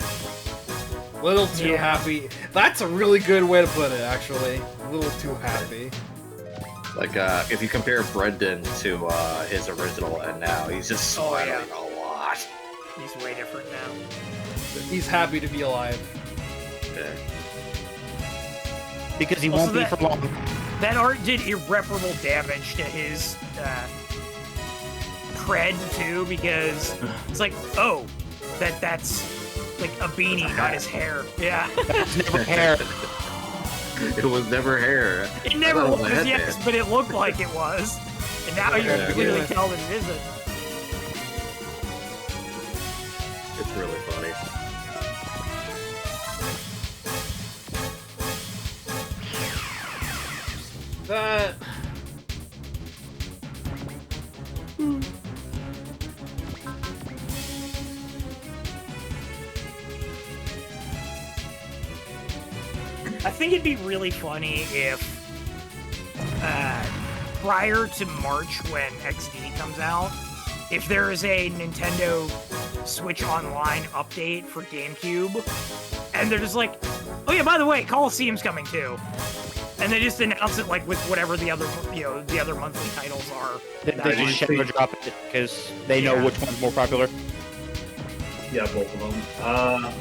Little too happy. That's a really good way to put it, actually. A little too happy. Like, if you compare Brendan to his original and now, he's just smiling a lot. He's way different now. He's happy to be alive. Yeah. Because he Also, won't be for long. That art did irreparable damage to his cred too, because it's like, oh, that's like a beanie, not his hair. Yeah. That's never hair. It was never hair. It never I thought it was, a yes, headband. but it looked like it was. And now you can clearly tell that it isn't. It's really funny. That... I think it'd be really funny if, prior to March when XD comes out, if there is a Nintendo Switch Online update for GameCube, and they're just like, oh yeah, by the way, Coliseum's coming too. And they just announce it like with whatever the other, the other monthly titles are. They just shadow drop it because they know which one's more popular. Yeah, both of them.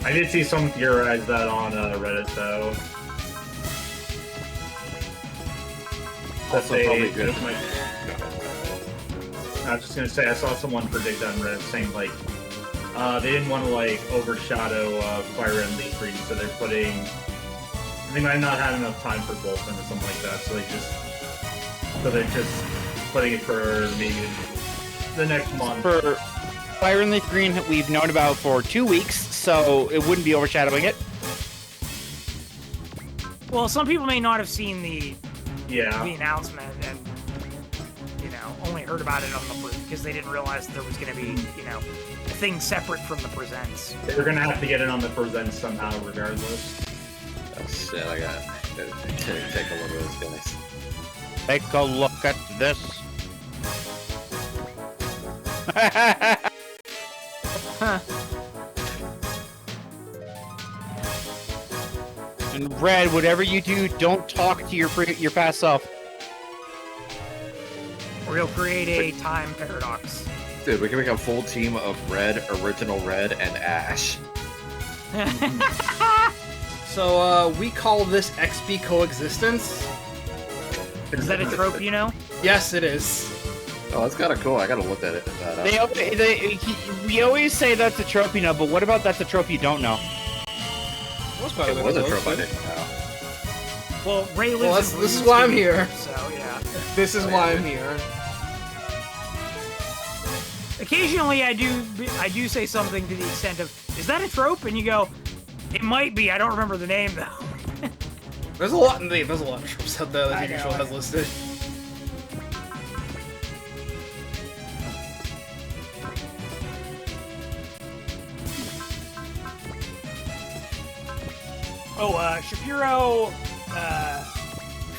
I did see someone theorize that on Reddit, though. Also probably good. I was just gonna say, I saw someone predict on Reddit saying, like, they didn't want to, like, overshadow Fire and Leaf Green, so they're putting... I think I not had enough time for both of them or something like that, so they're just putting it for maybe the next month. For Fire and Leaf Green, we've known about for 2 weeks, so it wouldn't be overshadowing it. Well, some people may not have seen the Yeah. announcement and only heard about it on the because they didn't realize there was going to be a thing separate from the presents. They're gonna have to get it on the present somehow, regardless. Oh shit! I got take a look at this, guys. Take a look at this. And Red, whatever you do, don't talk to your past self. Or you'll create a time paradox. Dude, we can make a full team of Red, Original Red, and Ash. So, we call this XP coexistence. Is that a trope, you know? Yes, it is. Oh, that's kind of cool. I gotta look at it. We always say that's a trope you know, but what about that's a trope you don't know? It was a trope I didn't know. Well, Ray lives in this is why I'm Together, here. So, yeah. This is why I'm here. Occasionally, I do say something to the extent of, "Is that a trope?" And you go, "It might be. I don't remember the name though." There's a lot of tropes out there that I TV know, Show I has know. listed. Oh, Shapiro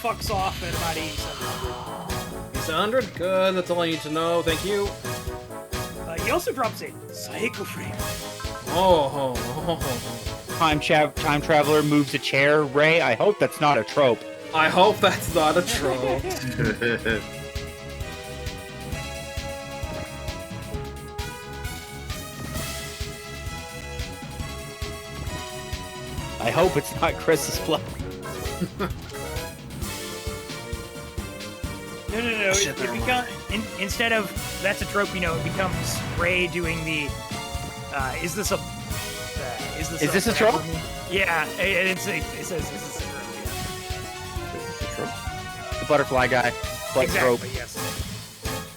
fucks off at about 8700. 800? Good, that's all I need to know, thank you. He also drops a Psycho Frame. Oh. Time traveler moves a chair. Ray, I hope that's not a trope. I hope that's not a trope. I hope it's not Chris's blood. No. It becomes instead of that's a trope, it becomes Ray doing the. Is this a trope? Yeah, it says is this a trope? Is this a trope? The butterfly guy. Exactly. Trope. Yes.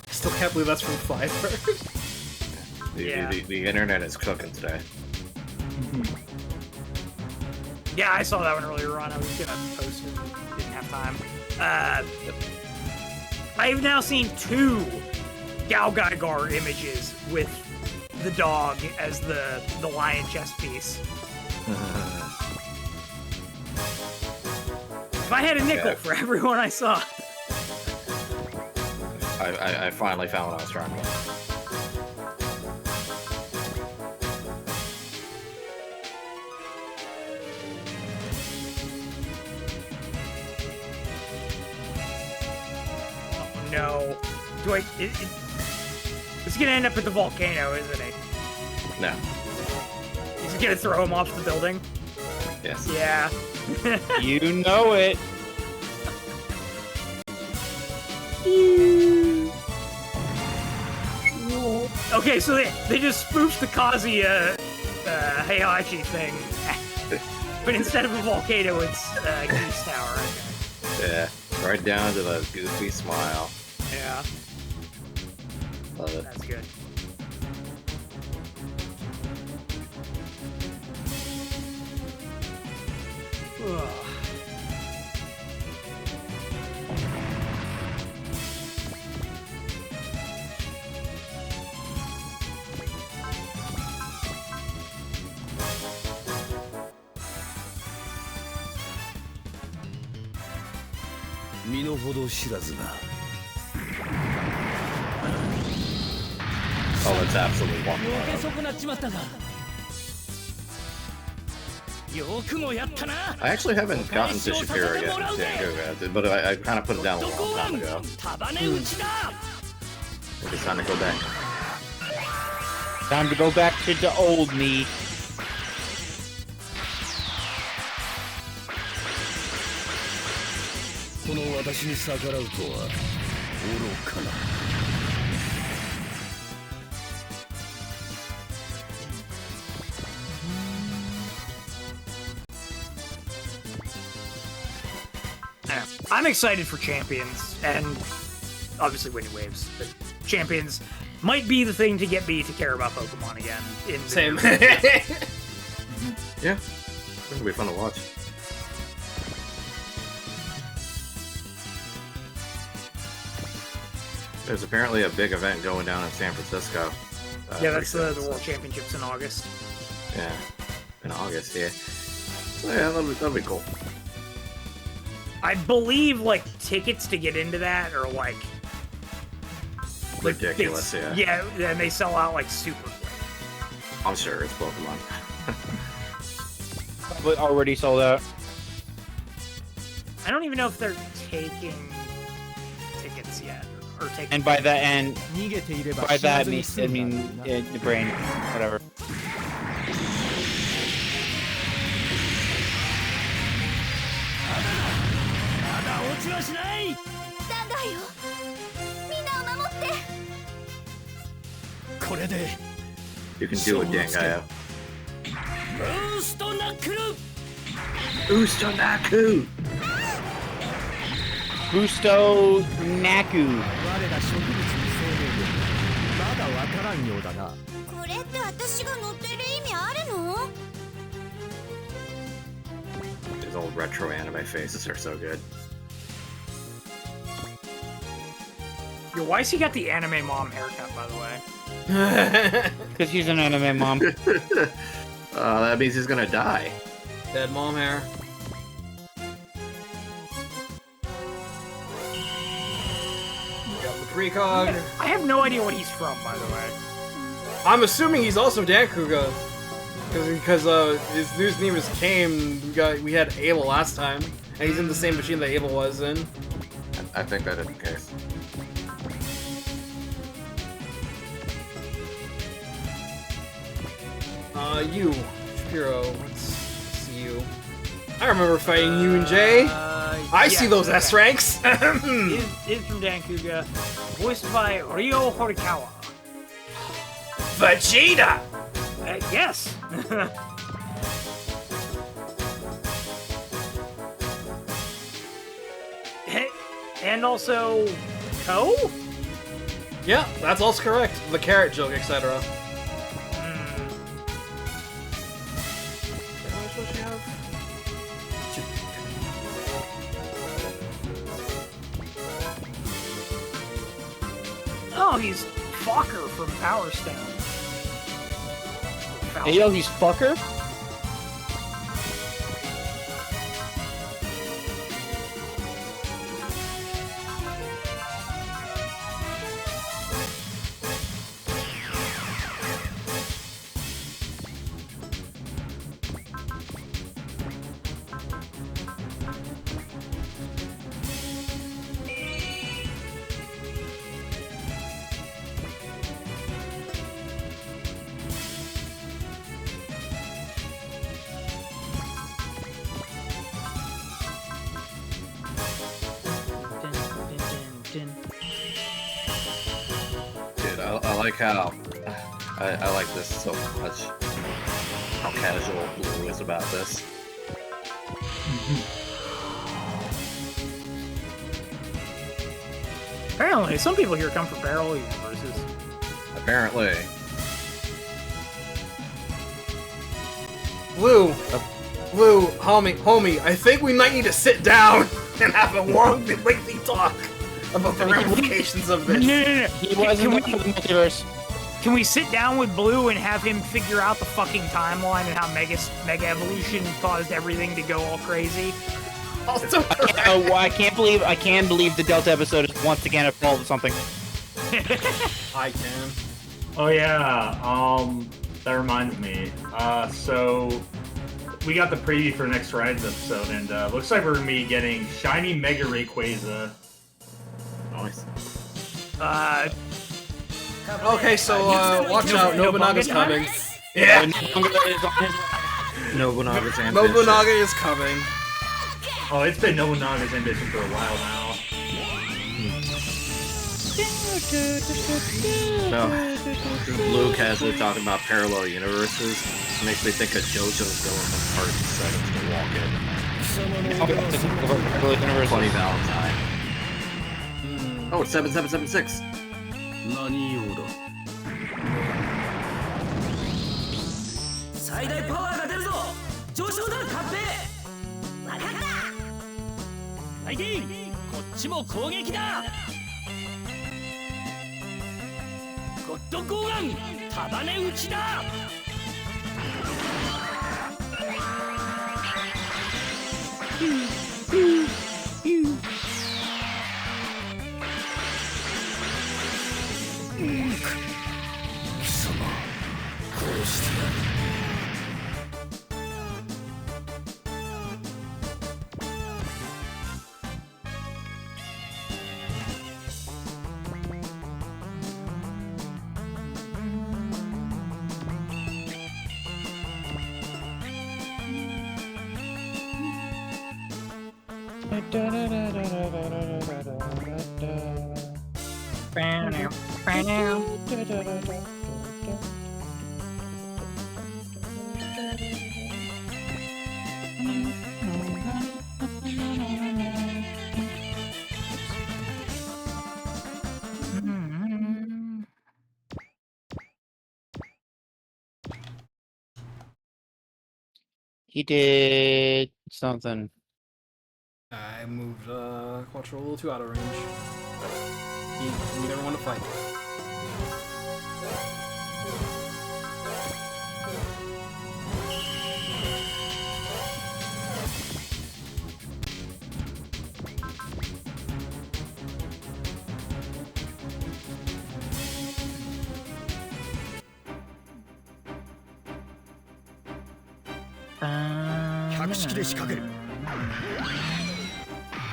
I still can't believe that's from Fiverr. The internet is cooking today. Yeah, I saw that one earlier on. I was gonna post it, didn't have time. I've now seen 2 Gal Gaigar images with the dog as the lion chess piece. If I had a nickel for everyone I saw. I finally found what I was trying to. No. It's gonna end up at the volcano, isn't it? No. He's gonna throw him off the building? Yes. Yeah. You know it. Okay, so they just spoofed the Kazuya Heihachi thing. But instead of a volcano, it's a geese tower. Yeah. Right down to the goofy smile. Yeah. Love it. That's good. Ugh. Oh, that's absolutely wonderful. I actually haven't gotten to Shapiro yet in Zangoga, but I kind of put it down a long time ago. Maybe it's time to go back. Time to go back to the old me. I'm excited for Champions, and obviously Winning Waves, but Champions might be the thing to get me to care about Pokemon again. Same. Yeah. It'll be fun to watch. There's apparently a big event going down in San Francisco. Yeah, that's the World Championships in August. Yeah, in August, yeah. So yeah, that'll be cool. I believe, like, tickets to get into that are, like... Ridiculous, yeah. Yeah, and they sell out, like, super quick. I'm sure it's Pokemon. But already sold out. I don't even know if they're taking tickets yet. Or taking... And by that, I mean, the brain, whatever. You can do it, Dangayo. Boostonaku! Busto Naku. これって私が乗ってる意味あるの？ His old retro anime faces are so good. Yo, why's he got the anime mom haircut, by the way? Because he's an anime mom. That means he's gonna die. Dead mom hair. Got the precog. I have no idea what he's from, by the way. I'm assuming he's also Dankuga. Because his name is Kame. We had Abel last time. And he's in the same machine that Abel was in. I think that is the case. You, Shapiro. Let's see you. I remember fighting you and Jay. I see those S ranks. Is from Dankuga, voiced by Ryo Horikawa. Vegeta. Yes. And also, Ko? Yeah, that's also correct. The carrot joke, etc. Oh, he's Fokker from Power Stone. Hey, yo, he's fucker? I like how I like this so much. How casual Blue is about this. Apparently, some people here come from parallel universes. Apparently. Blue, homie, I think we might need to sit down and have a long, lengthy talk about the ramifications of this. No. He wasn't in the multiverse. Can we sit down with Blue and have him figure out the fucking timeline and how Mega Evolution caused everything to go all crazy? Also, I can't believe the Delta episode is once again a fault of something. I can. Oh yeah, that reminds me. So we got the preview for next Rides episode, and looks like we're gonna be getting shiny Mega Rayquaza. Nice. Okay, so watch out, Nobunaga's coming. Yeah, Nobunaga's ambition. Nobunaga is coming. Oh, it's been Nobunaga's ambition for a while now. No, Blue casually talking about parallel universes. It makes me think of JoJo's villain from Part 7 to walk in. Funny Valentine. Oh, it's 7776. 何用だ最大パワーが出るぞ上昇だカッペわかったライティこっちも攻撃だゴッドゴーガン束ね打ちだ。貴様殺してやる。He did something. I moved Quattro a little too out of range. He need everyone to fight.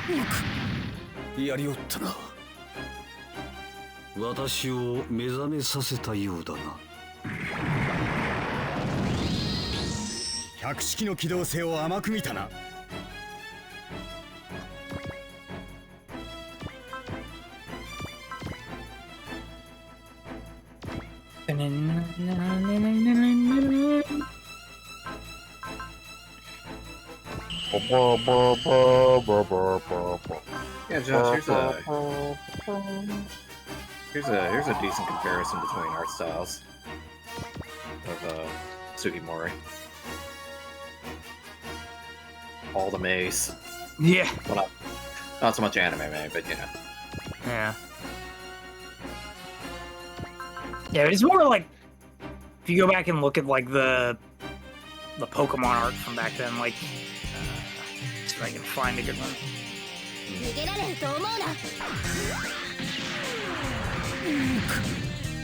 Muge やりおったな。私を目覚めさせたようだな。百式の機動性を甘く見たな。Yeah, Josh, here's a decent comparison between art styles of Sugimori. All the maze. Yeah. Well, not so much anime, but you know. Yeah. Yeah, it's more like if you go back and look at like the Pokemon art from back then, like see if I can find a good one.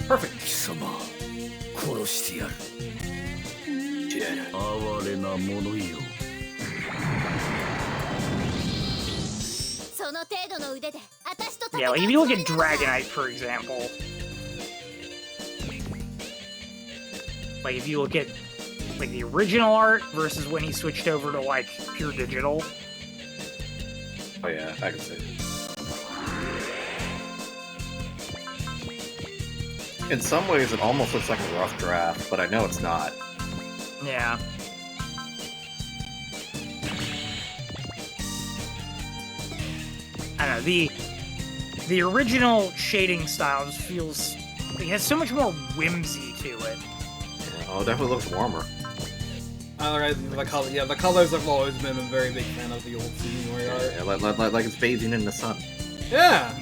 Perfect. 貴様殺してやる。哀れなものよ。その程度の腕で私と戦う。 Yeah, like if you look at Dragonite, for example, like if you look at like the original art versus when he switched over to like pure digital. Oh yeah, I can see. In some ways, it almost looks like a rough draft, but I know it's not. Yeah. I don't know, the original shading style just feels it has so much more whimsy to it. Oh, it definitely looks warmer. Alright, the color, yeah, the colors I've always been a very big fan of the old Sugimori art. Yeah, like it's bathing in the sun. Yeah.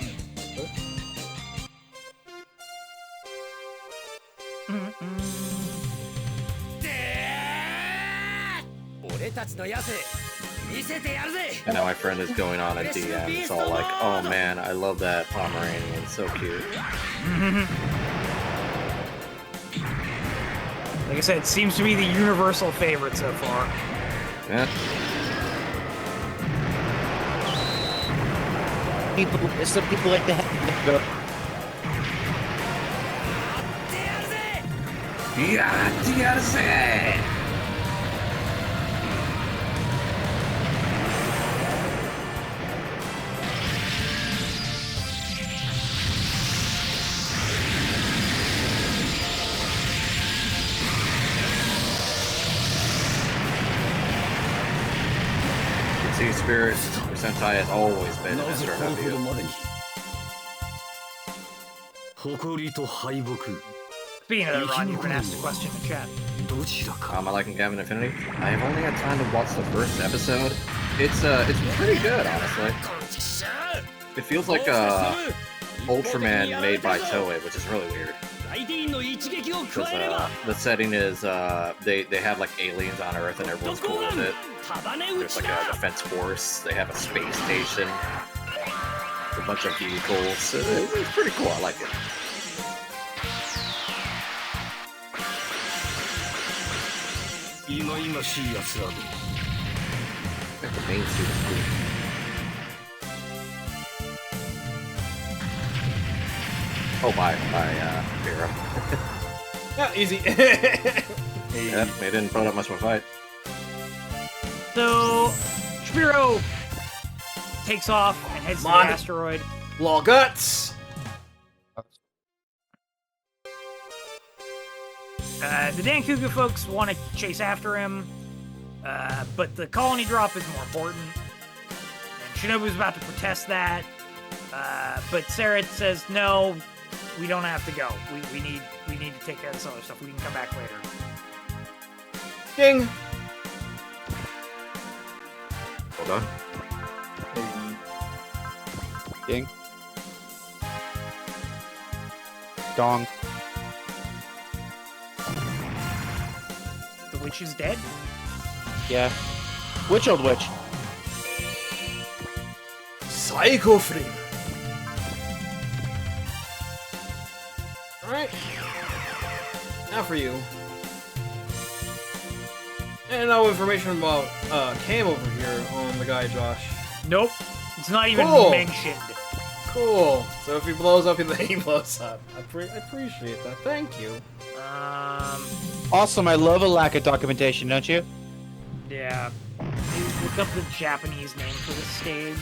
And now my friend is going on a DM. It's all like, oh man, I love that Pomeranian, so cute. Like I said, it seems to be the universal favorite so far. Yeah. Some people like to have the... Spirit for Sentai has always been an SRW. Speaking of that, Ron, you've been asked a question in chat. Am I liking Gavin Infinity? I have only had time to watch the first episode. It's pretty good, honestly. It feels like Ultraman made by Toei, which is really weird. Because the setting is they have like aliens on Earth and everyone's cool with it. There's like a defense force. They have a space station. A bunch of vehicles. It's pretty cool. I like it. The main suit is cool. Oh, my Vera. Yeah, easy. Yep, they didn't put up much of a fight. So, Shapiro takes off and heads to the asteroid. Law guts. The Dankuga folks want to chase after him, but the colony drop is more important. And Shinobu's about to protest that, but Sarah says, no, we don't have to go. We need to take care of this other stuff. We can come back later. Ding. Hold on. Ding. Dong. The witch is dead? Yeah. Which old witch? Psycho Frame. Alright. Now for you. And no information about Cam over here on the guy Josh. Nope. It's not even mentioned. Cool. So if he blows up, he blows up. I appreciate that. Thank you. Awesome. I love a lack of documentation, don't you? Yeah. You look up the Japanese name for this stage.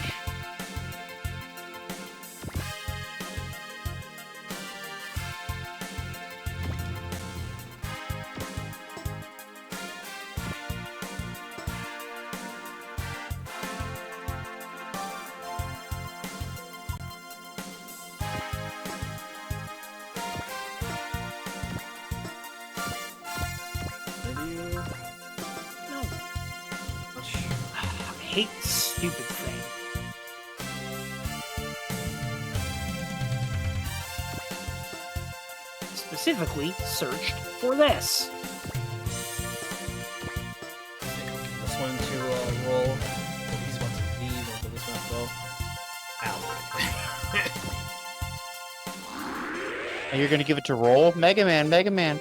Hate stupid thing. Specifically searched for this. This one to roll. He's about to leave. I'll put this one to roll. And you're gonna give it to roll? Mega Man, Mega Man.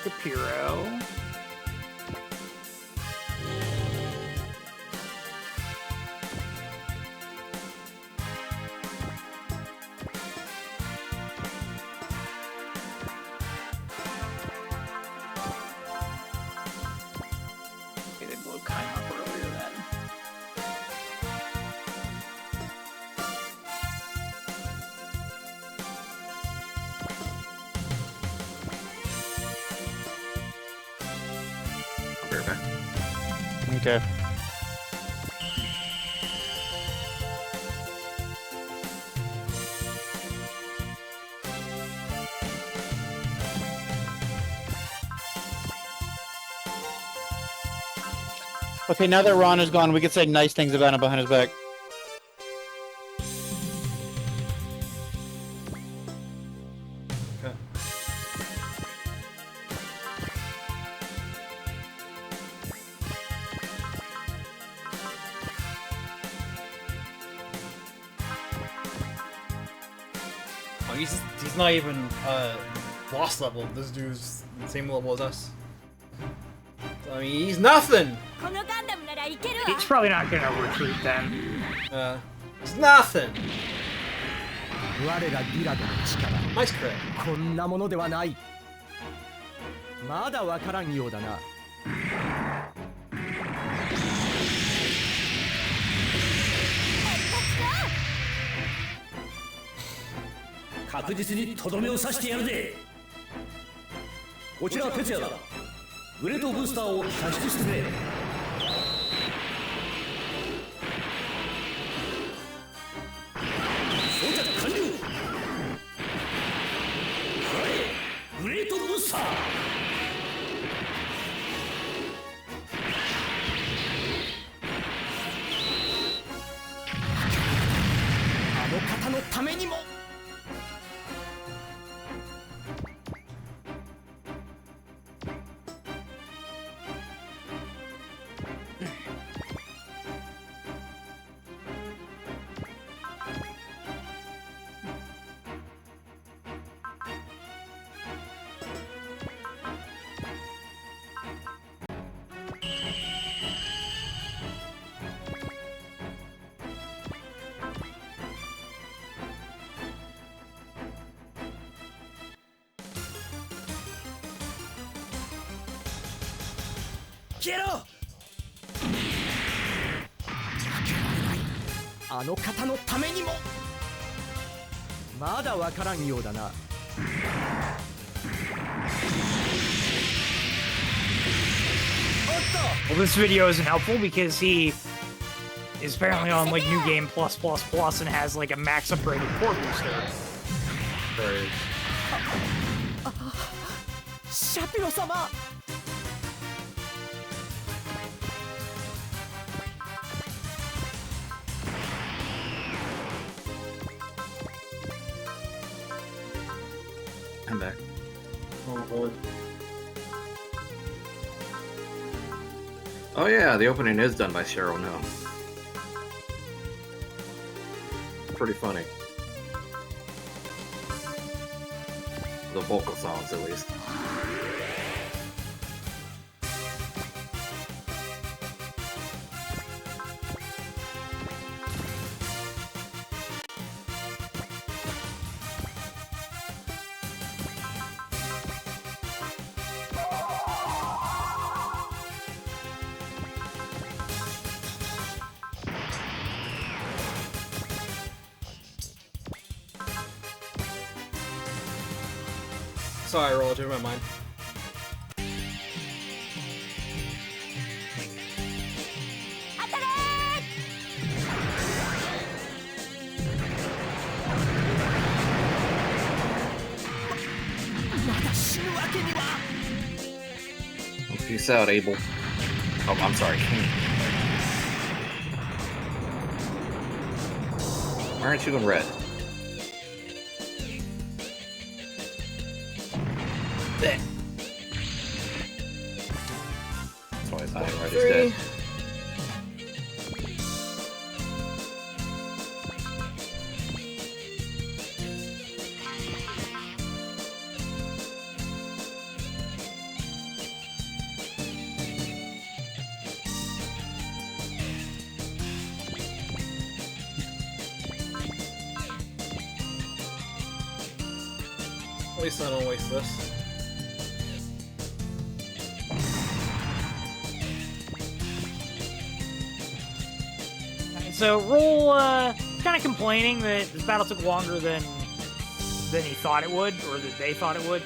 Shapiro. Okay, they blew Kaim up earlier then. Okay. Okay, now that Ron is gone, we can say nice things about him behind his back. He's not even boss level. This dude's the same level as us. I mean, he's nothing. He's probably not gonna retreat then. He's nothing. Nice crit. こんなものではない。まだわからんようだな。確実にとどめを刺してやるぜ。こちらは哲也だ。グレートブースターを射出してくれ。装着完了。グレートブースター。消えろ。あの方のためにも。まだわからんようだな。Well, this video isn't helpful because he is apparently on like New Game Plus and has like a max upgraded core booster. シャピロ様。I'm back. Oh yeah, the opening is done by Cheryl now. Pretty funny. The vocal songs, at least. Sorry, roll, change my mind. Peace out, Abel. Oh, I'm sorry, King. Why aren't you in red? That's why his eye right is dead. At least I don't waste this. So Roll kind of complaining that this battle took longer than he thought it would, or that they thought it would.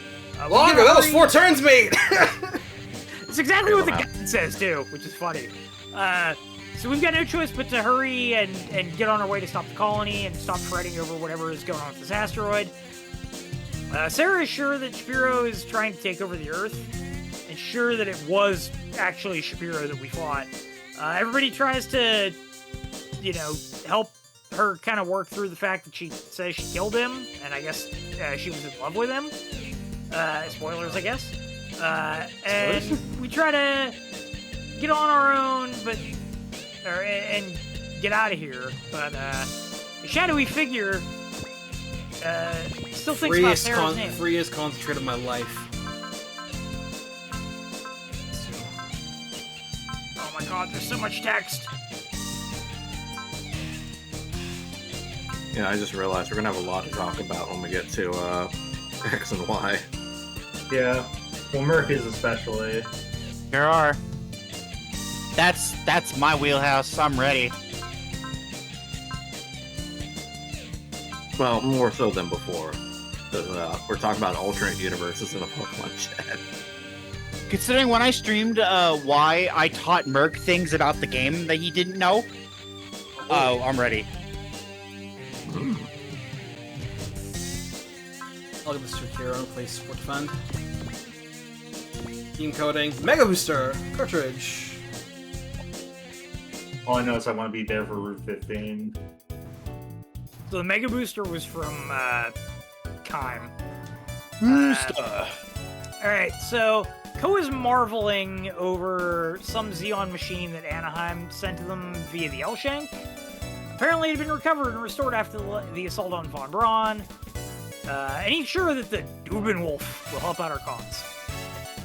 Longer? That was 4 turns, mate! It's exactly what the guide says too, which is funny. So we've got no choice but to hurry and get on our way to stop the colony and stop fretting over whatever is going on with this asteroid. Sarah is sure that Shapiro is trying to take over the Earth, and sure that it was actually Shapiro that we fought. Everybody tries to, you know, help her kind of work through the fact that she says she killed him, and I guess she was in love with him. Spoilers, I guess. And we try to get on our own, and get out of here. But the shadowy figure still thinks about Sarah's name. Freest concentrate of my life. Oh my god, there's so much text. Yeah, I just realized we're gonna have a lot to talk about when we get to X and Y. Yeah, well, Murphy's especially. There are. That's my wheelhouse. I'm ready. Well, more so than before. Because we're talking about alternate universes in a Pokemon chat. Considering when I streamed why I taught Merc things about the game that he didn't know. Oh, I'm ready. I'll get this to Hero, play Support Defend. Team coding. Mega Booster! Cartridge! All I know is I want to be there for Route 15. So the Mega Booster was from Kime. Alright, so Ko is marveling over some Zeon machine that Anaheim sent to them via the Elshank. Apparently it had been recovered and restored after the assault on Von Braun. And he's sure that the Dubin Wolf will help out our cause.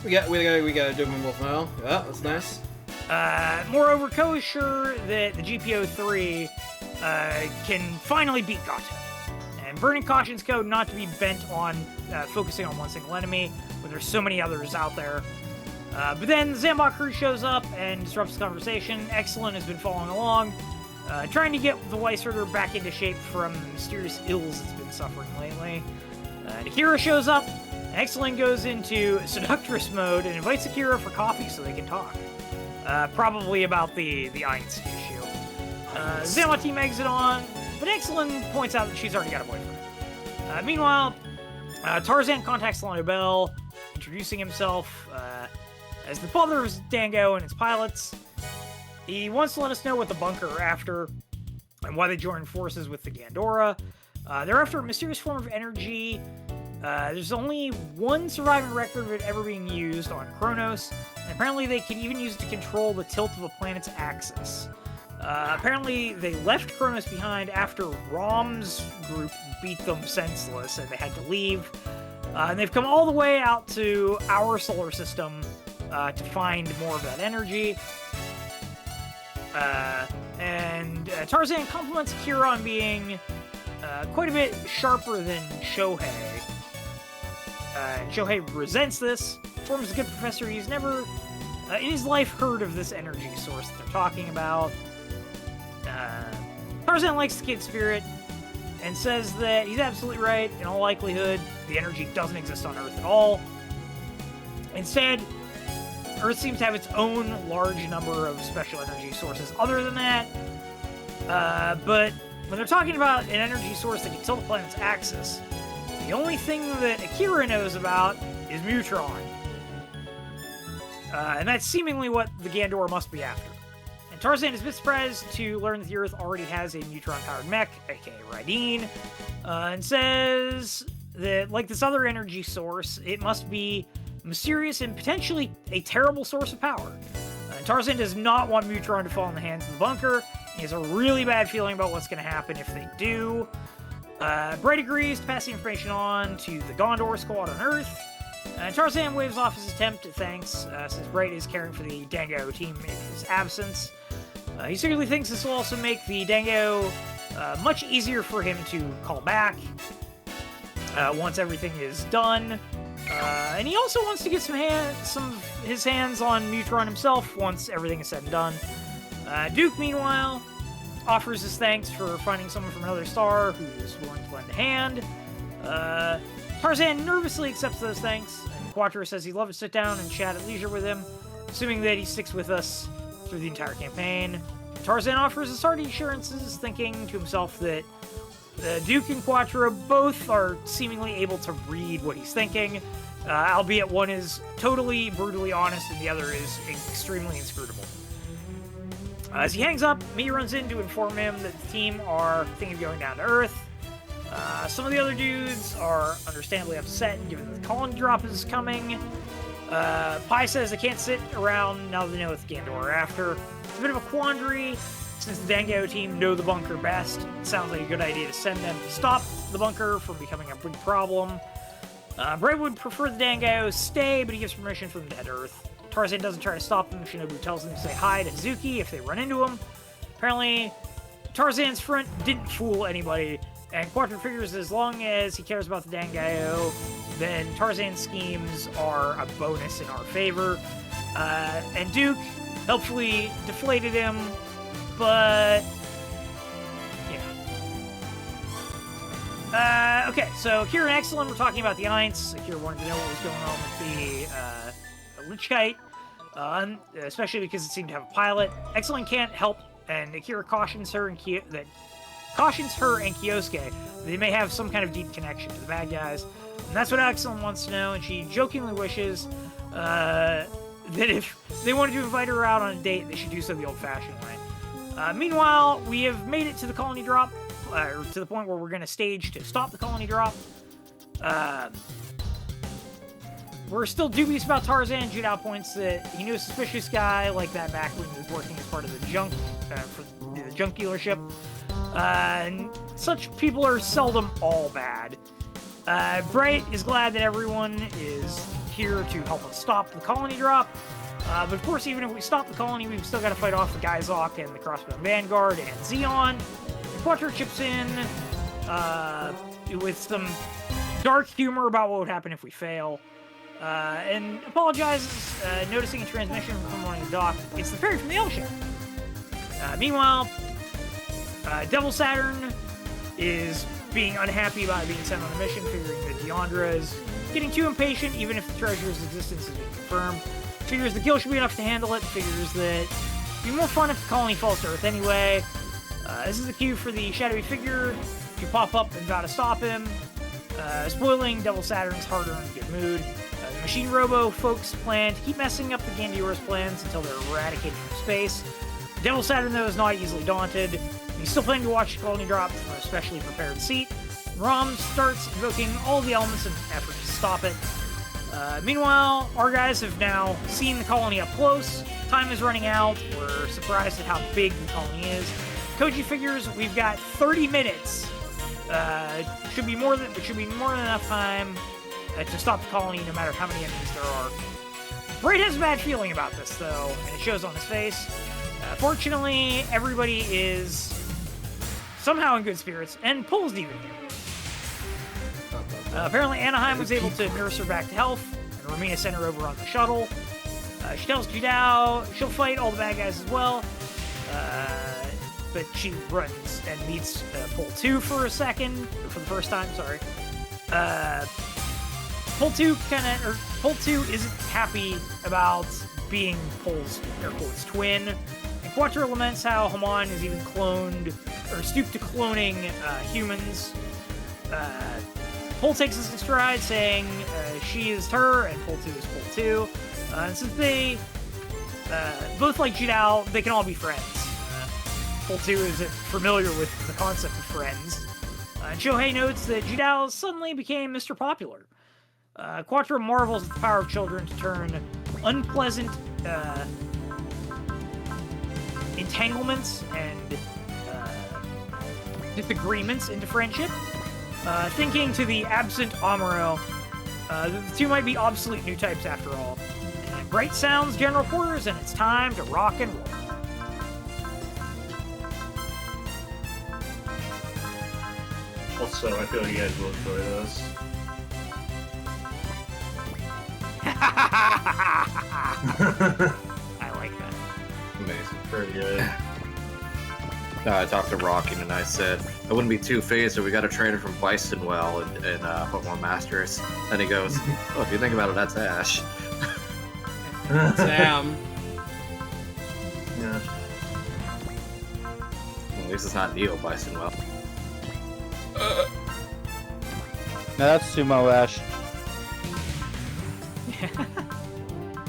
We got a Dubin Wolf now. Yeah, that's nice. Moreover, Ko is sure that the GPO3 can finally beat Gato. And Burning Caution's code not to be bent on focusing on one single enemy, when there's so many others out there. But then the Zambot crew shows up and disrupts the conversation. Excellent has been following along, trying to get the Weiss Herder back into shape from the mysterious ills it's been suffering lately. Akira shows up. Excellent goes into seductress mode and invites Akira for coffee so they can talk. Probably about the Ainz issue. Zambot team exit on, but Excellent points out that she's already got a boyfriend. Meanwhile, Tarzan contacts Londo Bell, introducing himself as the father of Dango and its pilots. He wants to let us know what the bunker are after and why they joined forces with the Gandora. They're after a mysterious form of energy. There's only one surviving record of it ever being used on Kronos, and apparently they can even use it to control the tilt of a planet's axis. Apparently they left Kronos behind after Rom's group beat them senseless and they had to leave. And they've come all the way out to our solar system to find more of that energy. Tarzan compliments Akira on being quite a bit sharper than Shohei. Shohei resents this. Forms a good professor. He's never in his life heard of this energy source that they're talking about. Tarzan likes the kid spirit and says that he's absolutely right. In all likelihood, the energy doesn't exist on Earth at all. Instead, Earth seems to have its own large number of special energy sources other than that. But when they're talking about an energy source that can tilt the planet's axis, the only thing that Akira knows about is Mutron. And that's seemingly what the Gandora must be after. And Tarzan is a bit surprised to learn that the Earth already has a Neutron-powered mech, aka Raideen, and says that, like this other energy source, it must be mysterious and potentially a terrible source of power. And Tarzan does not want Mutron to fall in the hands of the bunker. He has a really bad feeling about what's going to happen if they do. Bright agrees to pass the information on to the Gondor squad on Earth. Tarzan waves off his attempt at thanks, since Bright is caring for the Dango team in his absence. He secretly thinks this will also make the Dango much easier for him to call back once everything is done. And he also wants to get some of his hands on Mutron himself once everything is said and done. Duke, meanwhile, offers his thanks for finding someone from another star who's willing to lend a hand. Tarzan nervously accepts those thanks, and Quattro says he'd love to sit down and chat at leisure with him, assuming that he sticks with us through the entire campaign. Tarzan offers his hearty assurances, thinking to himself that Duke and Quattro both are seemingly able to read what he's thinking, albeit one is totally brutally honest and the other is extremely inscrutable. As he hangs up, Mii runs in to inform him that the team are thinking of going down to Earth. Some of the other dudes are understandably upset given that the colony drop is coming. Pi says they can't sit around now that they know what the Gandor are after. It's a bit of a quandary, since the Dango team know the bunker best. It sounds like a good idea to send them to stop the bunker from becoming a big problem. Bray would prefer the Dango stay, but he gives permission for them to head to Earth. Tarzan doesn't try to stop them. Shinobu tells them to say hi to Hazuki if they run into him. Apparently, Tarzan's front didn't fool anybody, and Quattro figures as long as he cares about the Dango, then Tarzan's schemes are a bonus in our favor. And Duke helpfully deflated him, but yeah. Okay, so Akira and Excellent were talking about the Ainz. Akira wanted to know what was going on with the Lichkite, especially because it seemed to have a pilot. Excellent can't help, and Akira cautions her and Kyosuke that they may have some kind of deep connection to the bad guys. And that's what Excellent wants to know, and she jokingly wishes that if they wanted to invite her out on a date, they should do so the old-fashioned way. Meanwhile, we have made it to the colony drop, or to the point where we're going to stage to stop the colony drop. We're still dubious about Tarzan. Judau points that he knew a suspicious guy like that back when he was working as part of the junk, for the junk dealership. And such people are seldom all bad. Bright is glad that everyone is here to help us stop the colony drop. But of course, even if we stop the colony, we've still got to fight off the Geizok and the Crossbow Vanguard and Zeon. And Quattro chips in with some dark humor about what would happen if we fail. and apologizes, noticing a transmission from one of the dock. It's the ferry from the Elshank. Meanwhile, Devil Saturn is being unhappy about being sent on a mission, figuring that Deandra is getting too impatient, even if the treasure's existence has been confirmed. Figures the kill should be enough to handle it. Figures that it'd be more fun if the colony falls to Earth anyway. This is the cue for the shadowy figure to pop up and gotta stop him, spoiling Devil Saturn's hard-earned good mood. The Machine Robo folks plan to keep messing up the Gandoran's plans until they're eradicated from space. Devil Saturn, though, is not easily daunted. He's still planning to watch the colony drop from a specially prepared seat. Rom starts invoking all the elements in an effort to stop it. Meanwhile, our guys have now seen the colony up close. Time is running out. We're surprised at how big the colony is. Koji figures we've got 30 minutes. Should be more than enough time to stop the colony, no matter how many enemies there are. Braid has a bad feeling about this, though, and it shows on his face. Fortunately, everybody is somehow in good spirits, and Pull's even here. Apparently, Anaheim was able to nurse her back to health, and Romina sent her over on the shuttle. She tells Judau she'll fight all the bad guys as well, but she runs and meets Ple Two for the first time, sorry. Ple Two isn't happy about being Pole's twin. And Quattro laments how Haman is even stooped to cloning humans. Ple takes this in stride, saying she is her and Ple Two is Ple Two. And since they both like Judau, they can all be friends. Ple Two isn't familiar with the concept of friends. And Shohei notes that Judau suddenly became Mr. Popular. Quattro marvels at the power of children to turn unpleasant entanglements and disagreements into friendship. Thinking to the absent Amuro, the two might be obsolete new types after all. And Bright sounds general quarters, and it's time to rock and roll. Also, I feel like you guys will enjoy this. I like that. Amazing. Pretty good. I talked to Rocky and I said, I wouldn't be too phased if we got a trainer from Bisonwell in Pokemon Masters. And he goes, oh, if you think about it, that's Ash. Damn. Yeah. At least it's not Neo Bisonwell. No, that's Sumo Ash.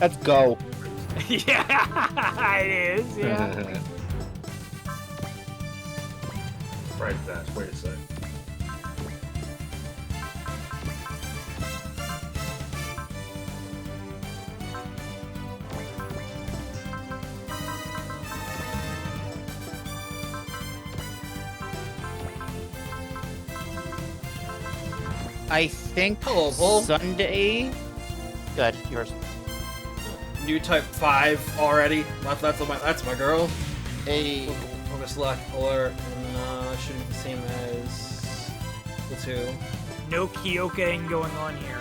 Let's go. Yeah, it is, yeah. Right, fast. Wait a sec. I think Hello, Bull. Sunday. Good, yours. New type 5 already. That's my girl. Hey. Focus luck alert, and should be the same as Ple Two. No Kyokaing going on here.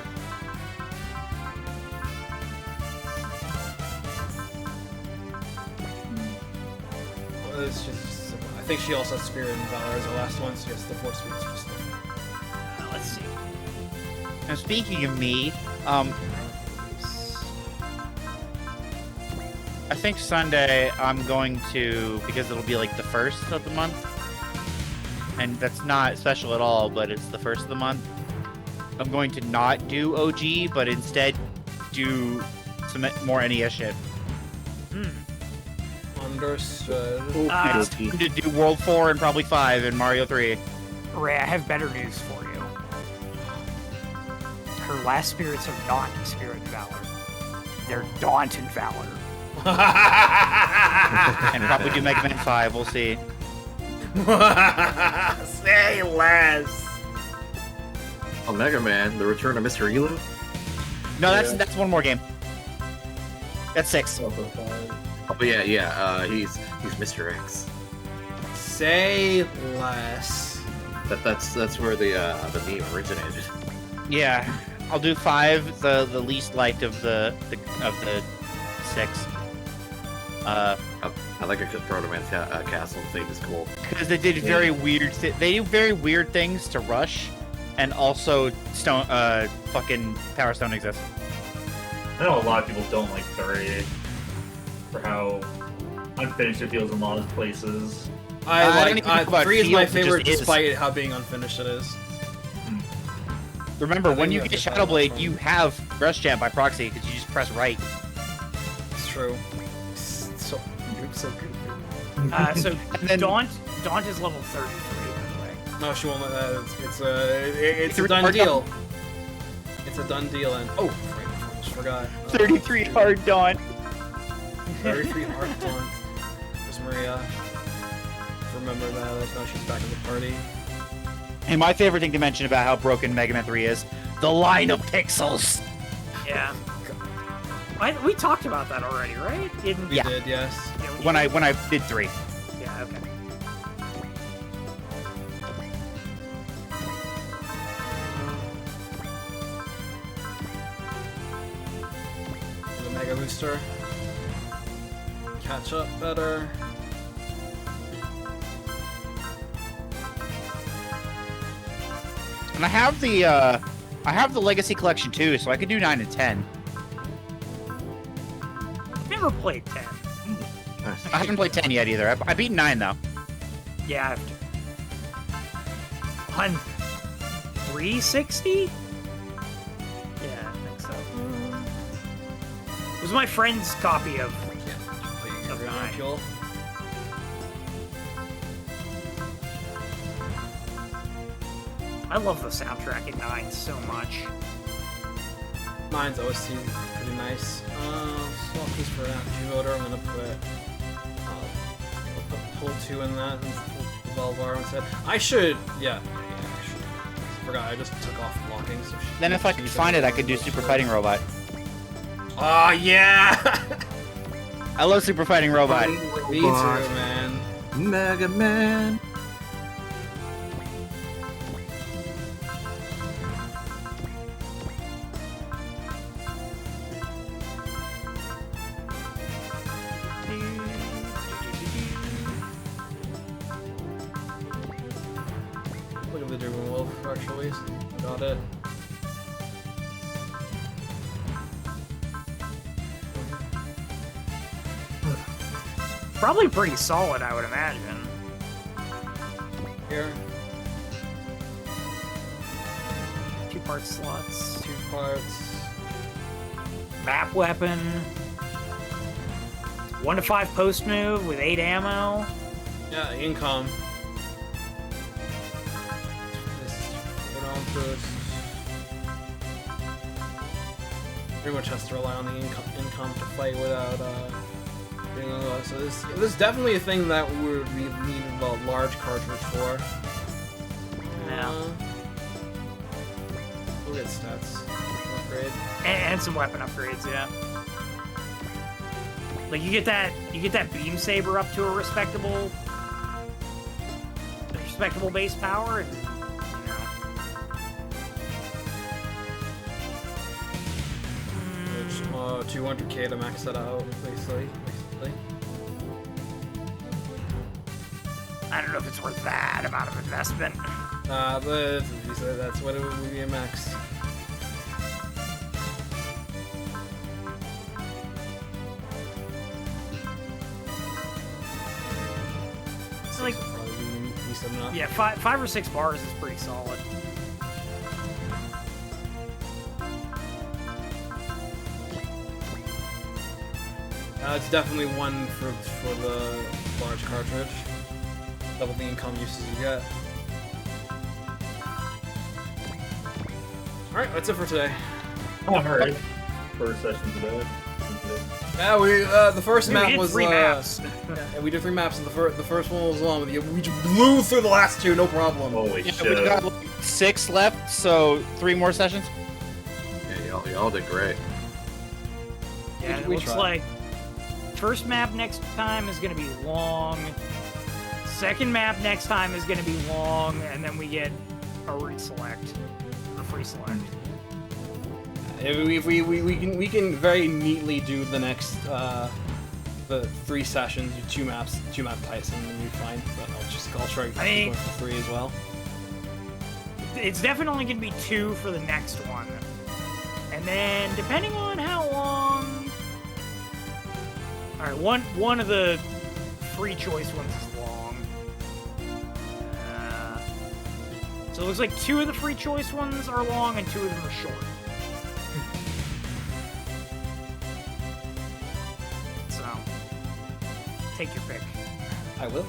Well, it's just, I think she also has Spirit and Valor as the last one, so yes, the Force Spirit's just different. Let's see. Now, speaking of me, I think Sunday I'm going to, because it'll be like the first of the month, and that's not special at all, but it's the first of the month. I'm going to not do OG, but instead do some more NES shit. Understood. It's time to do World 4 and probably 5 and Mario 3. Ray, I have better news for you. Her last spirits are not Spirit and Valor. They're Daunt and Valor. And probably do Mega Man 5, we'll see. Say less. Oh, Mega Man, the return of Mr. Elu? No, that's one more game. That's 6. Oh yeah, he's Mr. X. Say less. That's where the meme originated. Yeah. I'll do 5, the least liked of the 6. I like a good Proto-Man's castle theme is cool. Because they did very weird. They do very weird things to Rush, and also Stone. Fucking Power Stone exists. I know a lot of people don't like 3 for how unfinished it feels in a lot of places. I don't even know about 3 is my feels, it favorite, just is. despite how being unfinished it is. Remember, when you think get that's Shadow Blade, fun. you have Rush Jam by proxy because you just press right. It's true. So goofy. So And then- Daunt is level 33, by the way. No, she won't let that. It's a done hard deal. It's a done deal, and I almost forgot. 33 hard Dawn. 33 hard Dawn. There's Maria. Remember that. Now she's back in the party. And my favorite thing to mention about how broken Mega Man 3 is, the line of pixels. Yeah. We talked about that already, right? We Yeah. did, yes. When I did 3. Yeah, okay. The Mega Booster. Catch up better. And I have the Legacy Collection too, so I could do 9 and 10. I've never played 10. I haven't played 10 yet either. I beat 9 though. Yeah, I have to. On 360? Yeah, I think so. It was my friend's copy of Of 9. Fuel. I love the soundtrack in 9 so much. Mine's OST pretty nice. Small piece for that Judau. I'm gonna put Ple Two in that and pull Belvar instead. I should, yeah. I should. I forgot. I just took off blocking. So Then if I could find it, I could do Super Fighting Robot. Oh yeah! I love Super Fighting Robot. Me too, man. Mega Man. Look at the Dragon Wolf, actually. Got it. Probably pretty solid, I would imagine. Here. 2-part slots. 2 parts. Map weapon. 1 to 5 post move with 8 ammo. Yeah, income. Pretty much has to rely on the income to fight without being so this is definitely a thing that we need a large cartridge for. Yeah. We'll get stats upgrade. And some weapon upgrades, yeah. Like you get that beam saber up to a respectable base power, and you know. Which 200k to max that out, basically. I don't know if it's worth that amount of investment. But you said that's what it would be a max. It's like, Probably be decent enough. yeah, 5 or 6 bars is pretty solid. It's definitely one for the large cartridge. Double the income uses you get. Alright, that's it for today. Alright. First session today. Yeah, the first We map did was 3 maps. Yeah, we did 3 maps, and the first one was long. We just blew through the last 2, no problem. Holy Yeah, shit. we got like 6 left, so 3 more sessions. Yeah, y'all did great. Yeah, it we looks tried. like first map next time is going to be long. Second map next time is going to be long, and then we get a reselect, a free select. If we can very neatly do the next the 3 sessions, 2 map Tyson, and you're fine. But I'll try going for 3 as well. It's definitely gonna be 2 for the next one, and then depending on how long. All right, one of the free choice ones is long. So it looks like 2 of the free choice ones are long and 2 of them are short. So take your pick. I will.